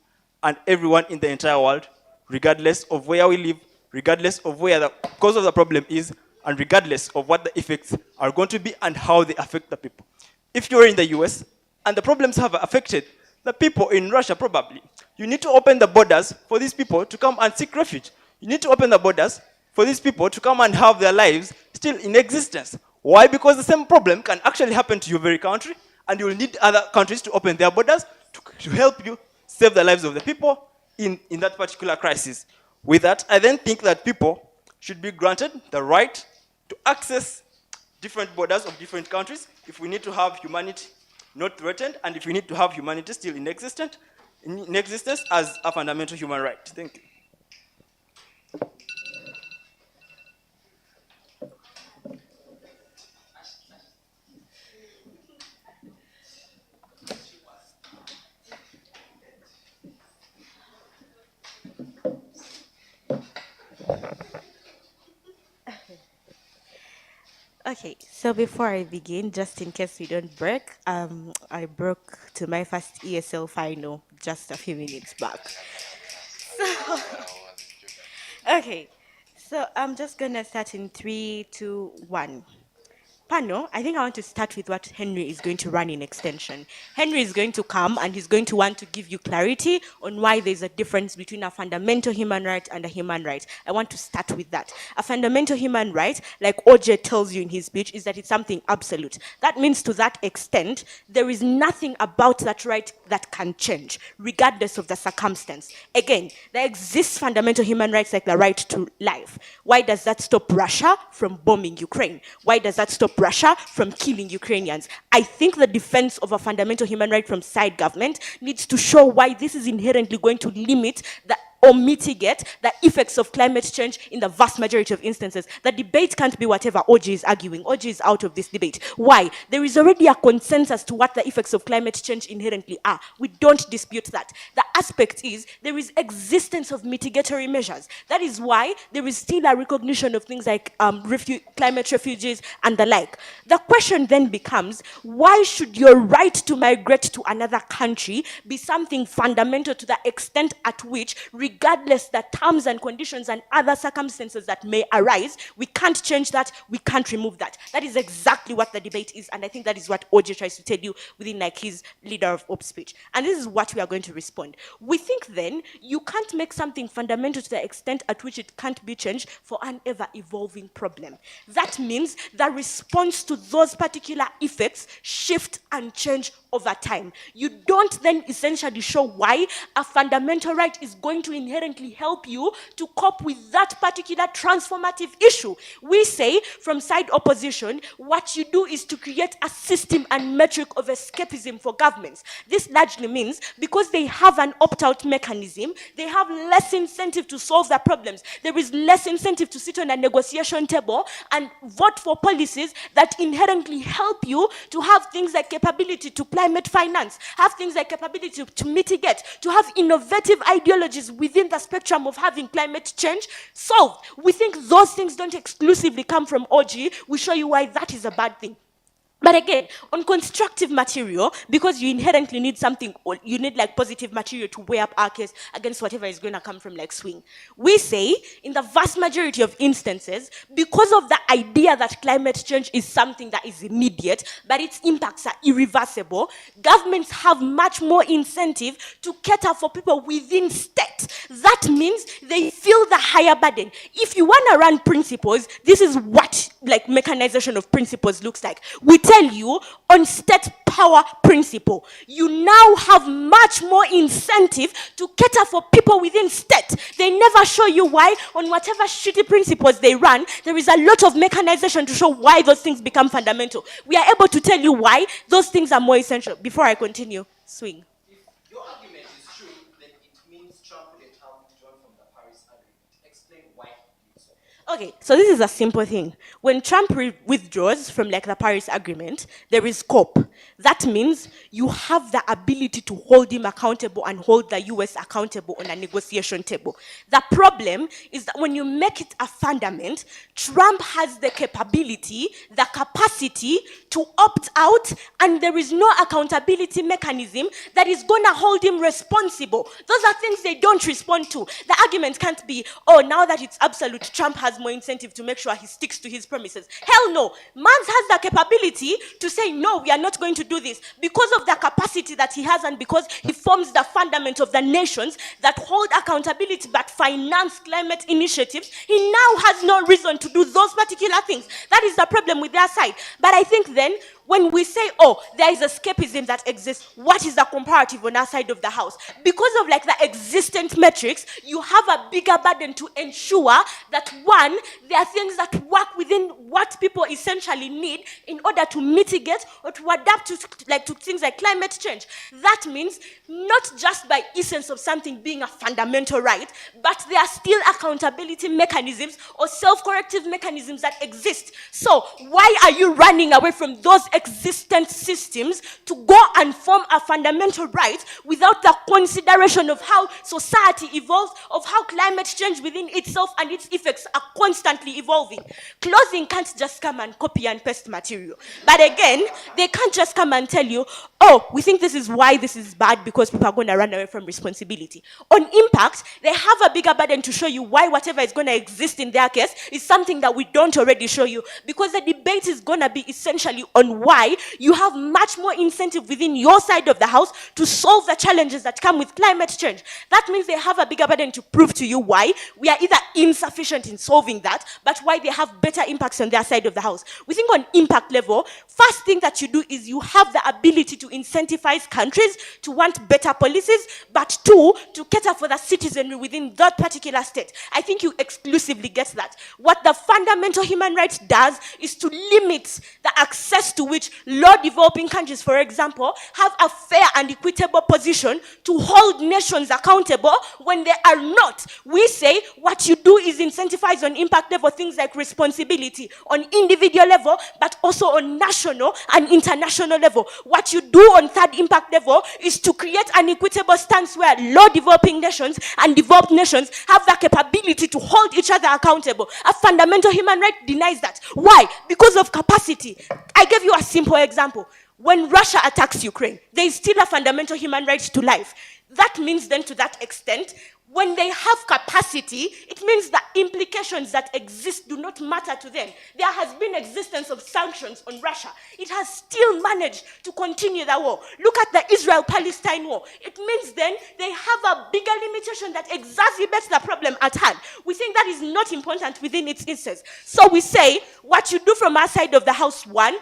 and everyone in the entire world, regardless of where we live, regardless of where the cause of the problem is, and regardless of what the effects are going to be and how they affect the people. If you're in the US and the problems have affected the people in Russia, probably, you need to open the borders for these people to come and seek refuge. You need to open the borders for these people to come and have their lives still in existence. Why? Because the same problem can actually happen to your very country, and you will need other countries to open their borders to help you save the lives of the people in that particular crisis. With that, I then think that people should be granted the right to access different borders of different countries if we need to have humanity not threatened, and if we need to have humanity still in existence as a fundamental human right. Thank you. Okay, so before I begin, just in case we don't break, I broke to my first ESL final just a few minutes back. So, okay, so I'm just gonna start in 3, 2, 1. Pano, I think I want to start with what Henry is going to run in extension. Henry is going to come and he's going to want to give you clarity on why there's a difference between a fundamental human right and a human right. I want to start with that. A fundamental human right, like OJ tells you in his speech, is that it's something absolute. That means to that extent, there is nothing about that right that can change, regardless of the circumstance. Again, there exists fundamental human rights like the right to life. Why does that stop Russia from bombing Ukraine? Why does that stop Russia from killing Ukrainians? I think the defense of a fundamental human right from side government needs to show why this is inherently going to limit or mitigate the effects of climate change in the vast majority of instances. The debate can't be whatever OG is arguing. OG is out of this debate. Why? There is already a consensus to what the effects of climate change inherently are. We don't dispute that. The aspect is there is existence of mitigatory measures. That is why there is still a recognition of things like climate refugees and the like. The question then becomes, why should your right to migrate to another country be something fundamental to the extent at which, regardless the terms and conditions and other circumstances that may arise, we can't change that, we can't remove that. That is exactly what the debate is, and I think that is what OJ tries to tell you within like his leader of hope speech. And this is what we are going to respond. We think then you can't make something fundamental to the extent at which it can't be changed for an ever-evolving problem. That means the response to those particular effects shift and change over time. You don't then essentially show why a fundamental right is going to inherently help you to cope with that particular transformative issue. We say from side opposition, what you do is to create a system and metric of escapism for governments. This largely means because they have an opt-out mechanism, they have less incentive to solve their problems. There is less incentive to sit on a negotiation table and vote for policies that inherently help you to have things like capability to climate finance, have things like capability to mitigate, to have innovative ideologies within the spectrum of having climate change solved. We think those things don't exclusively come from OG. We show you why that is a bad thing. But again, on constructive material, because you inherently need something, or you need like positive material to weigh up our case against whatever is going to come from like swing. We say, in the vast majority of instances, because of the idea that climate change is something that is immediate, but its impacts are irreversible, governments have much more incentive to cater for people within state. That means they feel the higher burden. If you want to run principles, this is what like mechanization of principles looks like. We tell you on state power principle, you now have much more incentive to cater for people within state. They never show you why on whatever shitty principles they run, there is a lot of mechanization to show why those things become fundamental. We are able to tell you why those things are more essential. Before I continue, swing. If your argument is true, then it means Trump wouldn't have withdrawn from the Paris Agreement. Explain why he did so. Okay, so this is a simple thing. When Trump withdraws from like the Paris Agreement, there is scope. That means you have the ability to hold him accountable and hold the US accountable on a negotiation table. The problem is that when you make it a fundament, Trump has the capability, the capacity to opt out, and there is no accountability mechanism that is going to hold him responsible. Those are things they don't respond to. The argument can't be, oh, now that it's absolute, Trump has more incentive to make sure he sticks to his promises. Hell no. Mans has the capability to say, no, we are not going to do this because of the capacity that he has and because he forms the fundament of the nations that hold accountability but finance climate initiatives. He now has no reason to do those particular things. That is the problem with their side. But I think then when we say, oh, there is escapism that exists, what is the comparative on our side of the house? Because of like the existent metrics, you have a bigger burden to ensure that one, there are things that work within what people essentially need in order to mitigate or to adapt to things like climate change. That means not just by essence of something being a fundamental right, but there are still accountability mechanisms or self-corrective mechanisms that exist. So why are you running away from those existent systems to go and form a fundamental right without the consideration of how society evolves, of how climate change within itself and its effects are constantly evolving? Clothing can't just come and copy and paste material. But again, they can't just come and tell you, oh, we think this is why this is bad because people are going to run away from responsibility. On impact, they have a bigger burden to show you why whatever is going to exist in their case is something that we don't already show you, because the debate is going to be essentially on why you have much more incentive within your side of the house to solve the challenges that come with climate change. That means they have a bigger burden to prove to you why we are either insufficient in solving that, but why they have better impacts on their side of the house. We think on impact level, first thing that you do is you have the ability to incentivize countries to want better policies, but two, to cater for the citizenry within that particular state. I think you exclusively get that. What the fundamental human rights does is to limit the access to which low developing countries, for example, have a fair and equitable position to hold nations accountable when they are not. We say what you do is incentivize on impact level things like responsibility on individual level, but also on national and international level. What you do on third impact level is to create an equitable stance where low developing nations and developed nations have the capability to hold each other accountable. A fundamental human right denies that. Why? Because of capacity. I gave you a simple example. When Russia attacks Ukraine, there is still a fundamental human right to life. That means then to that extent, when they have capacity, it means the implications that exist do not matter to them. There has been existence of sanctions on Russia. It has still managed to continue the war. Look at the Israel-Palestine war. It means then they have a bigger limitation that exacerbates the problem at hand. We think that is not important within its instance. So we say, what you do from our side of the house, one,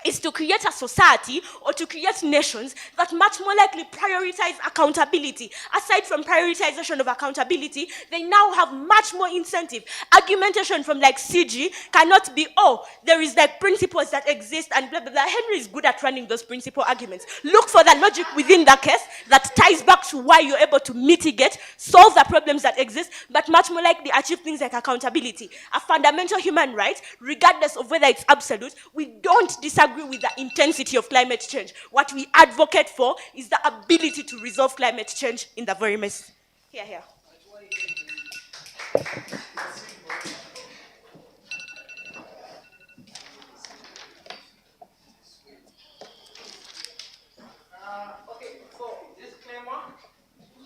is to create a society or to create nations that much more likely prioritize accountability. Aside from prioritization of accountability, they now have much more incentive. Argumentation from like CG cannot be, oh, there is like principles that exist and blah, blah, blah. Henry is good at running those principle arguments. Look for the logic within the case that ties back to why you're able to mitigate, solve the problems that exist, but much more likely achieve things like accountability. A fundamental human right, regardless of whether it's absolute, we don't disagree with the intensity of climate change. What we advocate for is the ability to resolve climate change in the very mess. Here. Okay, so disclaimer.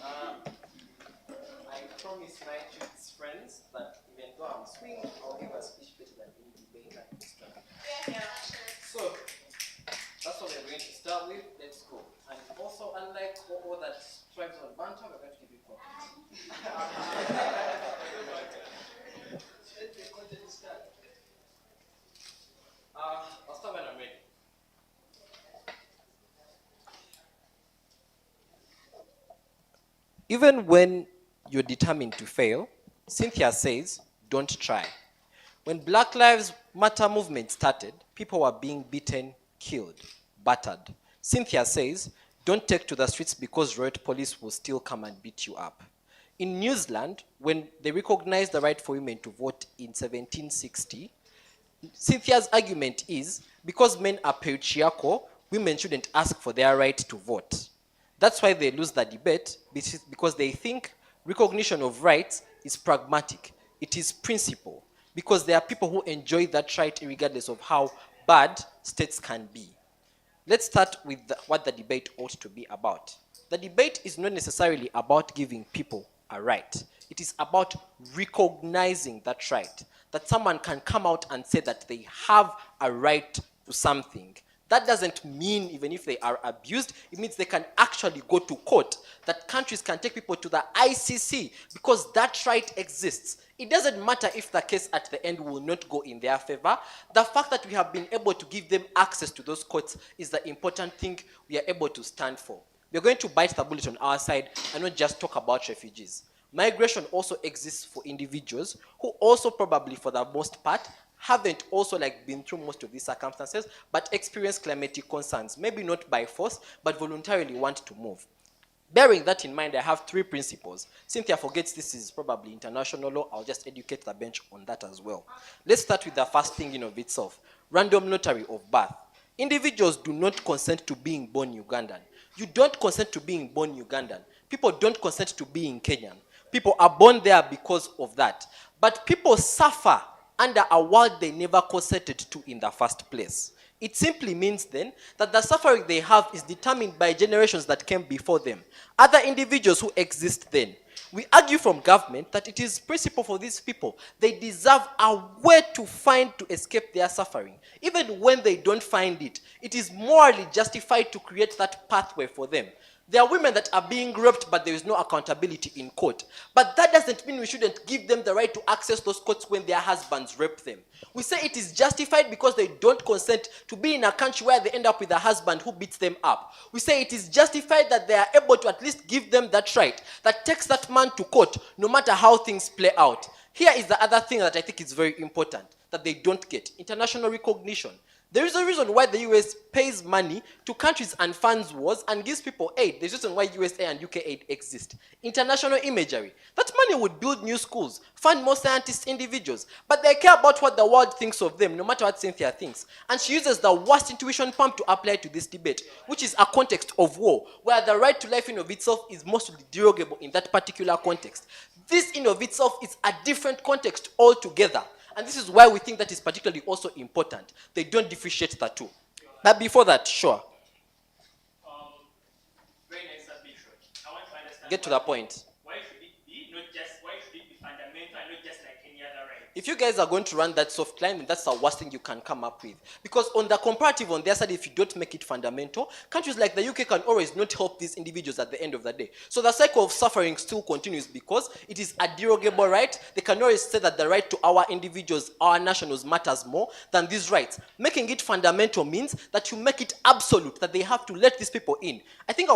I promise my kids friends that even though I'm swinging, I'll give a speech better than any debate at this time. So that's what we're going to start with. Let's go. And also, unlike all that tribes on banter, we're going to give you I'll start when I'm ready. Even when you're determined to fail, Cynthia says, don't try. When Black Lives Matter movement started, people were being beaten, killed, battered. Cynthia says, don't take to the streets because road police will still come and beat you up. In New Zealand, when they recognized the right for women to vote in 1760, Cynthia's argument is because men are patriarchal, women shouldn't ask for their right to vote. That's why they lose the debate, because they think recognition of rights is pragmatic. It is principle, because there are people who enjoy that right regardless of how bad states can be. Let's start with what the debate ought to be about. The debate is not necessarily about giving people a right. It is about recognizing that right, that someone can come out and say that they have a right to something. That doesn't mean even if they are abused, it means they can actually go to court, that countries can take people to the ICC because that right exists. It doesn't matter if the case at the end will not go in their favor. The fact that we have been able to give them access to those courts is the important thing we are able to stand for. We are going to bite the bullet on our side and not just talk about refugees. Migration also exists for individuals who also probably for the most part haven't also been through most of these circumstances, but experience climatic concerns, maybe not by force, but voluntarily want to move. Bearing that in mind, I have 3 principles. Cynthia forgets this is probably international law. I'll just educate the bench on that as well. Let's start with the first thing in of itself, random lottery of birth. Individuals do not consent to being born Ugandan. You don't consent to being born Ugandan. People don't consent to being Kenyan. People are born there because of that. But people suffer under a world they never consented to in the first place. It simply means then that the suffering they have is determined by generations that came before them, other individuals who exist then. We argue from government that it is principle for these people. They deserve a way to find to escape their suffering. Even when they don't find it, it is morally justified to create that pathway for them. There are women that are being raped, but there is no accountability in court. But that doesn't mean we shouldn't give them the right to access those courts when their husbands rape them. We say it is justified because they don't consent to be in a country where they end up with a husband who beats them up. We say it is justified that they are able to at least give them that right that takes that man to court no matter how things play out. Here is the other thing that I think is very important that they don't get: international recognition. There is a reason why the US pays money to countries and funds wars and gives people aid. There's a reason why USA and UK aid exist. International imagery. That money would build new schools, fund more scientists, individuals, but they care about what the world thinks of them, no matter what Cynthia thinks. And she uses the worst intuition pump to apply to this debate, which is a context of war, where the right to life in of itself is mostly derogable in that particular context. This in of itself is a different context altogether. And this is why we think that is particularly also important. They don't differentiate the two. But before that, sure. Very nice submission. I want to understand. Get to the point. Why should it be why should it be fundamental and not just like any other right? If you guys are going to run that soft line, then that's the worst thing you can come up with. Because on the comparative on their side, if you don't make it fundamental, countries like the UK can always not help these individuals at the end of the day. So the cycle of suffering still continues because it is a derogable right. They can always say that the right to our individuals, our nationals, matters more than these rights. Making it fundamental means that you make it absolute, that they have to let these people in. I think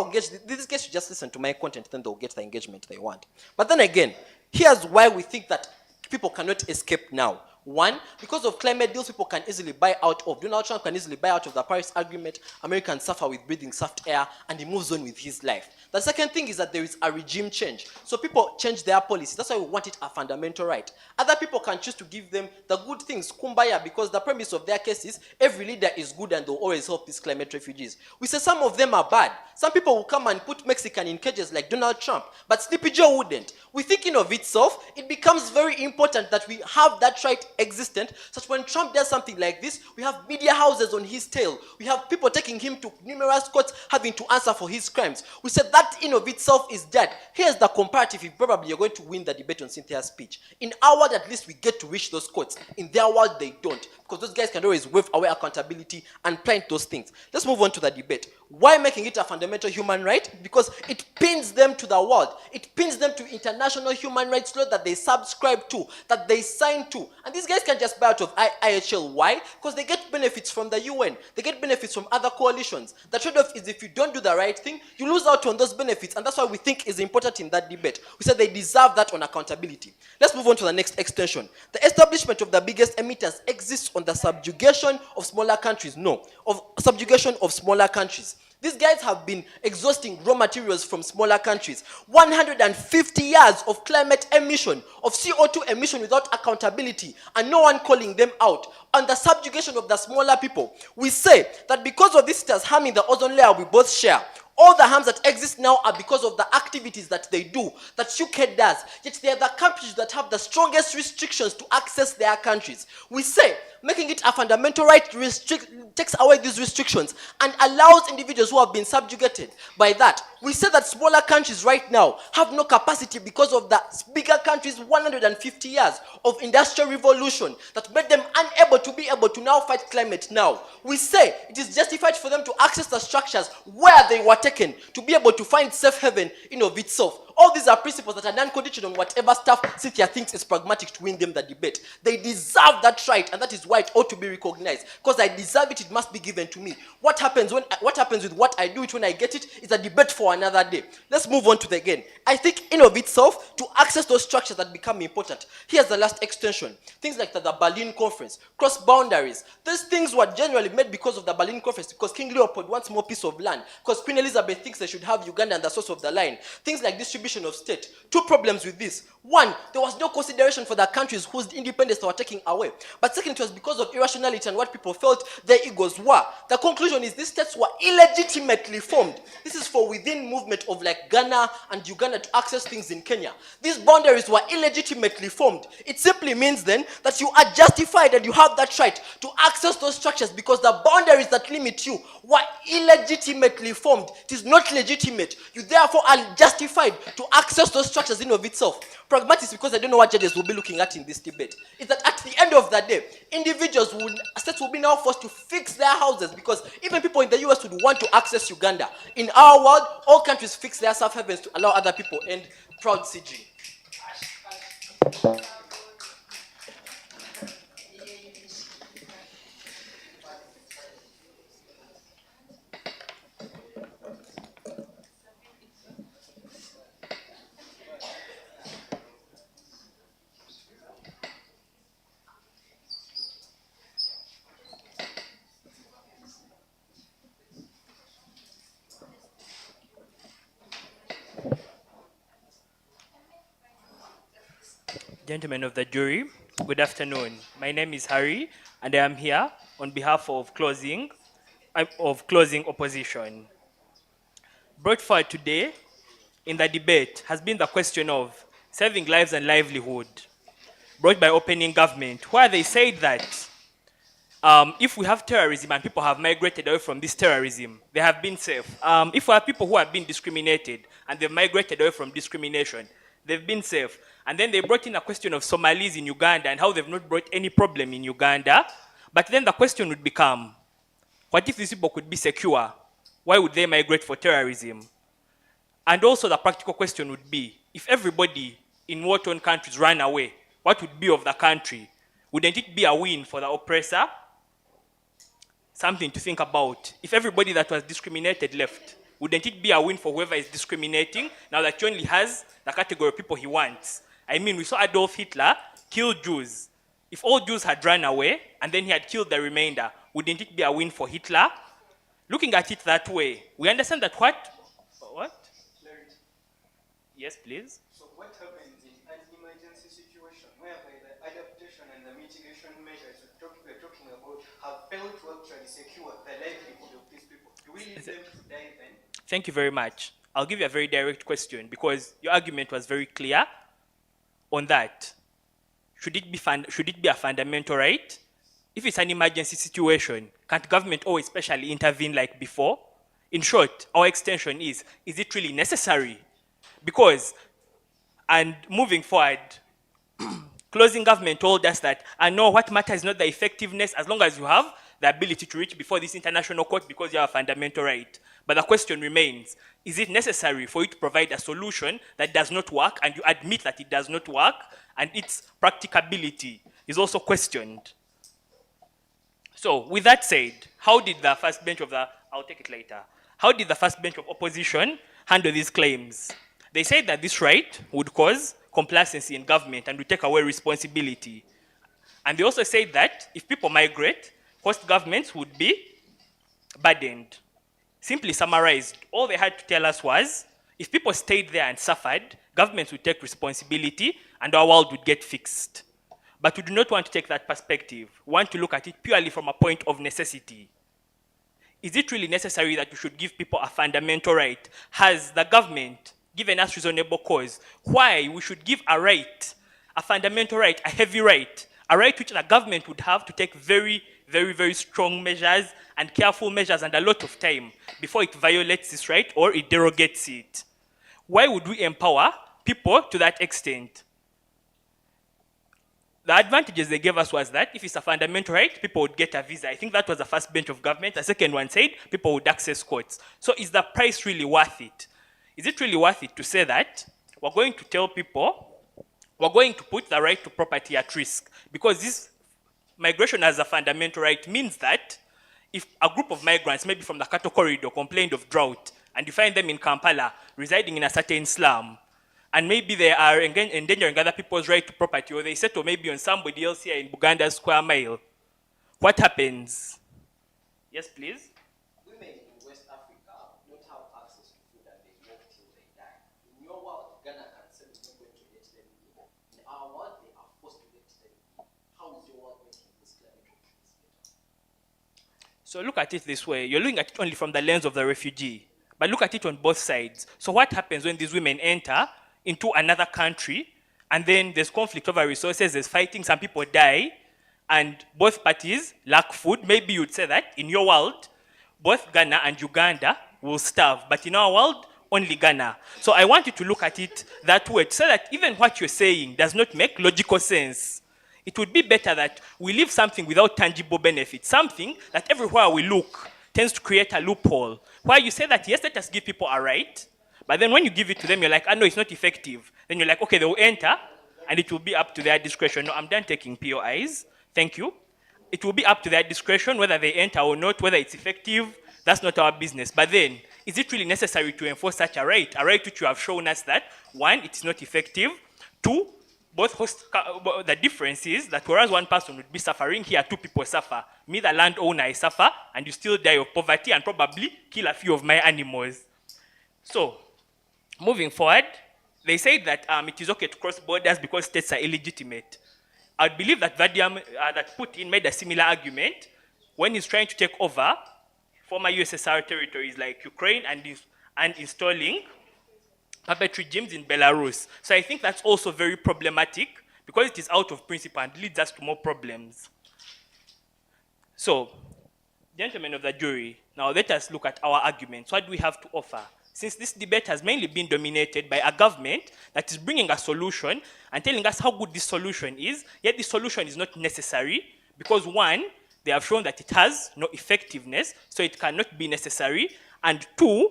these guys should just listen to my content, then they'll get the engagement they want. But then again, here's why we think that people cannot escape now. One, because of climate deals, people can easily buy out of. Donald Trump can easily buy out of the Paris Agreement. Americans suffer with breathing soft air, and he moves on with his life. The second thing is that there is a regime change. So people change their policy. That's why we want it a fundamental right. Other people can choose to give them the good things, kumbaya, because the premise of their case is every leader is good and they'll always help these climate refugees. We say some of them are bad. Some people will come and put Mexican in cages like Donald Trump, but Sleepy Joe wouldn't. We think in of itself, it becomes very important that we have that right existent, such when Trump does something like this, we have media houses on his tail. We have people taking him to numerous courts having to answer for his crimes. We said that in of itself is dead. Here's the comparative if probably you're going to win the debate on Cynthia's speech. In our world, at least we get to reach those courts. In their world, they don't. Because those guys can always wave away accountability and plant those things. Let's move on to the debate. Why making it a fundamental human right? Because it pins them to the world. It pins them to international human rights law that they subscribe to, that they sign to. And these guys can just buy out of IHL. Why? Because they get benefits from the UN. They get benefits from other coalitions. The trade-off is if you don't do the right thing, you lose out on those benefits. And that's why we think is important in that debate. We said they deserve that on accountability. Let's move on to the next extension. The establishment of the biggest emitters exists on the subjugation of smaller countries. No, of subjugation of smaller countries. These guys have been exhausting raw materials from smaller countries. 150 years of climate emission, of CO2 emission without accountability, and no one calling them out. On the subjugation of the smaller people, we say that because of this, it is harming the ozone layer we both share. All the harms that exist now are because of the activities that they do, that UK does. Yet they are the countries that have the strongest restrictions to access their countries. We say making it a fundamental right takes away these restrictions and allows individuals who have been subjugated by that. We say that smaller countries right now have no capacity because of the bigger countries' 150 years of industrial revolution that made them unable to be able to now fight climate now. We say it is justified for them to access the structures where they were taken to be able to find safe haven in of itself. All these are principles that are non-conditional on whatever stuff Cynthia thinks is pragmatic to win them the debate. They deserve that right, and that is why it ought to be recognized. Because I deserve it, it must be given to me. What happens with what I do it when I get it is a debate for another day. Let's move on to the again. I think in of itself, to access those structures that become important. Here's the last extension. Things like the Berlin Conference, cross boundaries. These things were generally made because of the Berlin Conference, because King Leopold wants more piece of land, because Queen Elizabeth thinks they should have Uganda and the source of the line. Things like distribution of state. Two problems with this. One, there was no consideration for the countries whose independence they were taking away. But second, it was because of irrationality and what people felt their egos were. The conclusion is these states were illegitimately formed. This is for within movement of like Ghana and Uganda to access things in Kenya. These boundaries were illegitimately formed. It simply means then that you are justified and you have that right to access those structures because the boundaries that limit you were illegitimately formed. It is not legitimate. You therefore are justified to access those structures in of itself. Pragmatics, because I don't know what judges will be looking at in this debate, is that at the end of the day, states will be now forced to fix their houses because even people in the US would want to access Uganda. In our world, all countries fix their safe havens to allow other people, and proud CG. Gentlemen of the jury, good afternoon. My name is Harry, and I am here on behalf of closing opposition. Brought forward today in the debate has been the question of saving lives and livelihood, brought by opening government, where they said that if we have terrorism and people have migrated away from this terrorism, they have been safe. If we have people who have been discriminated and they've migrated away from discrimination, they've been safe. And then they brought in a question of Somalis in Uganda and how they've not brought any problem in Uganda. But then the question would become, what if these people could be secure? Why would they migrate for terrorism? And also the practical question would be, if everybody in war-torn countries ran away, what would be of the country? Wouldn't it be a win for the oppressor? Something to think about. If everybody that was discriminated left, wouldn't it be a win for whoever is discriminating now that he only has the category of people he wants? I mean, we saw Adolf Hitler kill Jews. If all Jews had run away and then he had killed the remainder, wouldn't it be a win for Hitler? Looking at it that way, we understand that what? Yes, please. So what happens in an emergency situation whereby the adaptation and the mitigation measures we're talking about have failed to actually secure the livelihood of these people? Do we leave them to die then? Thank you very much. I'll give you a very direct question because your argument was very clear on that. Should it be a fundamental right? If it's an emergency situation, can't government always specially intervene like before? In short, our extension is it really necessary? Because, and moving forward, closing government told us that, no, what matters is not the effectiveness as long as you have the ability to reach before this international court because you have a fundamental right. But the question remains, is it necessary for you to provide a solution that does not work and you admit that it does not work and its practicability is also questioned? So with that said, how did the first bench of I'll take it later. How did the first bench of opposition handle these claims? They said that this right would cause complacency in government and would take away responsibility. And they also said that if people migrate, host governments would be burdened. Simply summarized, all they had to tell us was, if people stayed there and suffered, governments would take responsibility and our world would get fixed. But we do not want to take that perspective. We want to look at it purely from a point of necessity. Is it really necessary that we should give people a fundamental right? Has the government given us reasonable cause why we should give a right, a fundamental right, a heavy right, a right which the government would have to take very, very, very strong measures and careful measures and a lot of time before it violates this right or it derogates it? Why would we empower people to that extent? The advantages they gave us was that if it's a fundamental right, people would get a visa. I think that was the first bench of government. The second one said people would access courts. So is the price really worth it? Is it really worth it to say that we're going to tell people, we're going to put the right to property at risk? Because this migration as a fundamental right means that if a group of migrants, maybe from the Cattle Corridor, complained of drought, and you find them in Kampala, residing in a certain slum, and maybe they are endangering other people's right to property, or they settle maybe on somebody else here in Uganda's square mile, what happens? Yes, please? Women in West Africa don't have access to food and they work till they die. In your world, Ghana can say we're not going to let them in. In our world, they are forced to let them in. How is your world making this climate better? So look at it this way. You're looking at it only from the lens of the refugee, but look at it on both sides. So what happens when these women enter into another country, and then there's conflict over resources, there's fighting, some people die, and both parties lack food? Maybe you'd say that in your world, both Ghana and Uganda will starve, but in our world, only Ghana. So I want you to look at it that way, so that even what you're saying does not make logical sense. It would be better that we leave something without tangible benefit, something that everywhere we look tends to create a loophole, where you say that, yes, let us give people a right, but then when you give it to them, you're like, no, it's not effective. Then you're like, okay, they will enter, and it will be up to their discretion. No, I'm done taking POIs. Thank you. It will be up to their discretion whether they enter or not, whether it's effective. That's not our business. But then, is it really necessary to enforce such a right which you have shown us that, one, it's not effective, two, the difference is that whereas one person would be suffering, here two people suffer. Me, the landowner, I suffer, and you still die of poverty and probably kill a few of my animals. So, moving forward, they say that it is okay to cross borders because states are illegitimate. I believe that that Putin made a similar argument when he's trying to take over former USSR territories like Ukraine and installing puppet regimes in Belarus. So I think that's also very problematic because it is out of principle and leads us to more problems. So, gentlemen of the jury, now let us look at our arguments. What do we have to offer? Since this debate has mainly been dominated by a government that is bringing a solution and telling us how good this solution is, yet this solution is not necessary because, one, they have shown that it has no effectiveness, so it cannot be necessary, and two,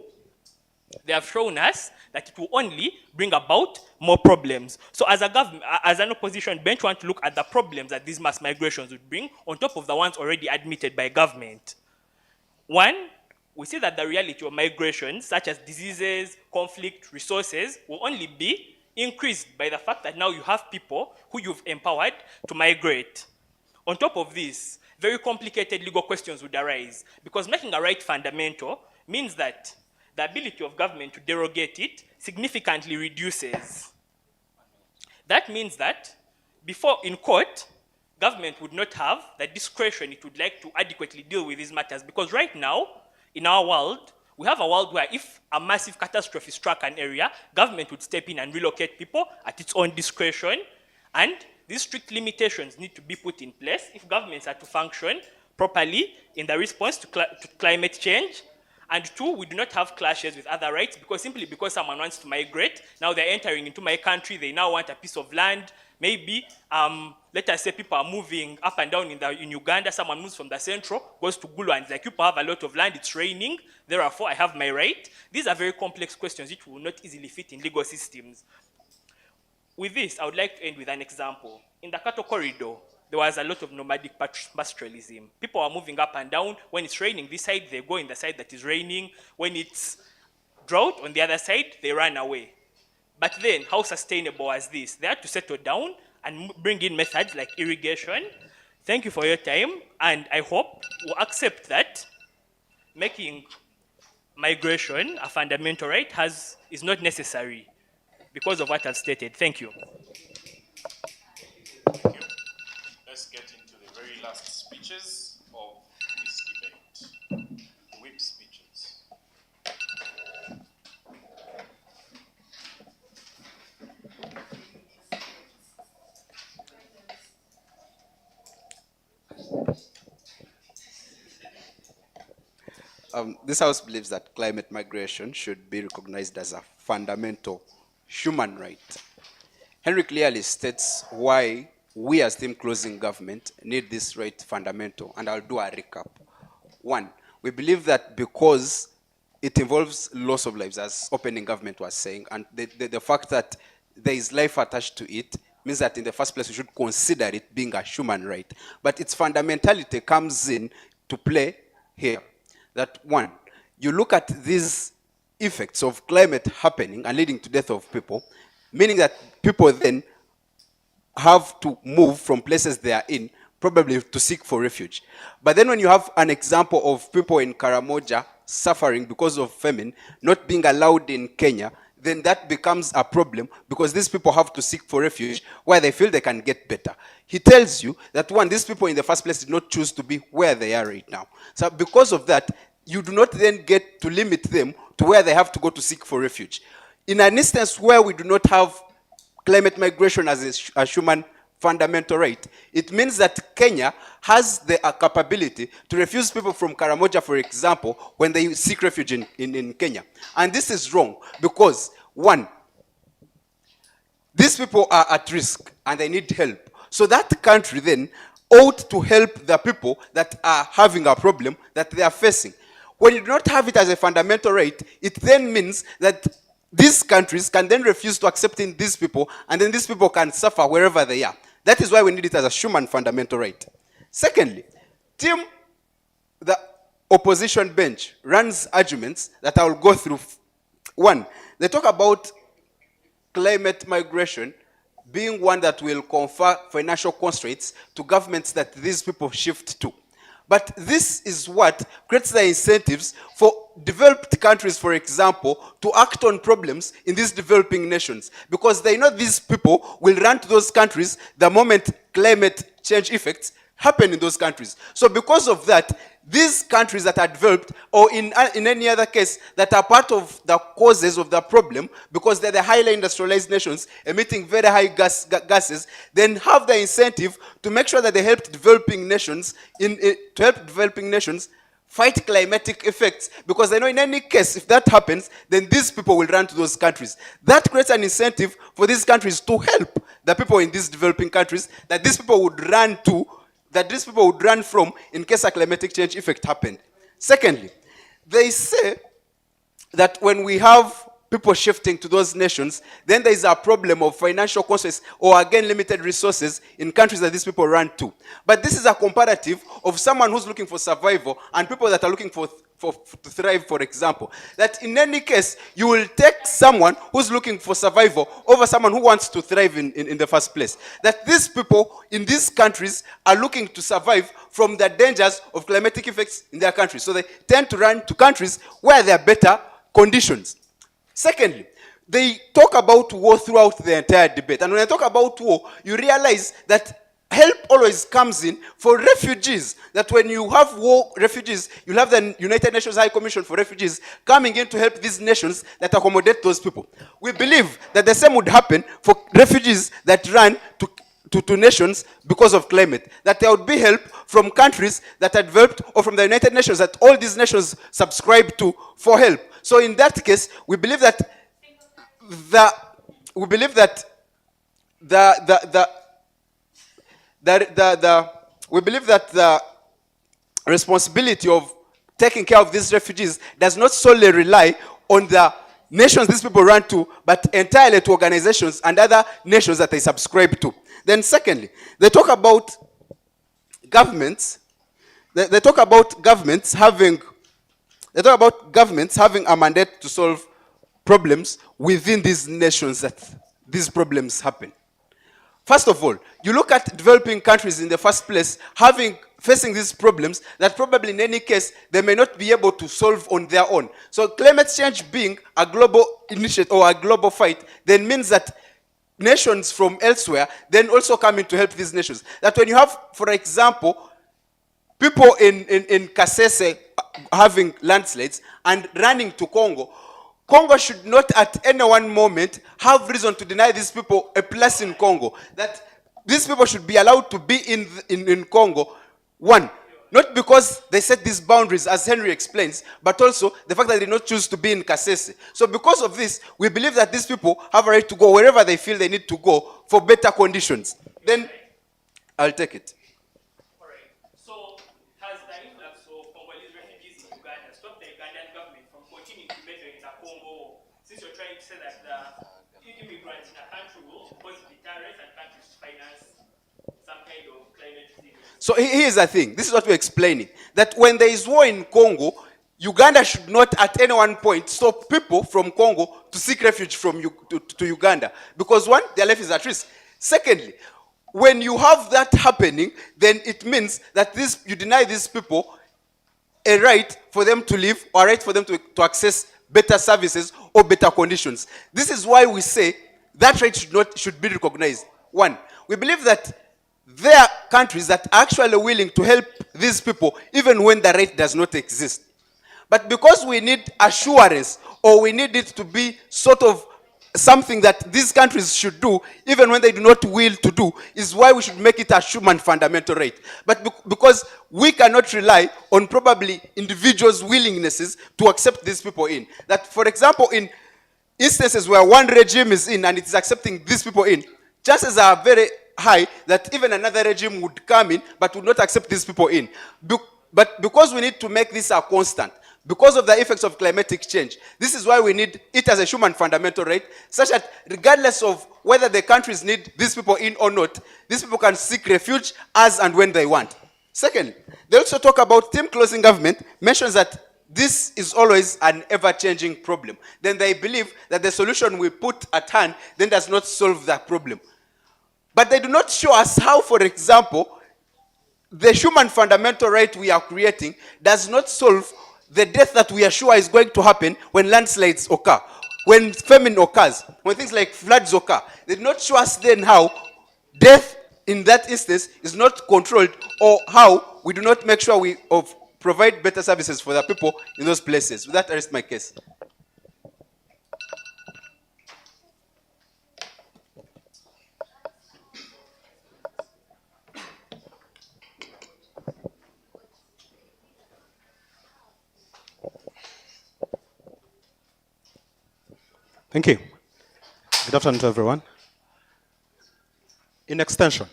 they have shown us that it will only bring about more problems. So as an opposition bench, we want to look at the problems that these mass migrations would bring on top of the ones already admitted by government. One, we see that the reality of migrations, such as diseases, conflict, resources, will only be increased by the fact that now you have people who you've empowered to migrate. On top of this, very complicated legal questions would arise because making a right fundamental means that the ability of government to derogate it significantly reduces. That means that before in court, government would not have the discretion it would like to adequately deal with these matters because right now, in our world, we have a world where if a massive catastrophe struck an area, government would step in and relocate people at its own discretion, and these strict limitations need to be put in place if governments are to function properly in the response to climate change. And two, we do not have clashes with other rights because simply because someone wants to migrate, now they're entering into my country, they now want a piece of land. Maybe, let us say people are moving up and down in Uganda, someone moves from the central, goes to Gulu, and it's like, people have a lot of land, it's raining, therefore I have my right. These are very complex questions which will not easily fit in legal systems. With this, I would like to end with an example. In the Cattle Corridor, there was a lot of nomadic pastoralism. People are moving up and down. When it's raining this side, they go in the side that is raining. When it's drought on the other side, they run away. But then, how sustainable was this? They had to settle down and bring in methods like irrigation. Thank you for your time, and I hope we'll accept that making migration, a fundamental right, is not necessary because of what I've stated. Thank you. Let's get into the very last speeches of this debate. Whip speeches. This House believes that climate migration should be recognized as a fundamental human right. Henry clearly states why we as team closing government need this right fundamental, and I'll do a recap. One, we believe that because it involves loss of lives, as opening government was saying, and the fact that there is life attached to it means that in the first place we should consider it being a human right. But its fundamentality comes in to play here. That one, you look at these effects of climate happening and leading to death of people, meaning that people then have to move from places they are in, probably to seek for refuge. But then when you have an example of people in Karamoja suffering because of famine, not being allowed in Kenya, then that becomes a problem because these people have to seek for refuge where they feel they can get better. He tells you that one, these people in the first place did not choose to be where they are right now. So because of that, you do not then get to limit them to where they have to go to seek for refuge. In an instance where we do not have climate migration as a human fundamental right, it means that Kenya has the capability to refuse people from Karamoja, for example, when they seek refuge in Kenya. And this is wrong because, one, these people are at risk and they need help. So that country then ought to help the people that are having a problem that they are facing. When you do not have it as a fundamental right, it then means that these countries can then refuse to accept in these people, and then these people can suffer wherever they are. That is why we need it as a human fundamental right. Secondly, the opposition bench runs arguments that I will go through. One, they talk about climate migration being one that will confer financial constraints to governments that these people shift to. But this is what creates the incentives for developed countries, for example, to act on problems in these developing nations. Because they know these people will run to those countries the moment climate change effects happen in those countries. So because of that, these countries that are developed, or in any other case, that are part of the causes of the problem, because they're the highly industrialized nations emitting very high gases, then have the incentive to make sure that they help developing nations fight climatic effects, because they know in any case, if that happens, then these people will run to those countries. That creates an incentive for these countries to help the people in these developing countries that these people would run to, that these people would run from in case a climatic change effect happened. Secondly, they say that when we have people shifting to those nations, then there is a problem of financial constraints or again limited resources in countries that these people run to. But this is a comparative of someone who's looking for survival and people that are looking to thrive, for example. That in any case, you will take someone who's looking for survival over someone who wants to thrive in the first place. That these people in these countries are looking to survive from the dangers of climatic effects in their countries. So they tend to run to countries where there are better conditions. Secondly, they talk about war throughout the entire debate. And when I talk about war, you realize that help always comes in for refugees. That when you have war refugees, you'll have the United Nations High Commission for Refugees coming in to help these nations that accommodate those people. We believe that the same would happen for refugees that run to nations because of climate. That there would be help from countries that are developed or from the United Nations that all these nations subscribe to for help. So in that case, we believe that the responsibility of taking care of these refugees does not solely rely on the nations these people run to, but entirely to organizations and other nations that they subscribe to. Then secondly, they talk about governments. They talk about governments having a mandate to solve problems within these nations that these problems happen. First of all, you look at developing countries in the first place, facing these problems that probably in any case they may not be able to solve on their own. So climate change being a global initiative or a global fight then means that nations from elsewhere then also come in to help these nations. That when you have, for example, people in Kasese having landslides and running to Congo, Congo should not at any one moment have reason to deny these people a place in Congo. That these people should be allowed to be in Congo. One, not because they set these boundaries, as Henry explains, but also the fact that they did not choose to be in Kasese. So because of this, we believe that these people have a right to go wherever they feel they need to go for better conditions. Then I'll take it. So has the influx of Congolese refugees in Uganda stopped the Ugandan government from continuing to measure into Congo, since you're trying to say that the immigrants in a country will pose deterrence and countries to finance some kind of climate resilience? So here's the thing. This is what we're explaining. That when there is war in Congo, Uganda should not at any one point stop people from Congo to seek refuge from to Uganda. Because one, their life is at risk. Secondly, when you have that happening, then it means that you deny these people a right for them to live or a right for them to access better services or better conditions. This is why we say that right should be recognized. One, we believe that there are countries that are actually willing to help these people even when the right does not exist. But because we need assurance, or we need it to be sort of something that these countries should do even when they do not will to do, is why we should make it a human fundamental right. But because we cannot rely on probably individuals' willingnesses to accept these people in. That, for example, in instances where one regime is in and it is accepting these people in, chances are very high that even another regime would come in but would not accept these people in. But because we need to make this a constant, because of the effects of climatic change, this is why we need it as a human fundamental right, such that regardless of whether the countries need these people in or not, these people can seek refuge as and when they want. Second, they also talk about team closing government, mentions that this is always an ever-changing problem. Then they believe that the solution we put at hand then does not solve that problem. But they do not show us how, for example, the human fundamental right we are creating does not solve the death that we are sure is going to happen when landslides occur, when famine occurs, when things like floods occur. They do not show us then how death in that instance is not controlled, or how we do not make sure we provide better services for the people in those places. With that, I rest my case. Thank you. Good afternoon to everyone. In extension,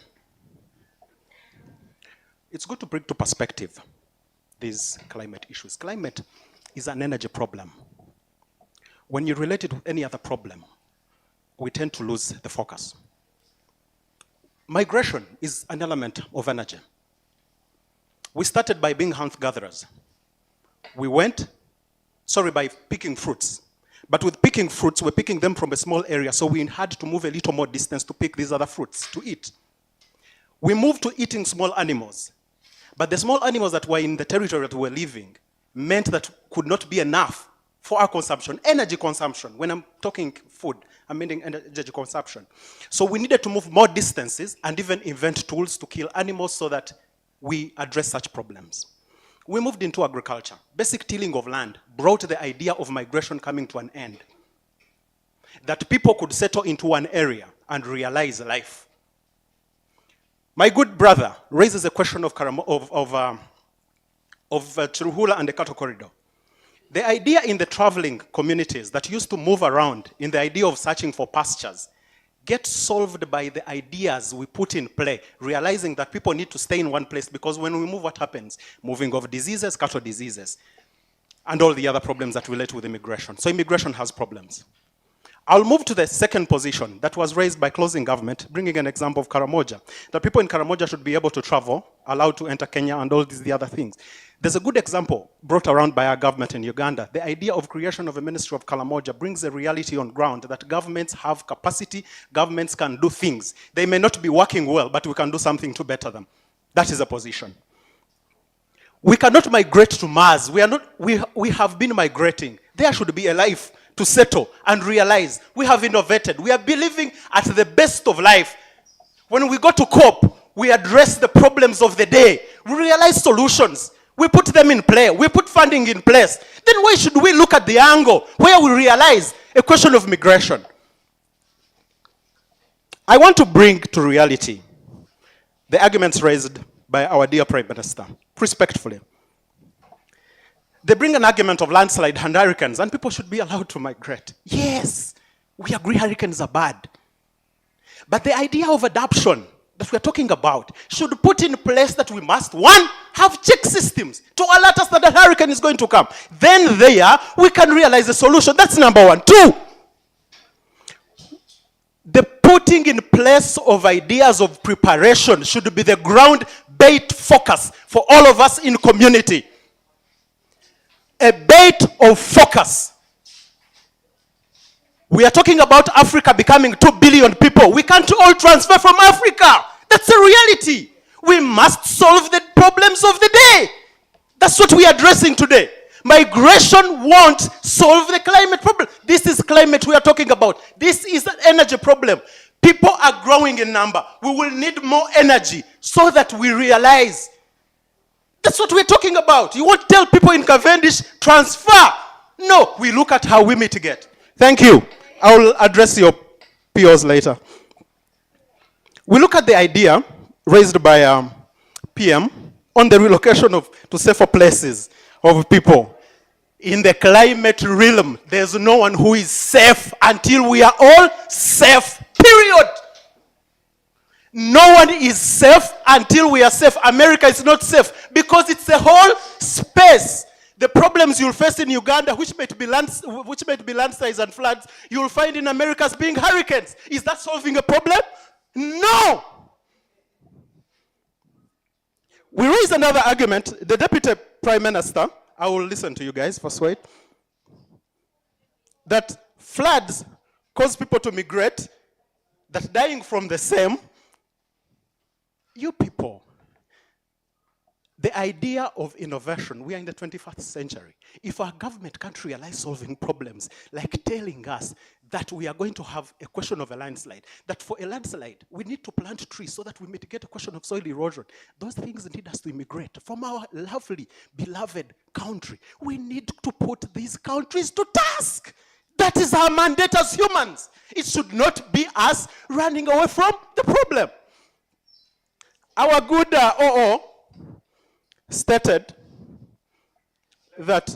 it's good to bring to perspective these climate issues. Climate is an energy problem. When you relate it with any other problem, we tend to lose the focus. Migration is an element of energy. We started by being hunter-gatherers. We went, by picking fruits. But with picking fruits, we're picking them from a small area, so we had to move a little more distance to pick these other fruits to eat. We moved to eating small animals. But the small animals that were in the territory that we were living meant that could not be enough for our consumption, energy consumption. When I'm talking food, I'm meaning energy consumption. So we needed to move more distances and even invent tools to kill animals so that we address such problems. We moved into agriculture. Basic tilling of land brought the idea of migration coming to an end. That people could settle into one area and realize life. My good brother raises a question of Chiruhula and the cattle corridor. The idea in the traveling communities that used to move around in the idea of searching for pastures gets solved by the ideas we put in play, realizing that people need to stay in one place, because when we move, what happens? Moving of diseases, cattle diseases, and all the other problems that relate with immigration. So immigration has problems. I'll move to the second position that was raised by closing government, bringing an example of Karamoja, that people in Karamoja should be able to travel allowed to enter Kenya and all these the other things. There's a good example brought around by our government in Uganda. The idea of creation of a ministry of Kalamoja brings a reality on ground that governments have capacity, governments can do things. They may not be working well, but we can do something to better them. That is a position. We cannot migrate to Mars. We have been migrating. There should be a life to settle and realize we have innovated. We are believing at the best of life. When we go to COP, we address the problems of the day. We realize solutions. We put them in play. We put funding in place. Then why should we look at the angle where we realize a question of migration? I want to bring to reality the arguments raised by our dear Prime Minister, respectfully. They bring an argument of landslide and hurricanes, and people should be allowed to migrate. Yes, we agree hurricanes are bad. But the idea of adoption that we're talking about should put in place that we must, one, have check systems to alert us that a hurricane is going to come. Then there, we can realize a solution. That's number one. Two, the putting in place of ideas of preparation should be the ground-based focus for all of us in community. A bait of focus. We are talking about Africa becoming 2 billion people. We can't all transfer from Africa. That's a reality. We must solve the problems of the day. That's what we are addressing today. Migration won't solve the climate problem. This is climate we are talking about. This is an energy problem. People are growing in number. We will need more energy so that we realize. That's what we're talking about. You won't tell people in Cavendish, transfer. No, we look at how we mitigate. Thank you. I will address your POs later. We look at the idea raised by PM on the relocation to safer places of people. In the climate realm, there's no one who is safe until we are all safe, period. No one is safe until we are safe. America is not safe because it's a whole space. The problems you'll face in Uganda, which might be landslides and floods, you'll find in America as being hurricanes. Is that solving a problem? No. We raise another argument. The Deputy Prime Minister, I will listen to you guys, first wait, that floods cause people to migrate, that dying from the same. You people, the idea of innovation, we are in the 21st century. If our government can't realize solving problems, like telling us that we are going to have a question of a landslide, that for a landslide, we need to plant trees so that we mitigate a question of soil erosion. Those things need us to immigrate from our lovely, beloved country. We need to put these countries to task. That is our mandate as humans. It should not be us running away from the problem. Our good OO stated that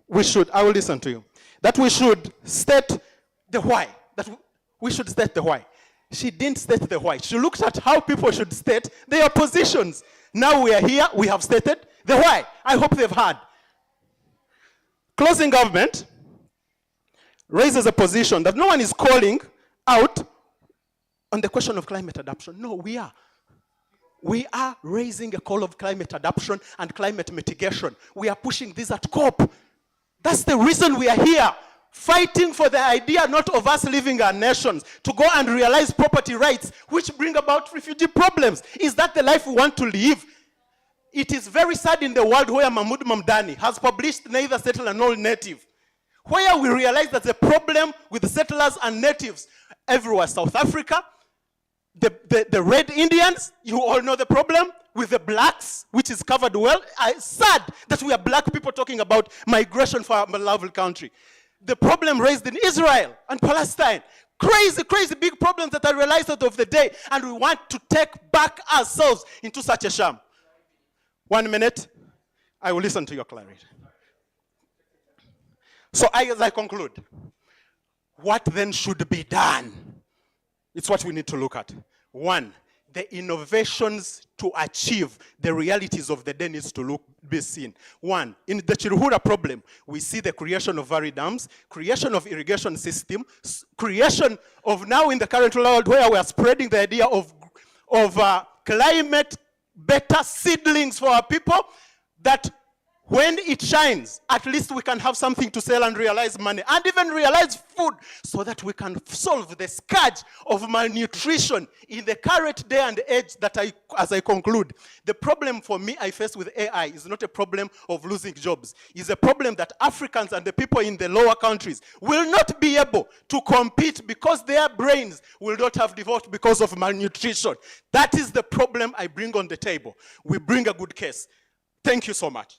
we should, I will listen to you, that we should state the why, that we should state the why. She didn't state the why. She looked at how people should state their positions. Now we are here, we have stated the why. I hope they've heard. Closing government raises a position that no one is calling out on the question of climate adaptation. No, we are. We are raising a call of climate adaptation and climate mitigation. We are pushing this at COP. That's the reason we are here. Fighting for the idea not of us leaving our nations to go and realize property rights, which bring about refugee problems. Is that the life we want to live? It is very sad in the world where Mahmoud Mamdani has published Neither Settler Nor Native, where we realize there's a problem with the settlers and natives everywhere. South Africa, the Red Indians, you all know the problem with the blacks, which is covered well. It's sad that we are black people talking about migration for our lovely country. The problem raised in Israel and Palestine. Crazy, crazy big problems that are realized out of the day. And we want to take back ourselves into such a sham. 1 minute, I will listen to your clarity. So as I conclude, what then should be done? It's what we need to look at. One, the innovations to achieve the realities of the day needs to be seen. One, in the Chiruhura problem, we see the creation of varied dams, creation of irrigation system, creation of now in the current world where we are spreading the idea of climate better seedlings for our people, that when it shines, at least we can have something to sell and realize money, and even realize food, so that we can solve the scourge of malnutrition in the current day and age that as I conclude. The problem for me I face with AI is not a problem of losing jobs. It's a problem that Africans and the people in the lower countries will not be able to compete because their brains will not have developed because of malnutrition. That is the problem I bring on the table. We bring a good case. Thank you so much.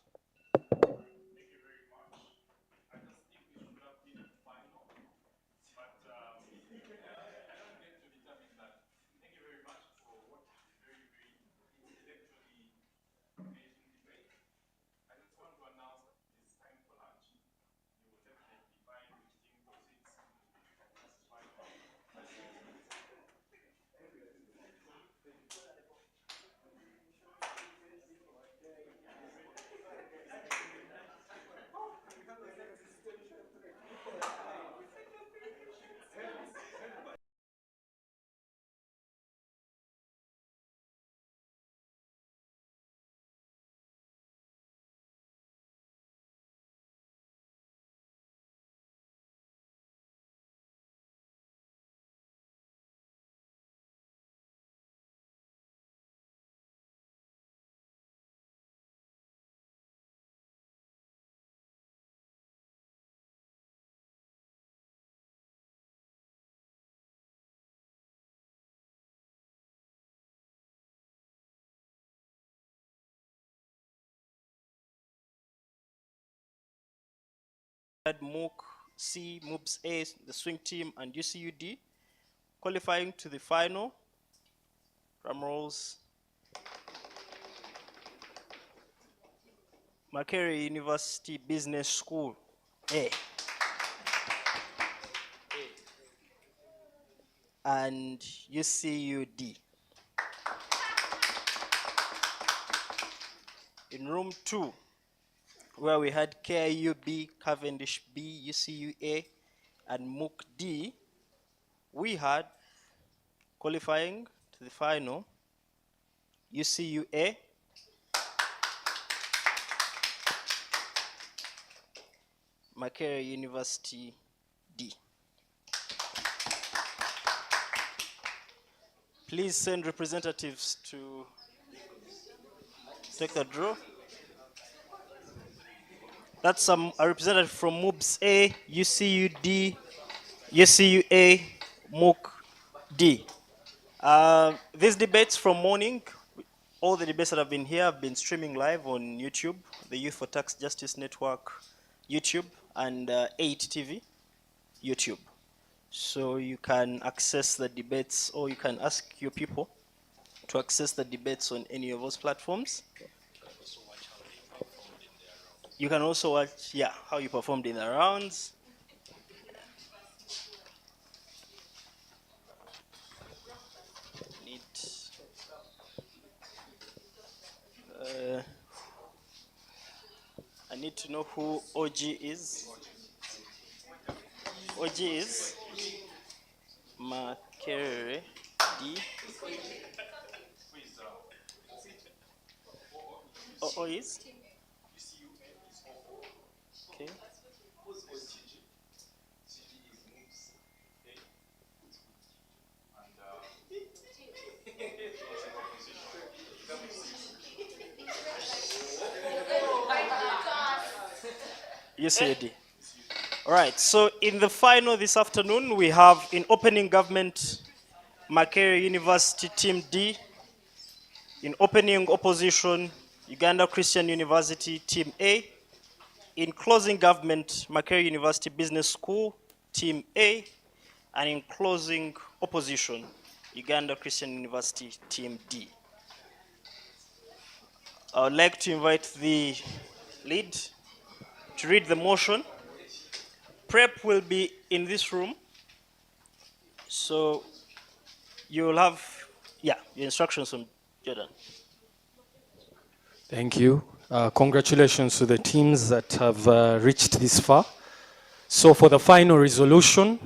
Had MOOC C, MOOCs A, the swing team, and UCUD qualifying to the final. Drum rolls. Makerere University Business School A. And UCUD. In room 2, where we had KIU B, Cavendish B, UCU A, and MOOC D, we had qualifying to the final UCU A, Makerere University D. Please send representatives to take the draw. That's a representative from MOOCs A, UCUD, UCUA, MOOC D. These debates from morning, all the debates that have been here have been streaming live on YouTube, the Youth for Tax Justice Network YouTube, and 8 TV YouTube. So you can access the debates, or you can ask your people to access the debates on any of those platforms. You can also watch, how you performed in the rounds. I need to know who OG is. OG is Makerere D. OO is? Okay. UCAD. All right, so in the final this afternoon, we have in opening government, Makerere University Team D. In opening opposition, Uganda Christian University Team A. In closing government, Makerere University Business School Team A. And in closing opposition, Uganda Christian University Team D. I would like to invite the lead to read the motion. Prep will be in this room. So you will have, your instructions from Jordan. Thank you. Congratulations to the teams that have reached this far. So for the final resolution,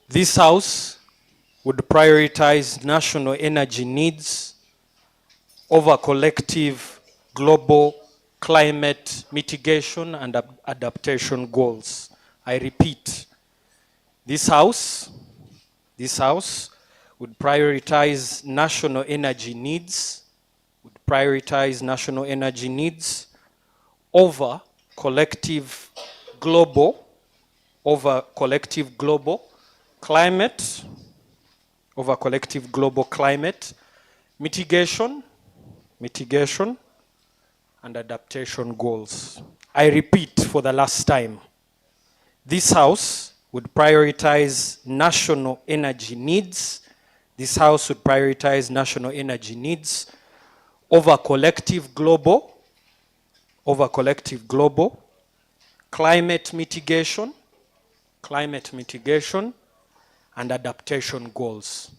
this House would prioritize national energy needs over collective global climate mitigation and adaptation goals. I repeat, this House would prioritize national energy needs, over collective global climate, mitigation and adaptation goals. I repeat for the last time, this House would prioritize national energy needs. This House would prioritize national energy needs over collective global, climate mitigation and adaptation goals.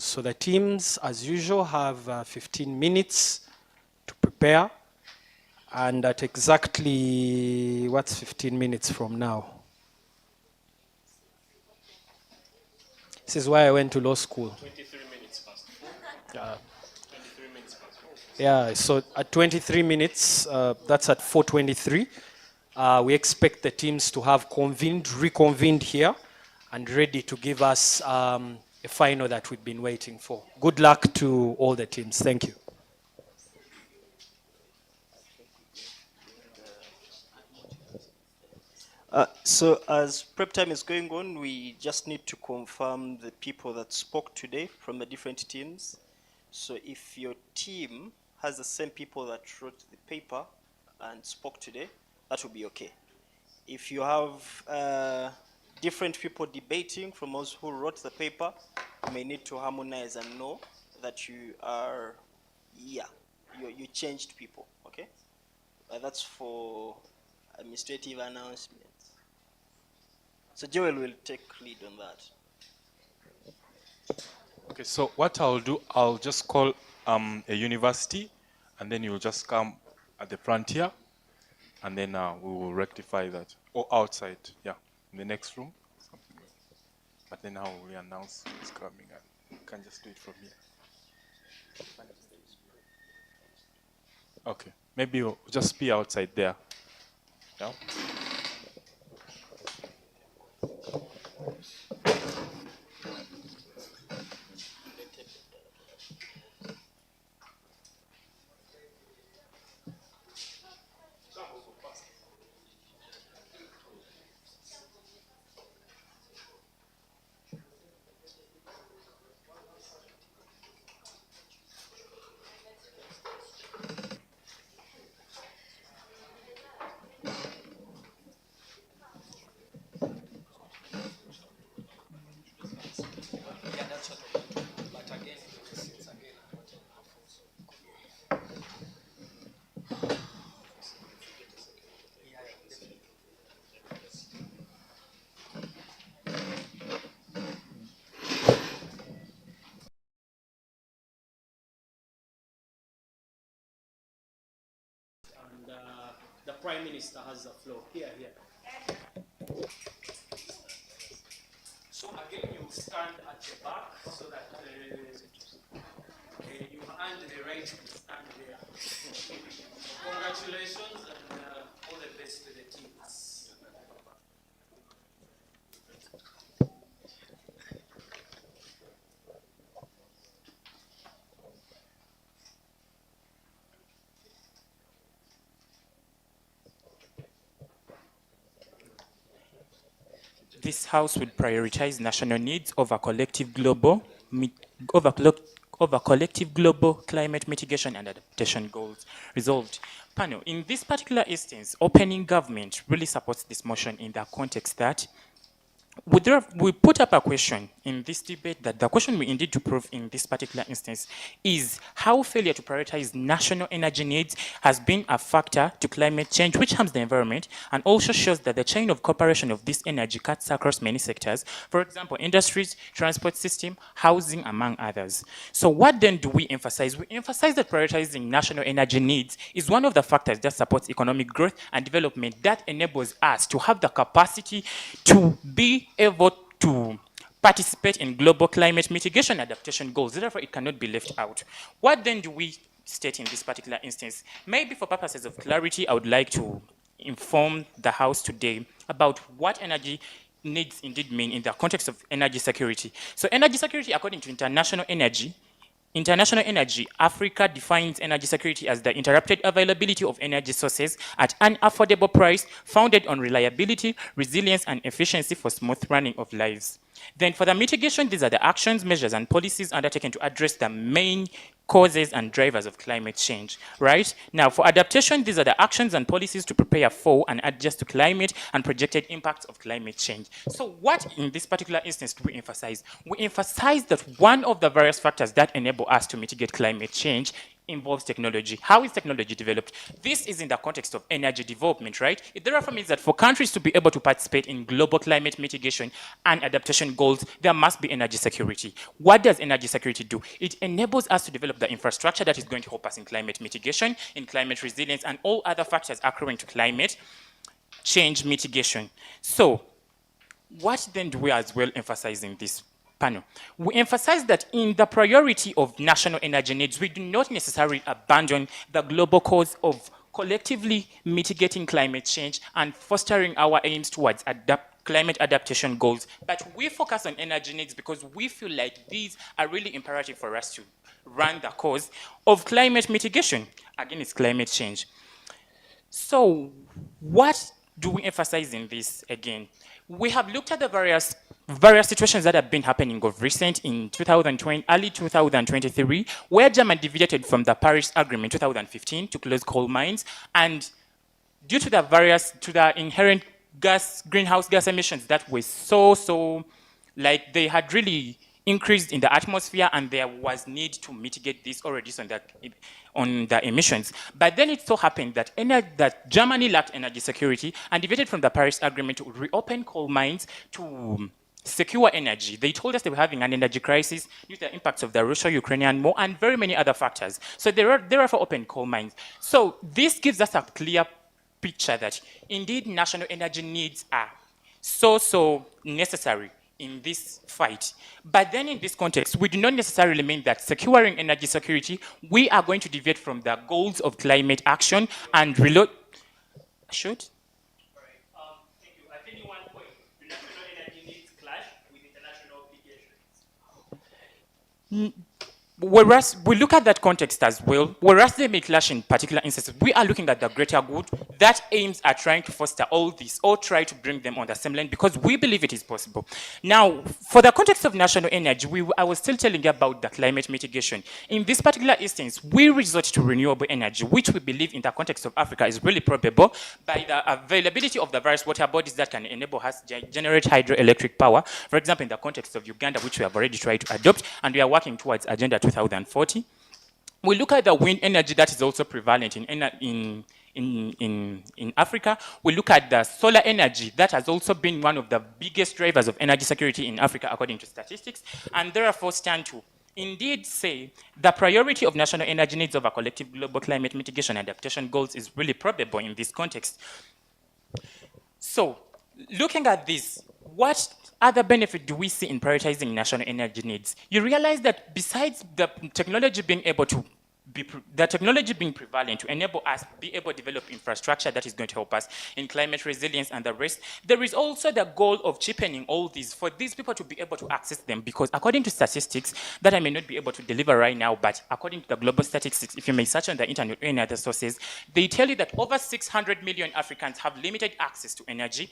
So the teams, as usual, have 15 minutes to prepare. And at exactly, what's 15 minutes from now? This is why I went to law school. 23 minutes past 4. 23 minutes past 4. Yeah, so at 23 minutes, that's at 4:23, we expect the teams to have reconvened here and ready to give us a final that we've been waiting for. Good luck to all the teams. Thank you. So as prep time is going on, we just need to confirm the people that spoke today from the different teams. So if your team has the same people that wrote the paper and spoke today, that will be okay. If you have different people debating from those who wrote the paper, you may need to harmonize and know that you are, you changed people, okay? That's for administrative announcements. So Joel will take lead on that. Okay, so what I'll do, I'll just call a university, and then you'll just come at the front here, and then we will rectify that. Or outside, yeah, in the next room. Something like that. But then how will we announce who's coming? And we can just do it from here. Okay, maybe you'll just be outside there. Yeah. And the Prime Minister has the floor. Here. So again, you stand at the back so that you earned the right to stand there. Congratulations and all the best to the teams. This House would prioritize national needs over collective global climate mitigation and adaptation goals. Resolved. Panel, in this particular instance, opening government really supports this motion in the context that we put up a question in this debate that the question we indeed to prove in this particular instance is how failure to prioritize national energy needs has been a factor to climate change, which harms the environment, and also shows that the chain of cooperation of this energy cuts across many sectors, for example, industries, transport system, housing, among others. So what then do we emphasize? We emphasize that prioritizing national energy needs is one of the factors that supports economic growth and development that enables us to have the capacity to be able to participate in global climate mitigation adaptation goals. Therefore, it cannot be left out. What then do we state in this particular instance? Maybe for purposes of clarity, I would like to inform the House today about what energy needs indeed mean in the context of energy security. So energy security, according to International Energy, Africa defines energy security as the interrupted availability of energy sources at an affordable price founded on reliability, resilience, and efficiency for smooth running of lives. Then for the mitigation, these are the actions, measures, and policies undertaken to address the main causes and drivers of climate change, right? Now, for adaptation, these are the actions and policies to prepare for and adjust to climate and projected impacts of climate change. So what in this particular instance do we emphasize? We emphasize that one of the various factors that enable us to mitigate climate change involves technology. How is technology developed? This is in the context of energy development, right? It therefore means that for countries to be able to participate in global climate mitigation and adaptation goals, there must be energy security. What does energy security do? It enables us to develop the infrastructure that is going to help us in climate mitigation, in climate resilience, and all other factors accruing to climate change mitigation. So, what then do we as well emphasize in this panel? We emphasize that in the priority of national energy needs, we do not necessarily abandon the global cause of collectively mitigating climate change and fostering our aims towards climate adaptation goals, but we focus on energy needs because we feel like these are really imperative for us to run the cause of climate mitigation. Again, it's climate change. So what do we emphasize in this again? We have looked at the various situations that have been happening of recent in 2020, early 2023, where Germany deviated from the Paris Agreement 2015 to close coal mines, and due to the inherent greenhouse gas emissions that were so like they had really increased in the atmosphere, and there was need to mitigate this or reduce on the emissions. But then it so happened that Germany lacked energy security and deviated from the Paris Agreement to reopen coal mines to secure energy. They told us they were having an energy crisis due to the impacts of the Russia-Ukrainian war and very many other factors. So they therefore opened coal mines. So this gives us a clear picture that indeed national energy needs are so necessary in this fight. But then in this context, we do not necessarily mean that securing energy security, we are going to deviate from the goals of climate action and reload. Should? Whereas we look at that context as well, whereas they may clash in particular instances, we are looking at the greater good that aims at trying to foster all this or try to bring them on the same line because we believe it is possible. Now, for the context of national energy, I was still telling you about the climate mitigation. In this particular instance, we resort to renewable energy, which we believe in the context of Africa is really probable by the availability of the various water bodies that can enable us to generate hydroelectric power. For example, in the context of Uganda, which we have already tried to adopt, and we are working towards Agenda 2040. We look at the wind energy that is also prevalent in Africa. We look at the solar energy that has also been one of the biggest drivers of energy security in Africa according to statistics, and therefore stand to indeed say the priority of national energy needs over collective global climate mitigation and adaptation goals is really probable in this context. So, looking at this, what other benefit do we see in prioritizing national energy needs? You realize that besides the technology being prevalent to enable us to be able to develop infrastructure that is going to help us in climate resilience and the rest, there is also the goal of cheapening all these for these people to be able to access them, because according to statistics that I may not be able to deliver right now, but according to the global statistics, if you may search on the internet or any other sources, they tell you that over 600 million Africans have limited access to energy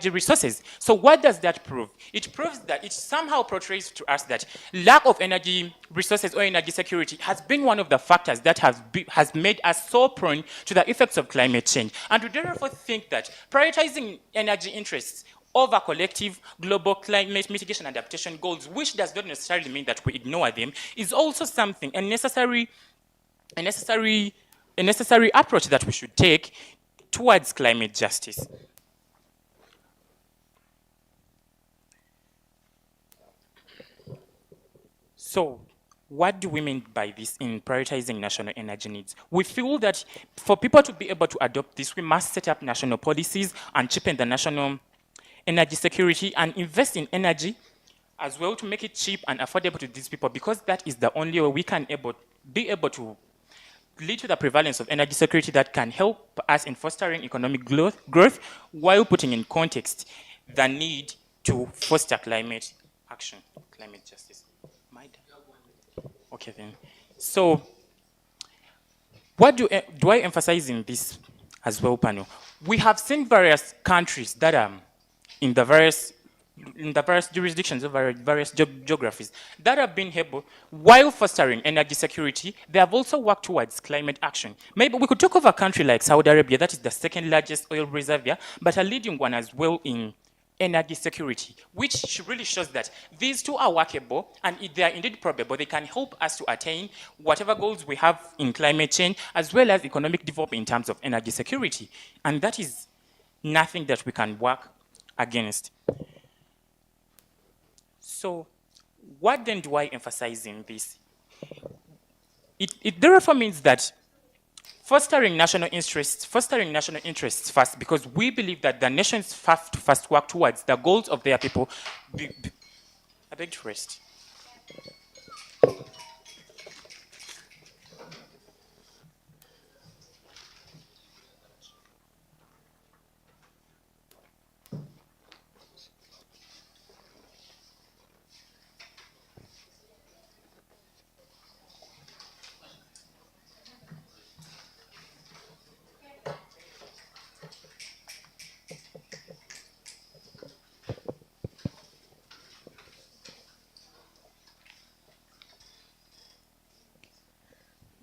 resources. So what does that prove? It proves that it somehow portrays to us that lack of energy resources or energy security has been one of the factors that has made us so prone to the effects of climate change. And we therefore think that prioritizing energy interests over collective global climate mitigation and adaptation goals, which does not necessarily mean that we ignore them, is also something, a necessary approach that we should take towards climate justice. So, what do we mean by this in prioritizing national energy needs? We feel that for people to be able to adopt this, we must set up national policies and cheapen the national energy security and invest in energy as well to make it cheap and affordable to these people, because that is the only way we can be able to lead to the prevalence of energy security that can help us in fostering economic growth while putting in context the need to foster climate action, climate justice. Okay then. So what do I emphasize in this as well, panel? We have seen various countries that are in the various jurisdictions of various geographies that have been able, while fostering energy security, they have also worked towards climate action. Maybe we could talk of a country like Saudi Arabia, that is the second largest oil reservoir, but a leading one as well in energy security, which really shows that these two are workable, and if they are indeed probable, they can help us to attain whatever goals we have in climate change, as well as economic development in terms of energy security. And that is nothing that we can work against. So what then do I emphasize in this? It therefore means that fostering national interests first, because we believe that the nations have to first work towards the goals of their people. I beg to rest.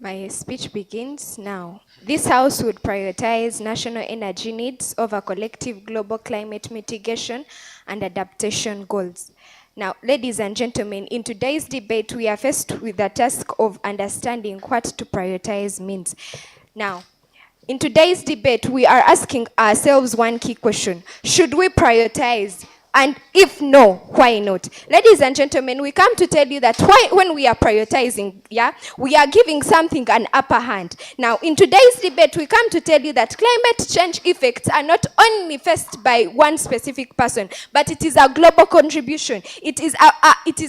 My speech begins now. This House would prioritize national energy needs over collective global climate mitigation and adaptation goals. Now, ladies and gentlemen, in today's debate, we are faced with the task of understanding what to prioritize means. Now, in today's debate, we are asking ourselves one key question. Should we prioritize? And if no, why not? Ladies and gentlemen, we come to tell you that when we are prioritizing, we are giving something an upper hand. Now, in today's debate, we come to tell you that climate change effects are not only faced by one specific person, but it is a global contribution. It is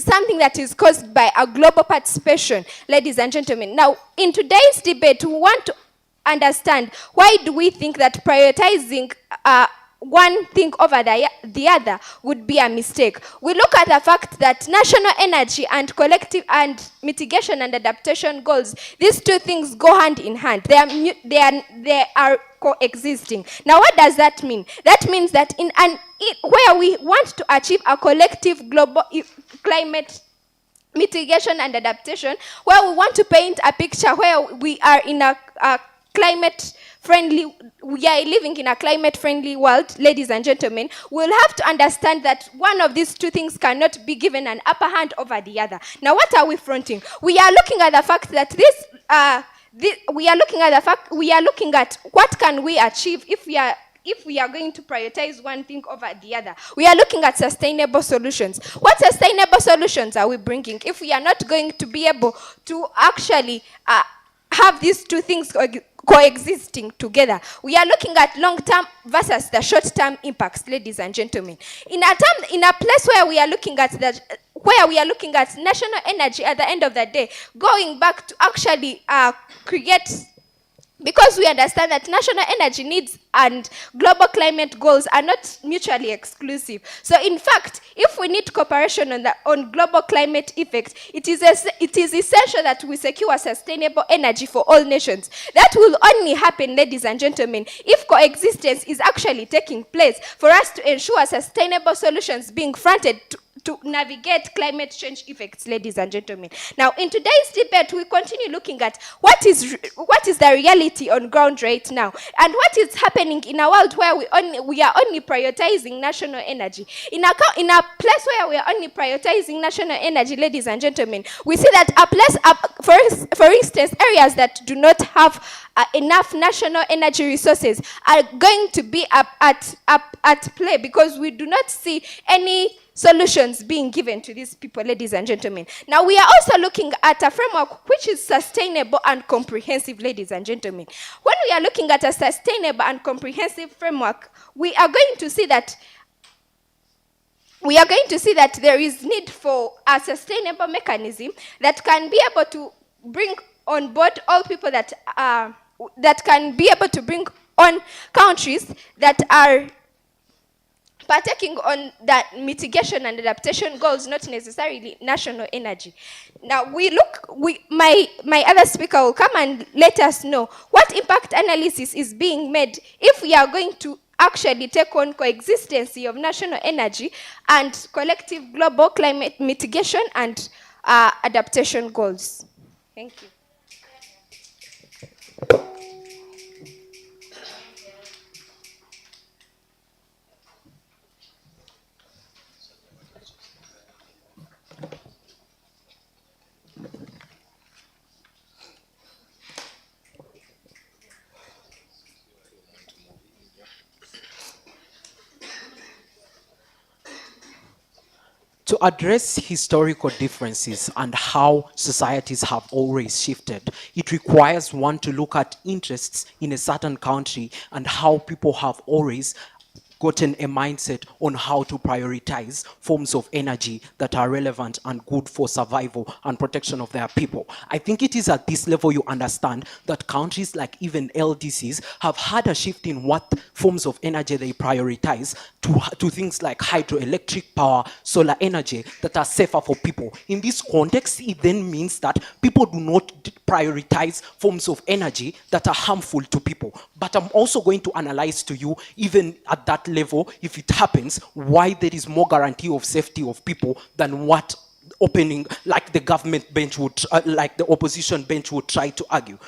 something that is caused by a global participation, ladies and gentlemen. Now, in today's debate, we want to understand why do we think that prioritizing one thing over the other would be a mistake. We look at the fact that national energy and collective and mitigation and adaptation goals, these two things go hand in hand. They are coexisting. Now, what does that mean? That means that where we want to achieve a collective global climate mitigation and adaptation, where we want to paint a picture where we are in a we are living in a climate-friendly world, ladies and gentlemen, we'll have to understand that one of these two things cannot be given an upper hand over the other. Now, what are we fronting? We are looking at the fact that we are looking at what can we achieve if we are going to prioritize one thing over the other. We are looking at sustainable solutions. What sustainable solutions are we bringing if we are not going to be able to actually have these two things coexisting together? We are looking at long-term versus the short-term impacts, ladies and gentlemen. In a place where we are looking at national energy at the end of the day, going back to actually create, because we understand that national energy needs and global climate goals are not mutually exclusive. So in fact, if we need cooperation on global climate effects, it is essential that we secure sustainable energy for all nations. That will only happen, ladies and gentlemen, if coexistence is actually taking place for us to ensure sustainable solutions being fronted to navigate climate change effects, ladies and gentlemen. Now, in today's debate, we continue looking at what is the reality on ground right now, and what is happening in a world where we are only prioritizing national energy. In a place where we are only prioritizing national energy, ladies and gentlemen, we see that for instance, areas that do not have enough national energy resources are going to be at play, because we do not see any solutions being given to these people, ladies and gentlemen. Now, we are also looking at a framework which is sustainable and comprehensive, ladies and gentlemen. When we are looking at a sustainable and comprehensive framework, we are going to see that we are going to see that there is need for a sustainable mechanism that can be able to bring on board all people that can be able to bring on countries that are partaking on that mitigation and adaptation goals, not necessarily national energy. Now my other speaker will come and let us know what impact analysis is being made if we are going to actually take on coexistence of national energy and collective global climate mitigation and adaptation goals. Thank you. To address historical differences and how societies have always shifted, it requires one to look at interests in a certain country and how people have always gotten a mindset on how to prioritize forms of energy that are relevant and good for survival and protection of their people. I think it is at this level you understand that countries like even LDCs have had a shift in what forms of energy they prioritize to things like hydroelectric power, solar energy that are safer for people. In this context, it then means that people do not prioritize forms of energy that are harmful to people. But I'm also going to analyze to you, even at that level, if it happens, why there is more guarantee of safety of people than what opening, like the government bench would, like the opposition bench would try to argue.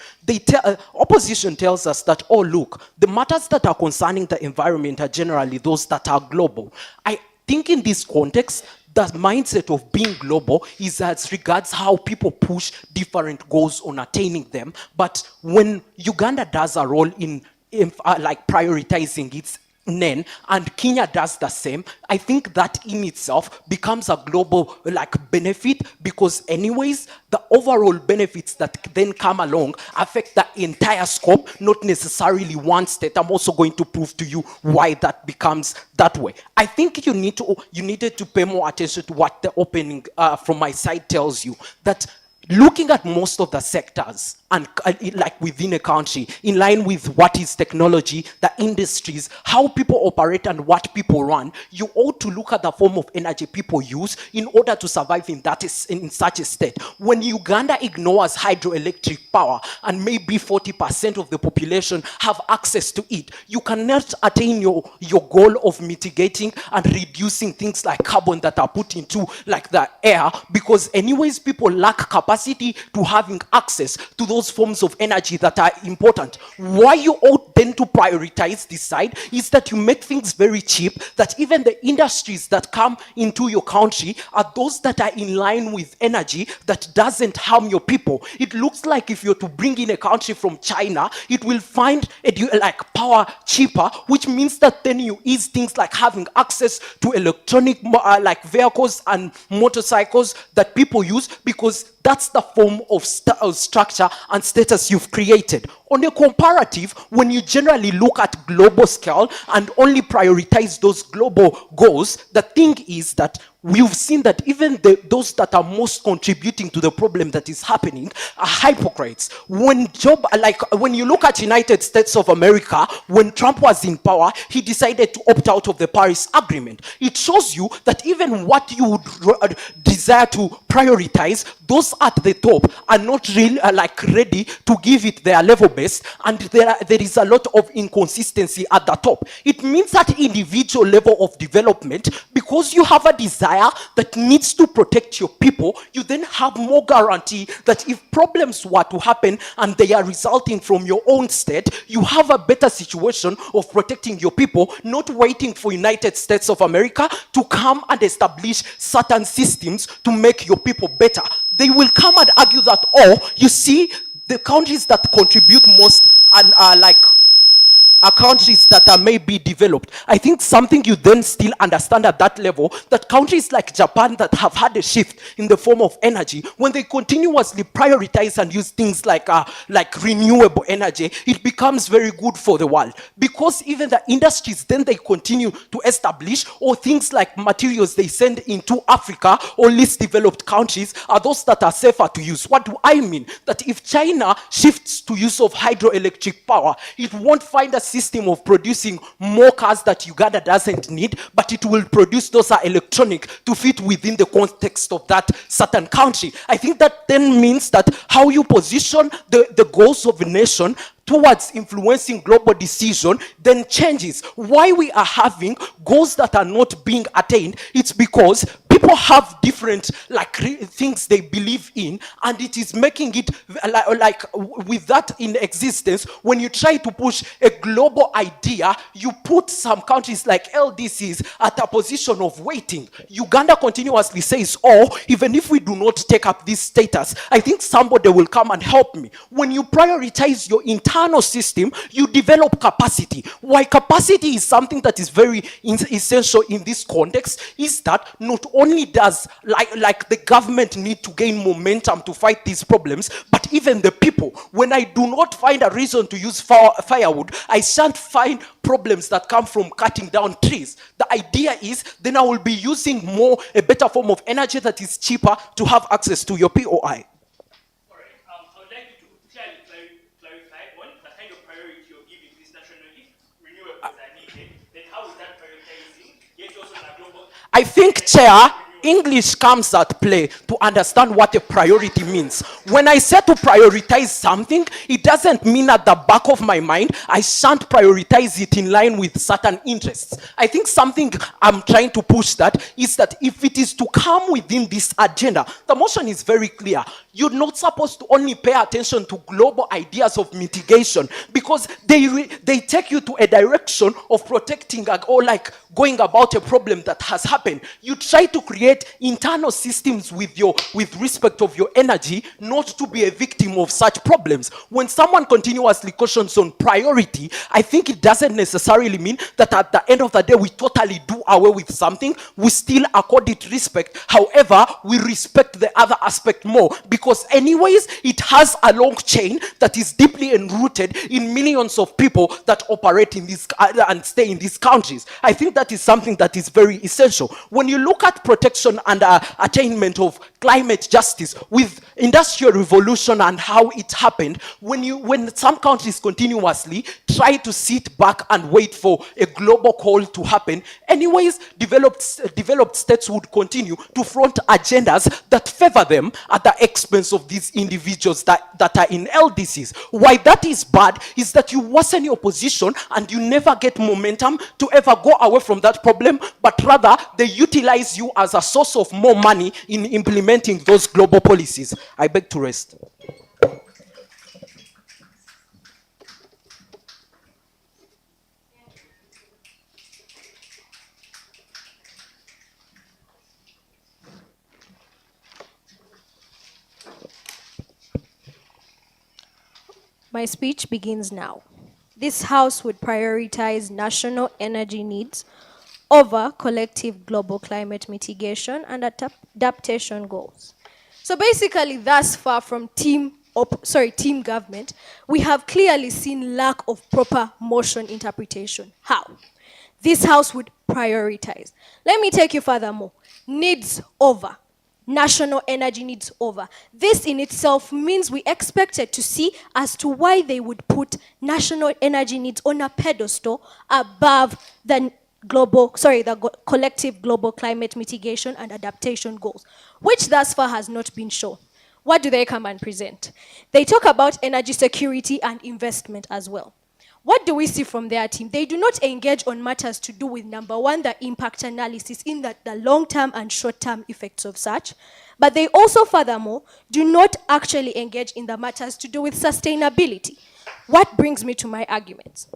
Opposition tells us that, oh look, the matters that are concerning the environment are generally those that are global. I think in this context, the mindset of being global is as regards how people push different goals on attaining them. But when Uganda does a role in like prioritizing its NEN and Kenya does the same, I think that in itself becomes a global like benefit, because anyways the overall benefits that then come along affect the entire scope, not necessarily one state. I'm also going to prove to you why that becomes that way. I think you needed to pay more attention to what the opening from my side tells you, that looking at most of the sectors and like within a country, in line with what is technology, the industries, how people operate and what people run, you ought to look at the form of energy people use in order to survive in such a state. When Uganda ignores hydroelectric power and maybe 40% of the population have access to it, you cannot attain your goal of mitigating and reducing things like carbon that are put into like the air, because anyways people lack capacity to having access to those forms of energy that are important. Why you ought then to prioritize this side is that you make things very cheap, that even the industries that come into your country are those that are in line with energy that doesn't harm your people. It looks like if you're to bring in a country from China, it will find like power cheaper, which means that then you ease things like having access to electronic like vehicles and motorcycles that people use, because that's the form of structure and status you've created. On a comparative, when you generally look at global scale and only prioritize those global goals, the thing is that we've seen that even those that are most contributing to the problem that is happening are hypocrites. When you look at United States of America, when Trump was in power, he decided to opt out of the Paris Agreement. It shows you that even what you would desire to prioritize, those at the top are not really ready to give it their level best, and there is a lot of inconsistency at the top. It means at individual level of development, because you have a desire that needs to protect your people, you then have more guarantee that if problems were to happen and they are resulting from your own state, you have a better situation of protecting your people, not waiting for United States of America to come and establish certain systems to make your people better. They will come and argue that, oh, you see, the countries that contribute most and are are countries that are maybe developed. I think something you then still understand at that level, that countries like Japan that have had a shift in the form of energy, when they continuously prioritize and use things like renewable energy, it becomes very good for the world. Because even the industries then they continue to establish, or things like materials they send into Africa or least developed countries are those that are safer to use. What do I mean? That if China shifts to use of hydroelectric power, it won't find a system of producing more cars that Uganda doesn't need, but it will produce those are electronic to fit within the context of that certain country. I think that then means that how you position the goals of a nation towards influencing global decision then changes. Why we are having goals that are not being attained, it's because people have different things they believe in, and it is making it like with that in existence. When you try to push a global idea, you put some countries like LDCs at a position of waiting. Uganda continuously says, oh, even if we do not take up this status, I think somebody will come and help me. When you prioritize your internal system, you develop capacity. Why capacity is something that is very essential in this context is that not only does like the government need to gain momentum to fight these problems, but even the people. When I do not find a reason to use firewood, I shan't find problems that come from cutting down trees. The idea is then I will be using a better form of energy that is cheaper to have access to your POI. I think, Chair, English comes at play to understand what a priority means. When I say to prioritize something, it doesn't mean at the back of my mind, I shan't prioritize it in line with certain interests. I think something I'm trying to push that is that if it is to come within this agenda, the motion is very clear. You're not supposed to only pay attention to global ideas of mitigation, because they take you to a direction of protecting or like going about a problem that has happened. You try to create internal systems with respect of your energy, not to be a victim of such problems. When someone continuously cautions on priority, I think it doesn't necessarily mean that at the end of the day we totally do away with something. We still accord it respect. However, we respect the other aspect more, because anyways it has a long chain that is deeply enrooted in millions of people that operate in this and stay in these countries. I think that is something that is very essential. When you look at protection and attainment of climate justice with industrial revolution and how it happened, when some countries continuously try to sit back and wait for a global call to happen, anyways developed states would continue to front agendas that favor them at the expense of these individuals that are in LDCs. Why that is bad is that you worsen your position and you never get momentum to ever go away from that problem, but rather they utilize you as a source of more money in implementing those global policies. I beg to rest. My speech begins now. This House would prioritize national energy needs over collective global climate mitigation and adaptation goals. So basically, thus far from team government, we have clearly seen lack of proper motion interpretation. How? This House would prioritize. Let me take you furthermore. Needs over. National energy needs over. This in itself means we expected to see as to why they would put national energy needs on a pedestal above the collective global climate mitigation and adaptation goals, which thus far has not been shown. What do they come and present? They talk about energy security and investment as well. What do we see from their team? They do not engage on matters to do with, number one, the impact analysis in the long-term and short-term effects of such, but they also, furthermore, do not actually engage in the matters to do with sustainability. What brings me to my arguments?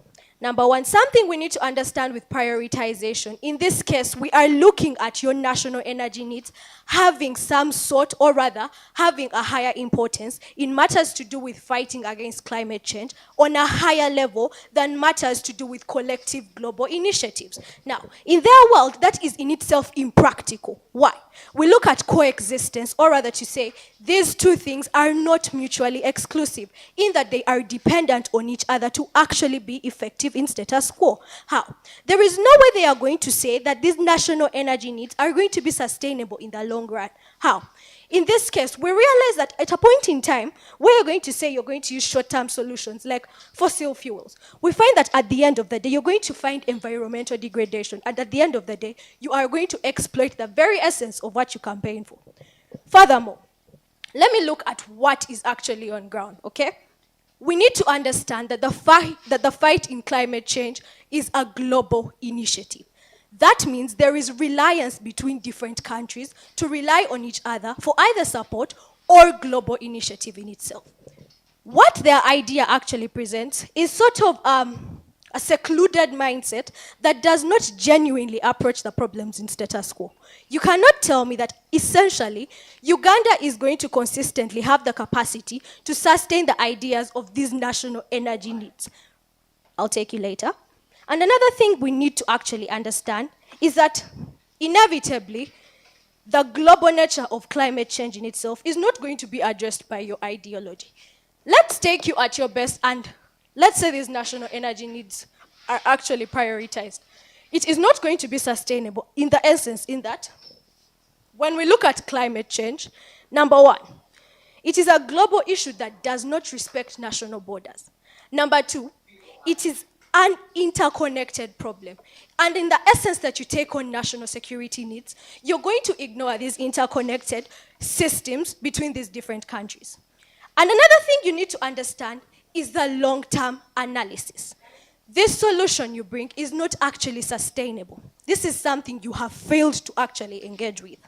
Number one, something we need to understand with prioritization. In this case, we are looking at your national energy needs having some sort, or rather, having a higher importance in matters to do with fighting against climate change on a higher level than matters to do with collective global initiatives. Now, in their world, that is in itself impractical. Why? We look at coexistence, or rather to say, these two things are not mutually exclusive, in that they are dependent on each other to actually be effective in status quo. How? There is no way they are going to say that these national energy needs are going to be sustainable in the long run. How? In this case, we realize that at a point in time where you're going to say you're going to use short-term solutions like fossil fuels, we find that at the end of the day, you're going to find environmental degradation. And at the end of the day, you are going to exploit the very essence of what you campaign for. Furthermore, let me look at what is actually on ground, okay? We need to understand that the fight in climate change is a global initiative. That means there is reliance between different countries to rely on each other for either support or global initiative in itself. What their idea actually presents is sort of a secluded mindset that does not genuinely approach the problems in status quo. You cannot tell me that essentially Uganda is going to consistently have the capacity to sustain the ideas of these national energy needs. I'll take you later. And another thing we need to actually understand is that inevitably the global nature of climate change in itself is not going to be addressed by your ideology. Let's take you at your best and let's say these national energy needs are actually prioritized. It is not going to be sustainable in the essence in that when we look at climate change, number one, it is a global issue that does not respect national borders. Number two, it is an interconnected problem. And in the essence that you take on national security needs, you're going to ignore these interconnected systems between these different countries. And another thing you need to understand is the long-term analysis. This solution you bring is not actually sustainable. This is something you have failed to actually engage with.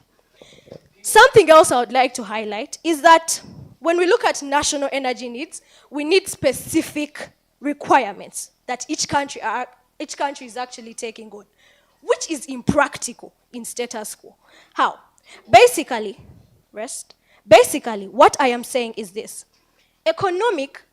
Something else I would like to highlight is that when we look at national energy needs, we need specific requirements that each country is actually taking on, which is impractical in status quo. How? Basically, what I am saying is this. Economic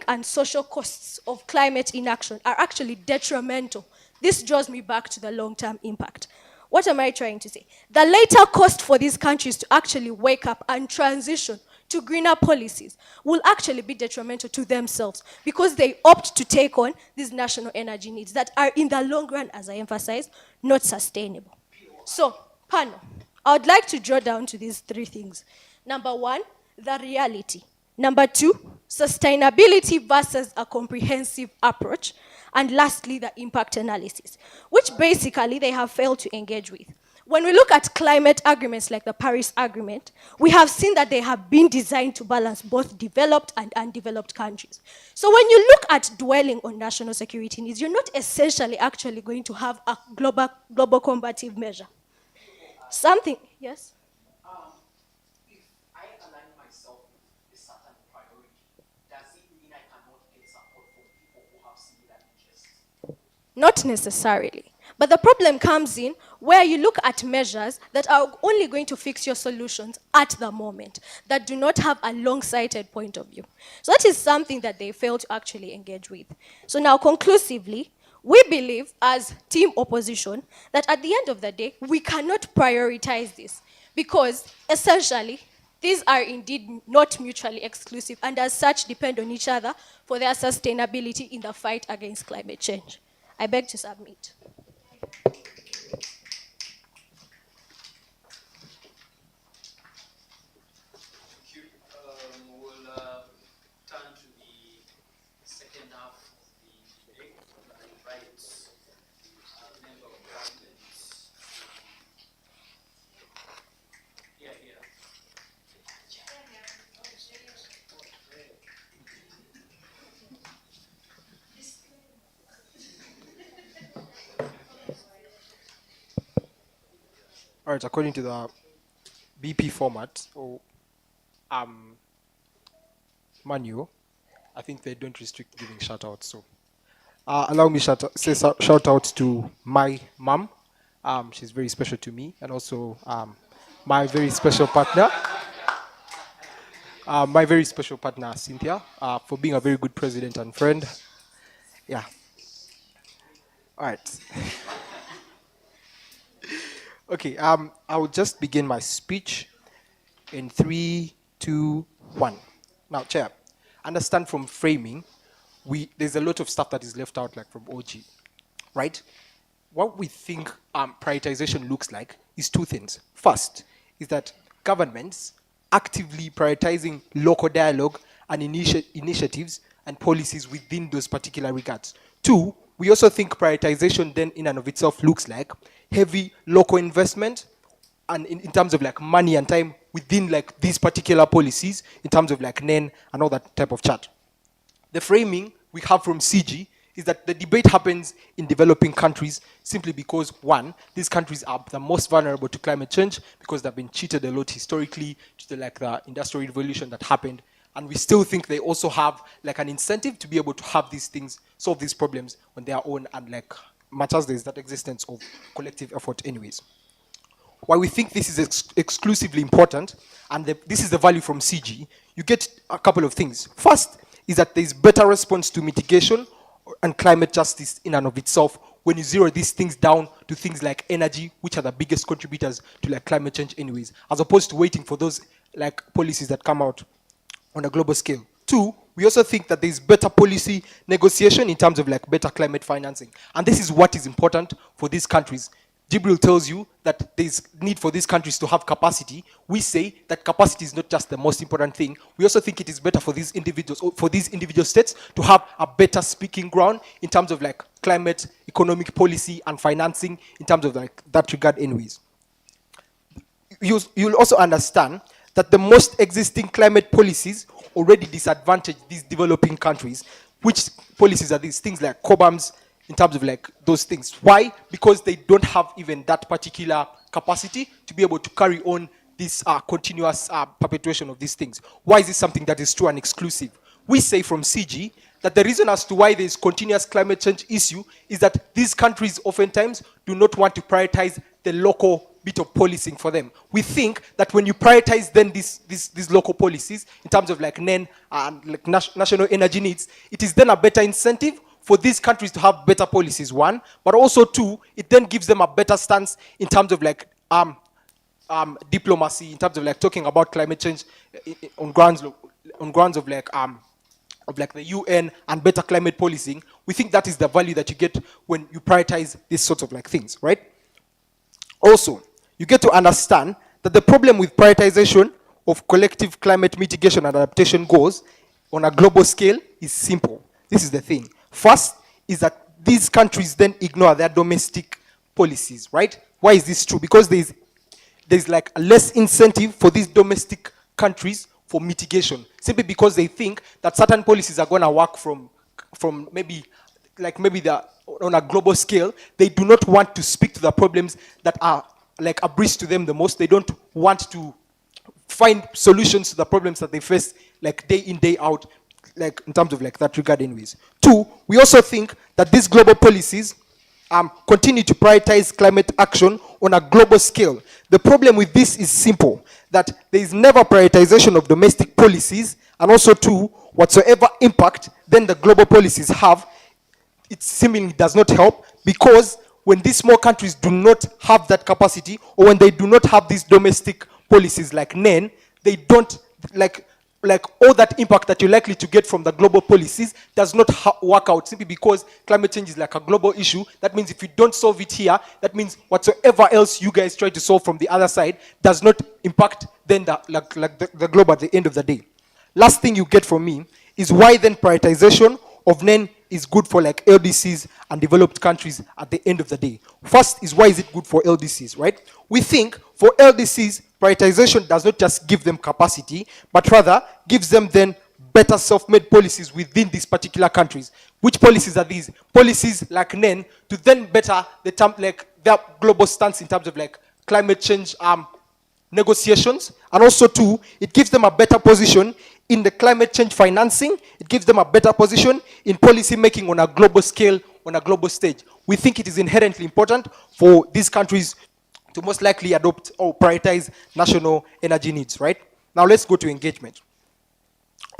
and social costs of climate inaction are actually detrimental. This draws me back to the long-term impact. What am I trying to say? The later cost for these countries to actually wake up and transition to greener policies will actually be detrimental to themselves because they opt to take on these national energy needs that are in the long run, as I emphasize, not sustainable. So, panel, I would like to draw down to these three things. Number one, the reality. Number two, sustainability versus a comprehensive approach. And lastly, the impact analysis, which basically they have failed to engage with. When we look at climate agreements like the Paris Agreement, we have seen that they have been designed to balance both developed and undeveloped countries. So when you look at dwelling on national security needs, you're not essentially actually going to have a global combative measure. Something, yes? If I align myself with a certain priority, does it mean I cannot get support from people who have similar interests? Not necessarily. But the problem comes in where you look at measures that are only going to fix your solutions at the moment, that do not have a long-sighted point of view. So that is something that they fail to actually engage with. So now, conclusively, we believe as team opposition that at the end of the day, we cannot prioritize this because essentially, these are indeed not mutually exclusive and as such depend on each other for their sustainability in the fight against climate change. I beg to submit. We'll turn to the second half of the debate. I invite member of parliament. Here. All right, according to the BP format or manual, I think they don't restrict giving shout outs. So Allow me say shout out to my mom. She's very special to me, and also my very special partner. My very special partner, Cynthia, for being a very good president and friend. Yeah. All right. Okay. I will just begin my speech in 3, 2, 1. Now, Chair, understand from framing, there's a lot of stuff that is left out, like from OG, right? What we think prioritization looks like is two things. First, is that governments actively prioritizing local dialogue and initiatives and policies within those particular regards. Two, we also think prioritization then in and of itself looks like heavy local investment and in terms of like money and time within like these particular policies in terms of like NEN and all that type of chat. The framing we have from CG is that the debate happens in developing countries simply because, one, these countries are the most vulnerable to climate change because they've been cheated a lot historically due to like the industrial revolution that happened. And we still think they also have like an incentive to be able to have these things, solve these problems on their own, and like much as there's that existence of collective effort anyways. Why we think this is exclusively important, and this is the value from CG, you get a couple of things. First is that there's better response to mitigation and climate justice in and of itself when you zero these things down to things like energy, which are the biggest contributors to like climate change anyways, as opposed to waiting for those like policies that come out on a global scale. Two, we also think that there's better policy negotiation in terms of like better climate financing. And this is what is important for these countries. Jibril tells you that there's need for these countries to have capacity. We say that capacity is not just the most important thing. We also think it is better for these individual states to have a better speaking ground in terms of like climate, economic policy, and financing in terms of like that regard anyways. You'll also understand that the most existing climate policies already disadvantage these developing countries. Which policies are these? Things like COBAMs, in terms of like those things. Why? Because they don't have even that particular capacity to be able to carry on this continuous perpetuation of these things. Why is this something that is true and exclusive? We say from CG that the reason as to why there is continuous climate change issue is that these countries oftentimes do not want to prioritize the local bit of policing for them. We think that when you prioritize then these local policies in terms of like NEN and like national energy needs, it is then a better incentive for these countries to have better policies, one, but also two, it then gives them a better stance in terms of like diplomacy, in terms of like talking about climate change on grounds of like the UN and better climate policing. We think that is the value that you get when you prioritize these sorts of like things, right? Also, you get to understand that the problem with prioritization of collective climate mitigation and adaptation goals on a global scale is simple. This is the thing. First is that these countries then ignore their domestic policies, right? Why is this true? Because there's like a less incentive for these domestic countries for mitigation, simply because they think that certain policies are going to work from maybe they're on a global scale. They do not want to speak to the problems that are like a breeze to them the most. They don't want to find solutions to the problems that they face like day in, day out, like in terms of like that regard anyways. Two, we also think that these global policies continue to prioritize climate action on a global scale. The problem with this is simple, that there is never prioritization of domestic policies, and also two, whatsoever impact then the global policies have, it seemingly does not help, because when these small countries do not have that capacity, or when they do not have these domestic policies like NEN, they don't like all that impact that you're likely to get from the global policies does not work out, simply because climate change is like a global issue. That means if you don't solve it here, that means whatsoever else you guys try to solve from the other side does not impact then the globe at the end of the day. Last thing you get from me is why then prioritization of NEN is good for like LDCs and developed countries at the end of the day. First is, why is it good for LDCs, right? We think for LDCs, prioritization does not just give them capacity, but rather gives them then better self-made policies within these particular countries. Which policies are these? Policies like NEN to then better the term, like their global stance in terms of like climate change negotiations, and also two, it gives them a better position in the climate change financing. It gives them a better position in policy making on a global scale, on a global stage. We think it is inherently important for these countries to most likely adopt or prioritize national energy needs, right? Now let's go to engagement.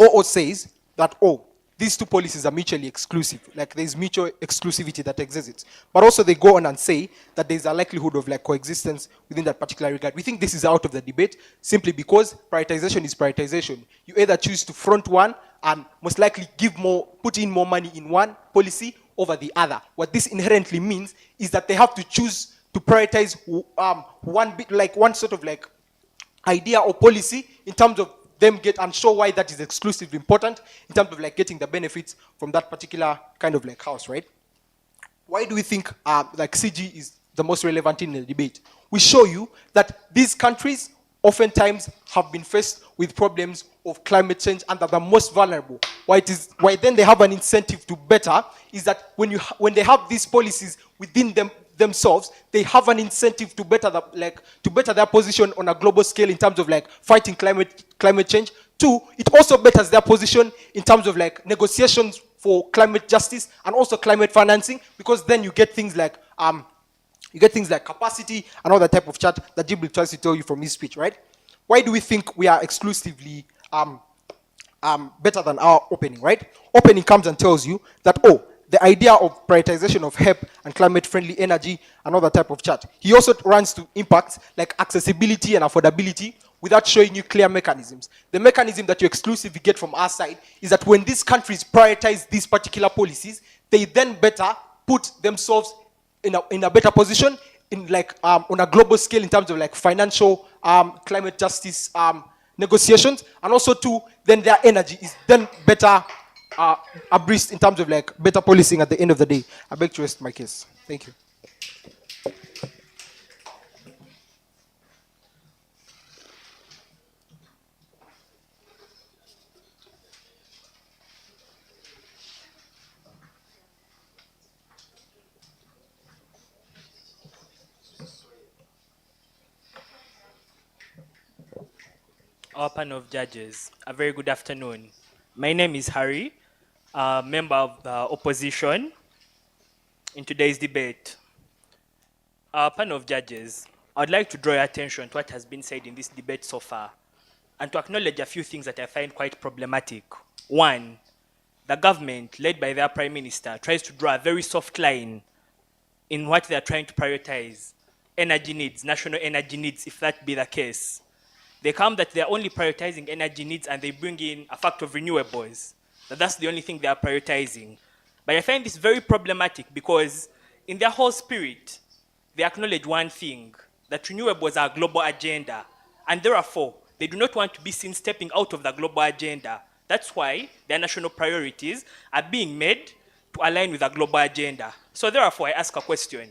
OO says that, these two policies are mutually exclusive. Like there's mutual exclusivity that exists. But also they go on and say that there's a likelihood of like coexistence within that particular regard. We think this is out of the debate simply because prioritization is prioritization. You either choose to front one and most likely put in more money in one policy over the other. What this inherently means is that they have to choose to prioritize one sort of like idea or policy in terms of them get and show why that is exclusively important in terms of like getting the benefits from that particular kind of like house, right? Why do we think like CG is the most relevant in the debate? We show you that these countries oftentimes have been faced with problems of climate change and are the most vulnerable. Why then they have an incentive to better is that when they have these policies within themselves, they have an incentive to better their position on a global scale in terms of like fighting climate change. Two, it also betters their position in terms of like negotiations for climate justice and also climate financing, because then you get things like capacity and all that type of chat that Jibril tries to tell you from his speech, right? Why do we think we are exclusively better than our opening, right? Opening comes and tells you that, the idea of prioritization of HEP and climate-friendly energy and all that type of chat. He also runs to impacts like accessibility and affordability without showing you clear mechanisms. The mechanism that you exclusively get from our side is that when these countries prioritize these particular policies, they then better put themselves in a better position in like on a global scale in terms of like financial climate justice negotiations, and also too, then their energy is then better abreast in terms of like better policing at the end of the day. I beg to rest my case. Thank you. Our panel of judges, a very good afternoon. My name is Harry, a member of the opposition in today's debate. Our panel of judges, I would like to draw your attention to what has been said in this debate so far and to acknowledge a few things that I find quite problematic. One, the government, led by their prime minister, tries to draw a very soft line in what they are trying to prioritize. Energy needs, national energy needs, if that be the case. They come that they are only prioritizing energy needs and they bring in a fact of renewables. That's the only thing they are prioritizing. But I find this very problematic because in their whole spirit, they acknowledge one thing, that renewables are a global agenda. And therefore, they do not want to be seen stepping out of the global agenda. That's why their national priorities are being made to align with the global agenda. So therefore, I ask a question.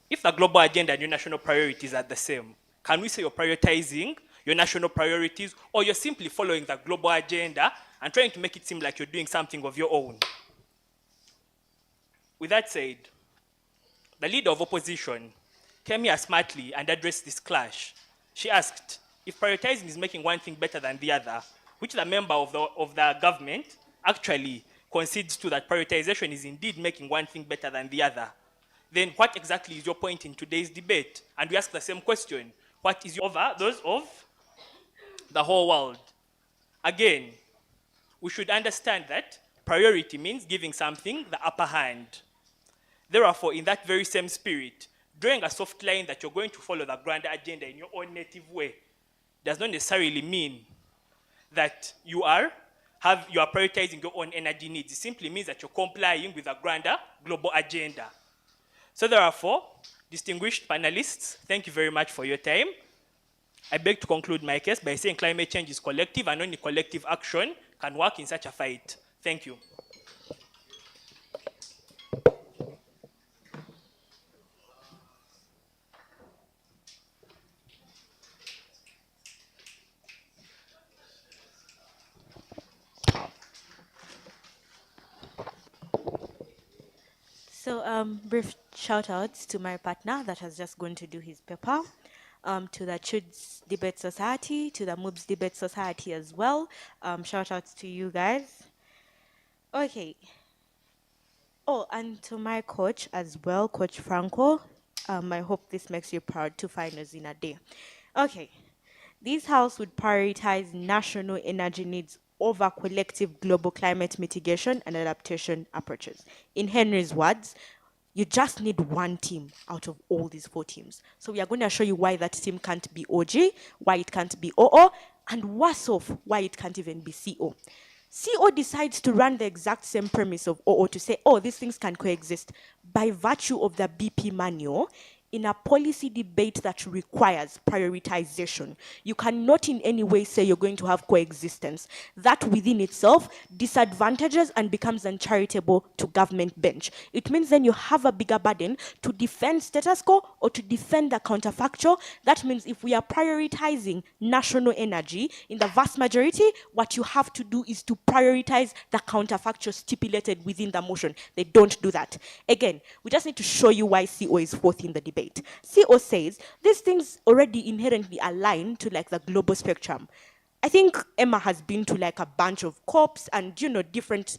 If the global agenda and your national priorities are the same, can we say you're prioritizing your national priorities, or you're simply following the global agenda and trying to make it seem like you're doing something of your own? With that said, the leader of opposition came here smartly and addressed this clash. She asked, if prioritizing is making one thing better than the other, which the member of the government actually concedes to, that prioritization is indeed making one thing better than the other, then what exactly is your point in today's debate? And we ask the same question. What is your over those of the whole world? Again, we should understand that priority means giving something the upper hand. Therefore, in that very same spirit, drawing a soft line that you're going to follow the grand agenda in your own native way does not necessarily mean that you are prioritizing your own energy needs. It simply means that you're complying with a grander global agenda. So therefore, distinguished panelists, thank you very much for your time. I beg to conclude my case by saying climate change is collective and only collective action can work in such a fight. Thank you. So brief shout outs to my partner that has just gone to do his paper. to the Chuds Debate Society, to the Moobs Debate Society as well. Shout outs to you guys. Okay. Oh, and to my coach as well, Coach Franco. I hope this makes you proud. 2 finals in a day. Okay. This house would prioritize national energy needs over collective global climate mitigation and adaptation approaches. In Henry's words, you just need one team out of all these 4 teams. So we are going to show you why that team can't be OG, why it can't be OO, and worse off, why it can't even be CO. CO decides to run the exact same premise of OO to say, oh, these things can coexist by virtue of the BP manual. In a policy debate that requires prioritization, you cannot in any way say you're going to have coexistence. That within itself disadvantages and becomes uncharitable to government bench. It means then you have a bigger burden to defend status quo or to defend the counterfactual. That means if we are prioritizing national energy, in the vast majority, what you have to do is to prioritize the counterfactual stipulated within the motion. They don't do that. Again, we just need to show you why CO is fourth in the debate. CO says these things already inherently align to like the global spectrum. I think Emma has been to like a bunch of COPs and different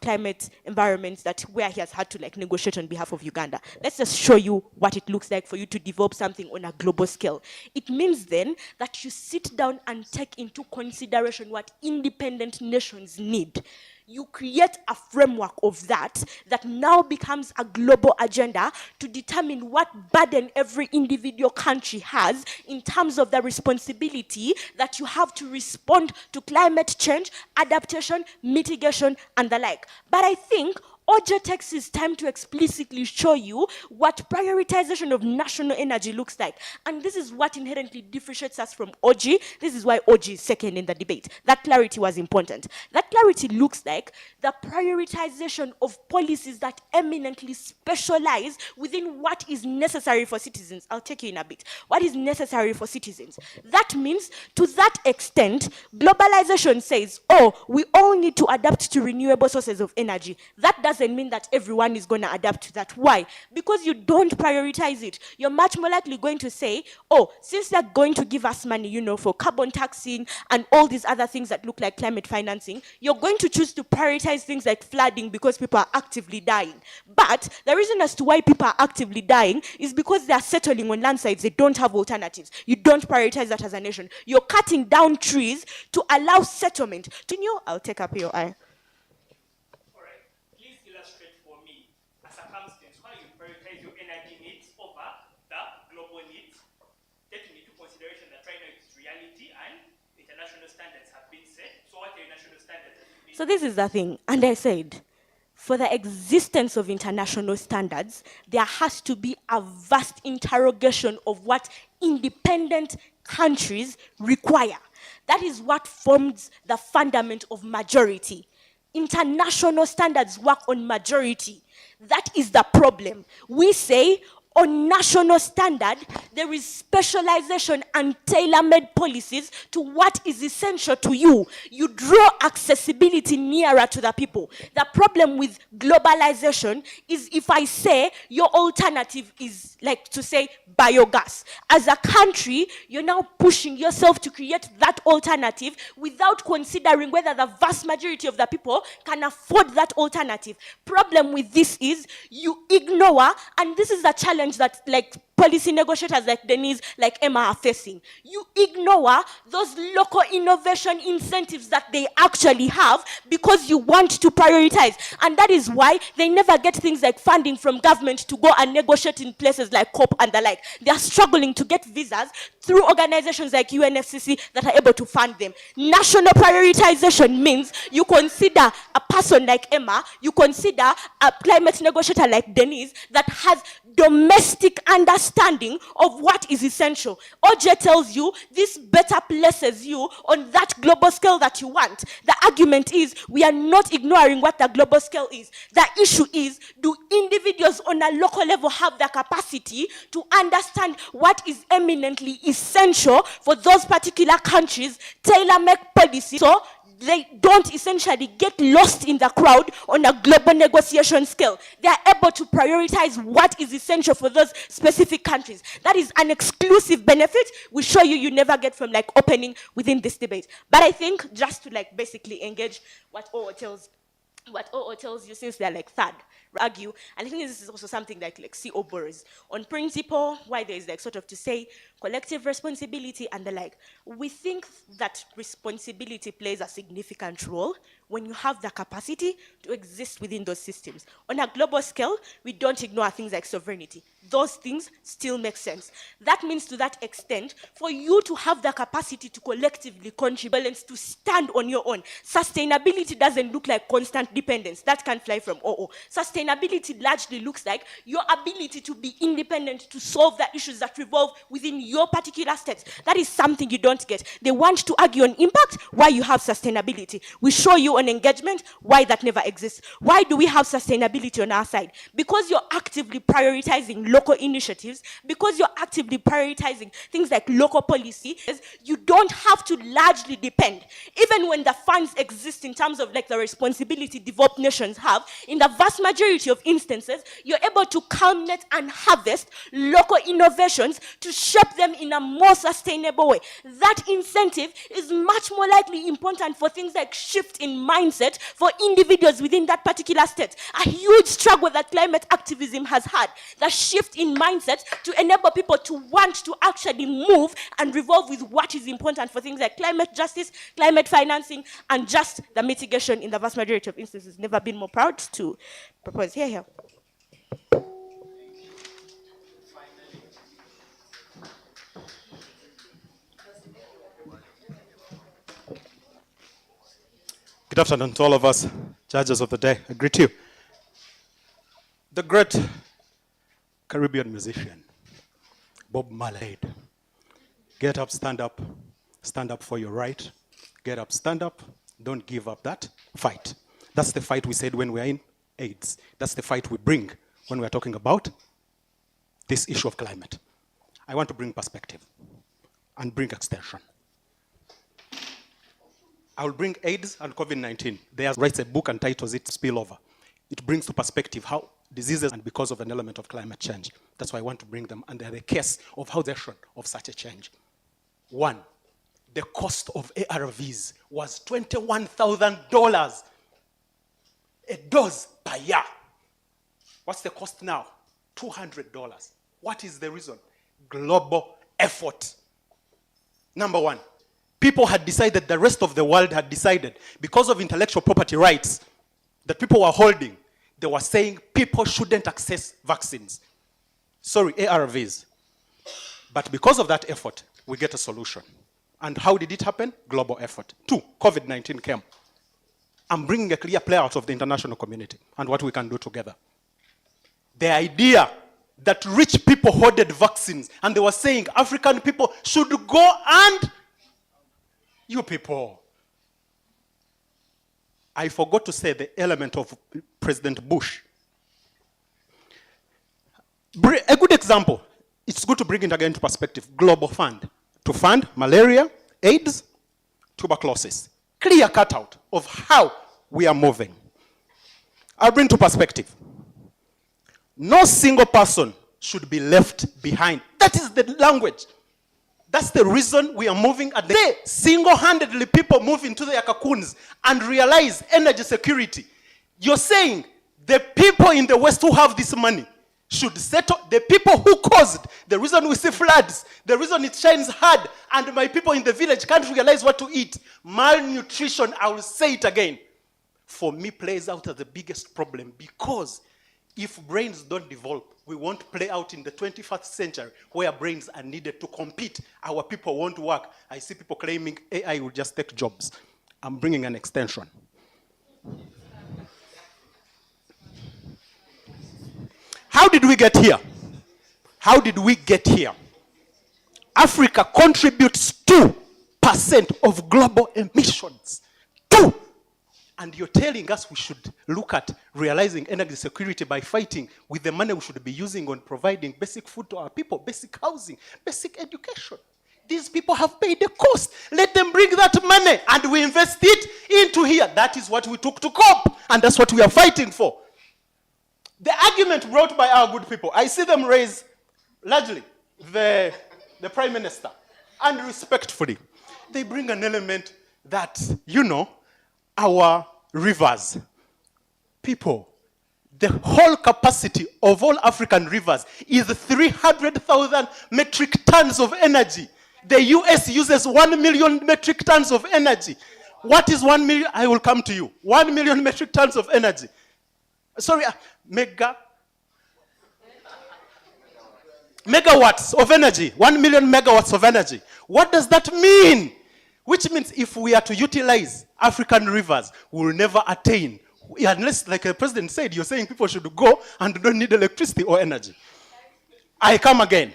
climate environments that where he has had to like negotiate on behalf of Uganda. Let's just show you what it looks like for you to develop something on a global scale. It means then that you sit down and take into consideration what independent nations need. You create a framework of that now becomes a global agenda to determine what burden every individual country has in terms of the responsibility that you have to respond to climate change, adaptation, mitigation, and the like. But I think OJ takes his time to explicitly show you what prioritization of national energy looks like. And this is what inherently differentiates us from OG. This is why OG is second in the debate. That clarity was important. That clarity looks like the prioritization of policies that eminently specialize within what is necessary for citizens. I'll take you in a bit. What is necessary for citizens? That means, to that extent, globalization says, oh, we all need to adapt to renewable sources of energy. That doesn't mean that everyone is going to adapt to that. Why? Because you don't prioritize it. You're much more likely going to say, oh, since they're going to give us money, for carbon taxing and all these other things that look like climate financing, you're going to choose to prioritize things like flooding because people are actively dying. But the reason as to why people are actively dying is because they are settling on landslides. They don't have alternatives. You don't prioritize that as a nation. You're cutting down trees to allow settlement. I'll take up your eye. So this is the thing, and I said, for the existence of international standards, there has to be a vast interrogation of what independent countries require. That is what forms the fundament of majority. International standards work on majority. That is the problem. We say, on national standard, there is specialization and tailor-made policies to what is essential to you. You draw accessibility nearer to the people. The problem with globalization is if I say your alternative is like to say biogas. As a country, you're now pushing yourself to create that alternative without considering whether the vast majority of the people can afford that alternative. Problem with this is you ignore, and this is the challenge that like policy negotiators like Denise, like Emma are facing. You ignore those local innovation incentives that they actually have because you want to prioritize. And that is why they never get things like funding from government to go and negotiate in places like COP and the like. They are struggling to get visas through organizations like UNFCCC that are able to fund them. National prioritization means you consider a person like Emma, you consider a climate negotiator like Denise that has domestic understanding of what is essential. OJ tells you this better places you on that global scale that you want. The argument is we are not ignoring what the global scale is. The issue is, do individuals on a local level have the capacity to understand what is eminently essential for those particular countries, tailor-make policy? So they don't essentially get lost in the crowd on a global negotiation scale. They are able to prioritize what is essential for those specific countries. That is an exclusive benefit we show you never get from like opening within this debate. But I think just to like basically engage what OO tells you, since they're like third, argue, and I think this is also something like CO borrows. On principle, why there is like sort of to say collective responsibility and the like, we think that responsibility plays a significant role when you have the capacity to exist within those systems. On a global scale, we don't ignore things like sovereignty. Those things still make sense. That means to that extent, for you to have the capacity to collectively contribute, to stand on your own, sustainability doesn't look like constant dependence. That can fly from OO. Sustainability largely looks like your ability to be independent, to solve the issues that revolve within your particular states. That is something you don't get. They want to argue on impact, why you have sustainability. We show you on engagement, why that never exists. Why do we have sustainability on our side? Because you're actively prioritizing local initiatives, because you're actively prioritizing things like local policy, you don't have to largely depend. Even when the funds exist in terms of like the responsibility developed nations have, in the vast majority of instances, you're able to culminate and harvest local innovations to shape them in a more sustainable way. That incentive is much more likely important for things like shift in mindset for individuals within that particular state. A huge struggle that climate activism has had, the shift in mindset to enable people to want to actually move and revolve with what is important for things like climate justice, climate financing, and just the mitigation in the vast majority of instances. Never been more proud to propose. Here. Good afternoon to all of us, judges of the day. I greet you. The great Caribbean musician, Bob Marley. Get up, stand up for your right. Get up, stand up, don't give up that fight. That's the fight we said when we are in AIDS. That's the fight we bring when we are talking about this issue of climate. I want to bring perspective and bring extension. I will bring AIDS and COVID-19. There writes a book and titles it Spillover. It brings to perspective how diseases and because of an element of climate change. That's why I want to bring them under the case of how they should of such a change. One, the cost of ARVs was $21,000 a dose per year. What's the cost now? $200. What is the reason? Global effort. Number one, people had decided, the rest of the world had decided, because of intellectual property rights that people were holding, they were saying people shouldn't access vaccines. Sorry, ARVs. But because of that effort, we get a solution. And how did it happen? Global effort. Two, COVID-19 came. I'm bringing a clear play out of the international community and what we can do together. The idea that rich people hoarded vaccines and they were saying African people should go and you people. I forgot to say the element of President Bush. A good example, it's good to bring it again to perspective, global fund. To fund malaria, AIDS, tuberculosis. Clear cutout of how we are moving. I'll bring to perspective. No single person should be left behind. That is the language. That's the reason we are moving at the single-handedly people move into their cocoons and realize energy security. You're saying the people in the West who have this money should settle, the people who caused, the reason we see floods, the reason it shines hard, and my people in the village can't realize what to eat. Malnutrition, I will say it again, for me plays out as the biggest problem, because if brains don't develop, we won't play out in the 21st century where brains are needed to compete. Our people won't work. I see people claiming AI will just take jobs. I'm bringing an extension. How did we get here? How did we get here? Africa contributes 2% of global emissions. 2%. And you're telling us we should look at realizing energy security by fighting with the money we should be using on providing basic food to our people, basic housing, basic education. These people have paid the cost. Let them bring that money and we invest it into here. That is what we took to COP, and that's what we are fighting for. The argument brought by our good people, I see them raise largely the Prime Minister, and respectfully, they bring an element that, our rivers, people, the whole capacity of all African rivers is 300,000 metric tons of energy. The US uses 1 million metric tons of energy. What is 1 million? I will come to you. 1 million metric tons of energy. Sorry, megawatts of energy. 1 million megawatts of energy. What does that mean? Which means if we are to utilize African rivers, we will never attain. Unless, like the president said, you're saying people should go and don't need electricity or energy. I come again.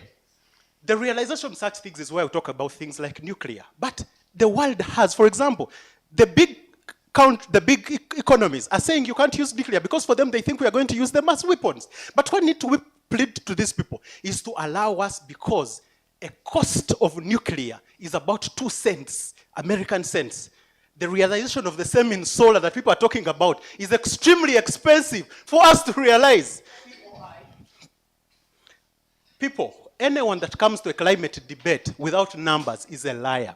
The realization of such things is where we talk about things like nuclear. But the world has, for example, the big economies are saying you can't use nuclear because for them they think we are going to use them as weapons. But what we need to plead to these people is to allow us, because a cost of nuclear is about 2 cents, American cents. The realization of the same in solar that people are talking about is extremely expensive for us to realize. People, anyone that comes to a climate debate without numbers is a liar.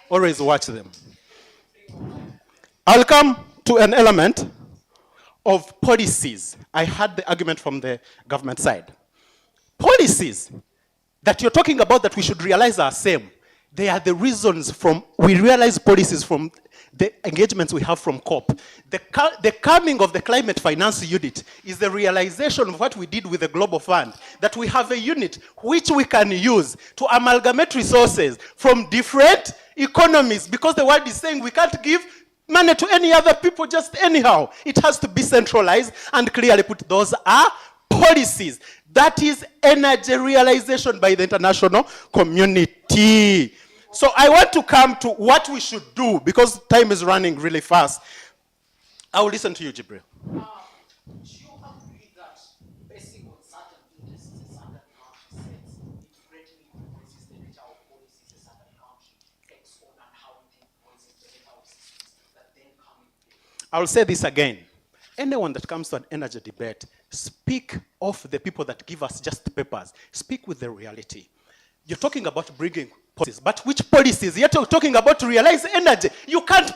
Always watch them. I'll come to an element of policies. I had the argument from the government side. Policies that you're talking about that we should realize are same. They are the reasons we realize policies from the engagements we have from COP. The coming of the climate finance unit is the realization of what we did with the Global Fund, that we have a unit which we can use to amalgamate resources from different economies, because the world is saying we can't give money to any other people just anyhow. It has to be centralized and clearly put. Those are policies. That is energy realization by the international community. So I want to come to what we should do, because time is running really fast. I will listen to you, Jibril. I will say this again. Anyone that comes to an energy debate, speak of the people that give us just papers. Speak with the reality. You're talking about bringing policies, but which policies? You're talking about to realize energy. You can't.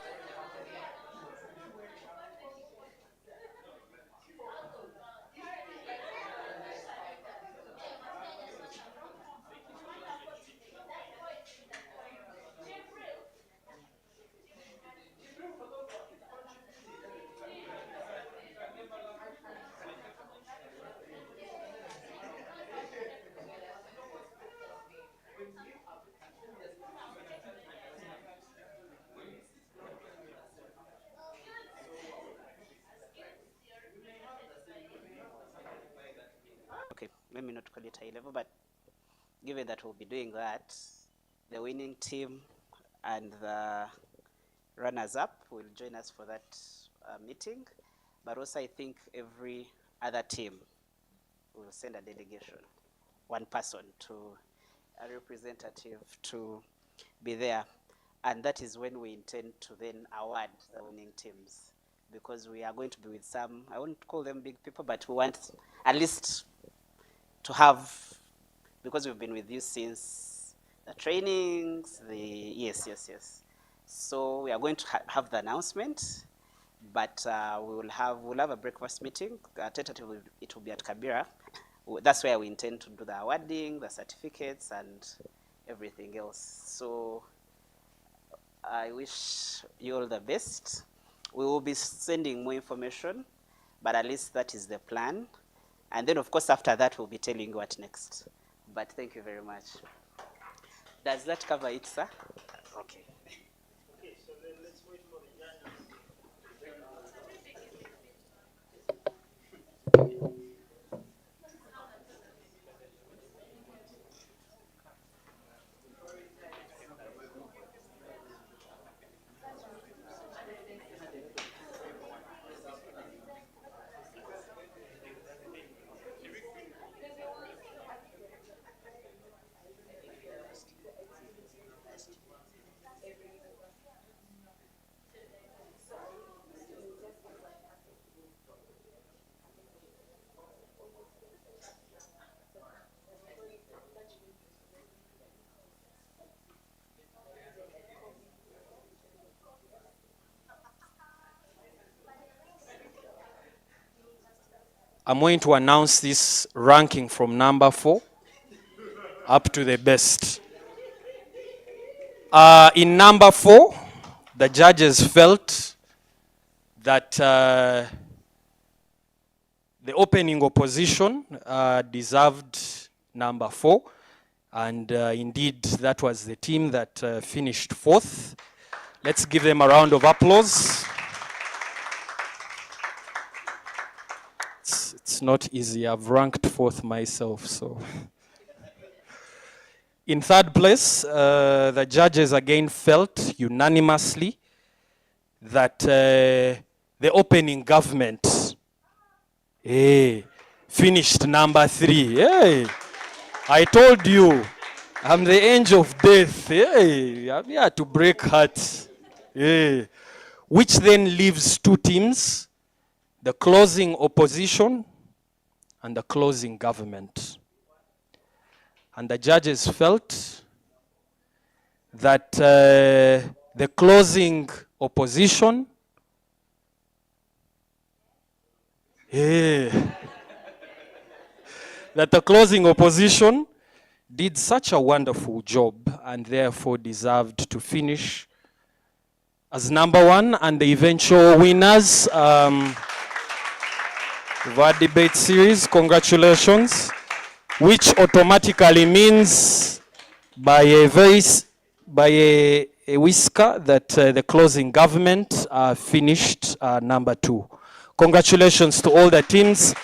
Okay, let me not call it high level, but given that we'll be doing that, the winning team and the runners-up will join us for that meeting. But also I think every other team will send a delegation, one person, to a representative to be there. And that is when we intend to then award the winning teams, because we are going to be with some, I won't call them big people, but we want at least to have, because we've been with you since the trainings, yes. So we are going to have the announcement, but we'll have a breakfast meeting. Tentatively, it will be at Kabira. That's where we intend to do the awarding, the certificates, and everything else. So I wish you all the best. We will be sending more information, but at least that is the plan. And then, of course, after that, we'll be telling you what next. But thank you very much. Does that cover it, sir? Okay. Okay, so then let's wait for the I'm going to announce this ranking from number 4 up to the best. In number 4, the judges felt that the opening opposition deserved number 4, and indeed that was the team that finished 4th. Let's give them a round of applause. It's not easy. I've ranked 4th myself, so. In 3rd place, the judges again felt unanimously that the opening government finished number 3. Hey, I told you, I'm the angel of death. Hey, I'm here to break hearts. Hey. Which then leaves 2 teams, the closing opposition and the closing government. And the judges felt that the closing opposition that the closing opposition did such a wonderful job and therefore deserved to finish as number 1, and the eventual winners of our debate series. Congratulations. Which automatically means by a whisker that the closing government finished number 2. Congratulations to all the teams.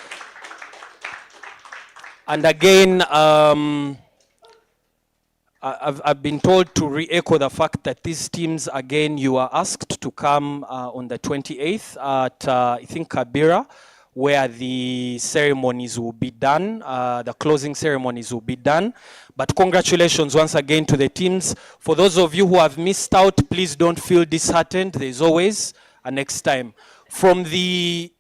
And again, I've been told to re-echo the fact that these teams, again, you are asked to come on the 28th at, I think, Kabira, where the ceremonies will be done, the closing ceremonies will be done. But congratulations once again to the teams. For those of you who have missed out, please don't feel disheartened. There's always a next time. From the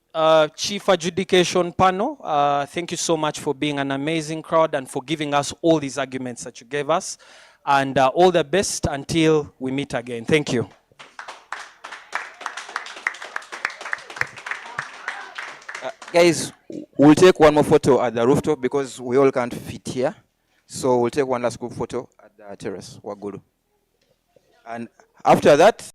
Chief Adjudication Panel, thank you so much for being an amazing crowd and for giving us all these arguments that you gave us. And all the best until we meet again. Thank you. Guys, we'll take one more photo at the rooftop because we all can't fit here. So we'll take one last group photo at the terrace, Wagulu. And after that,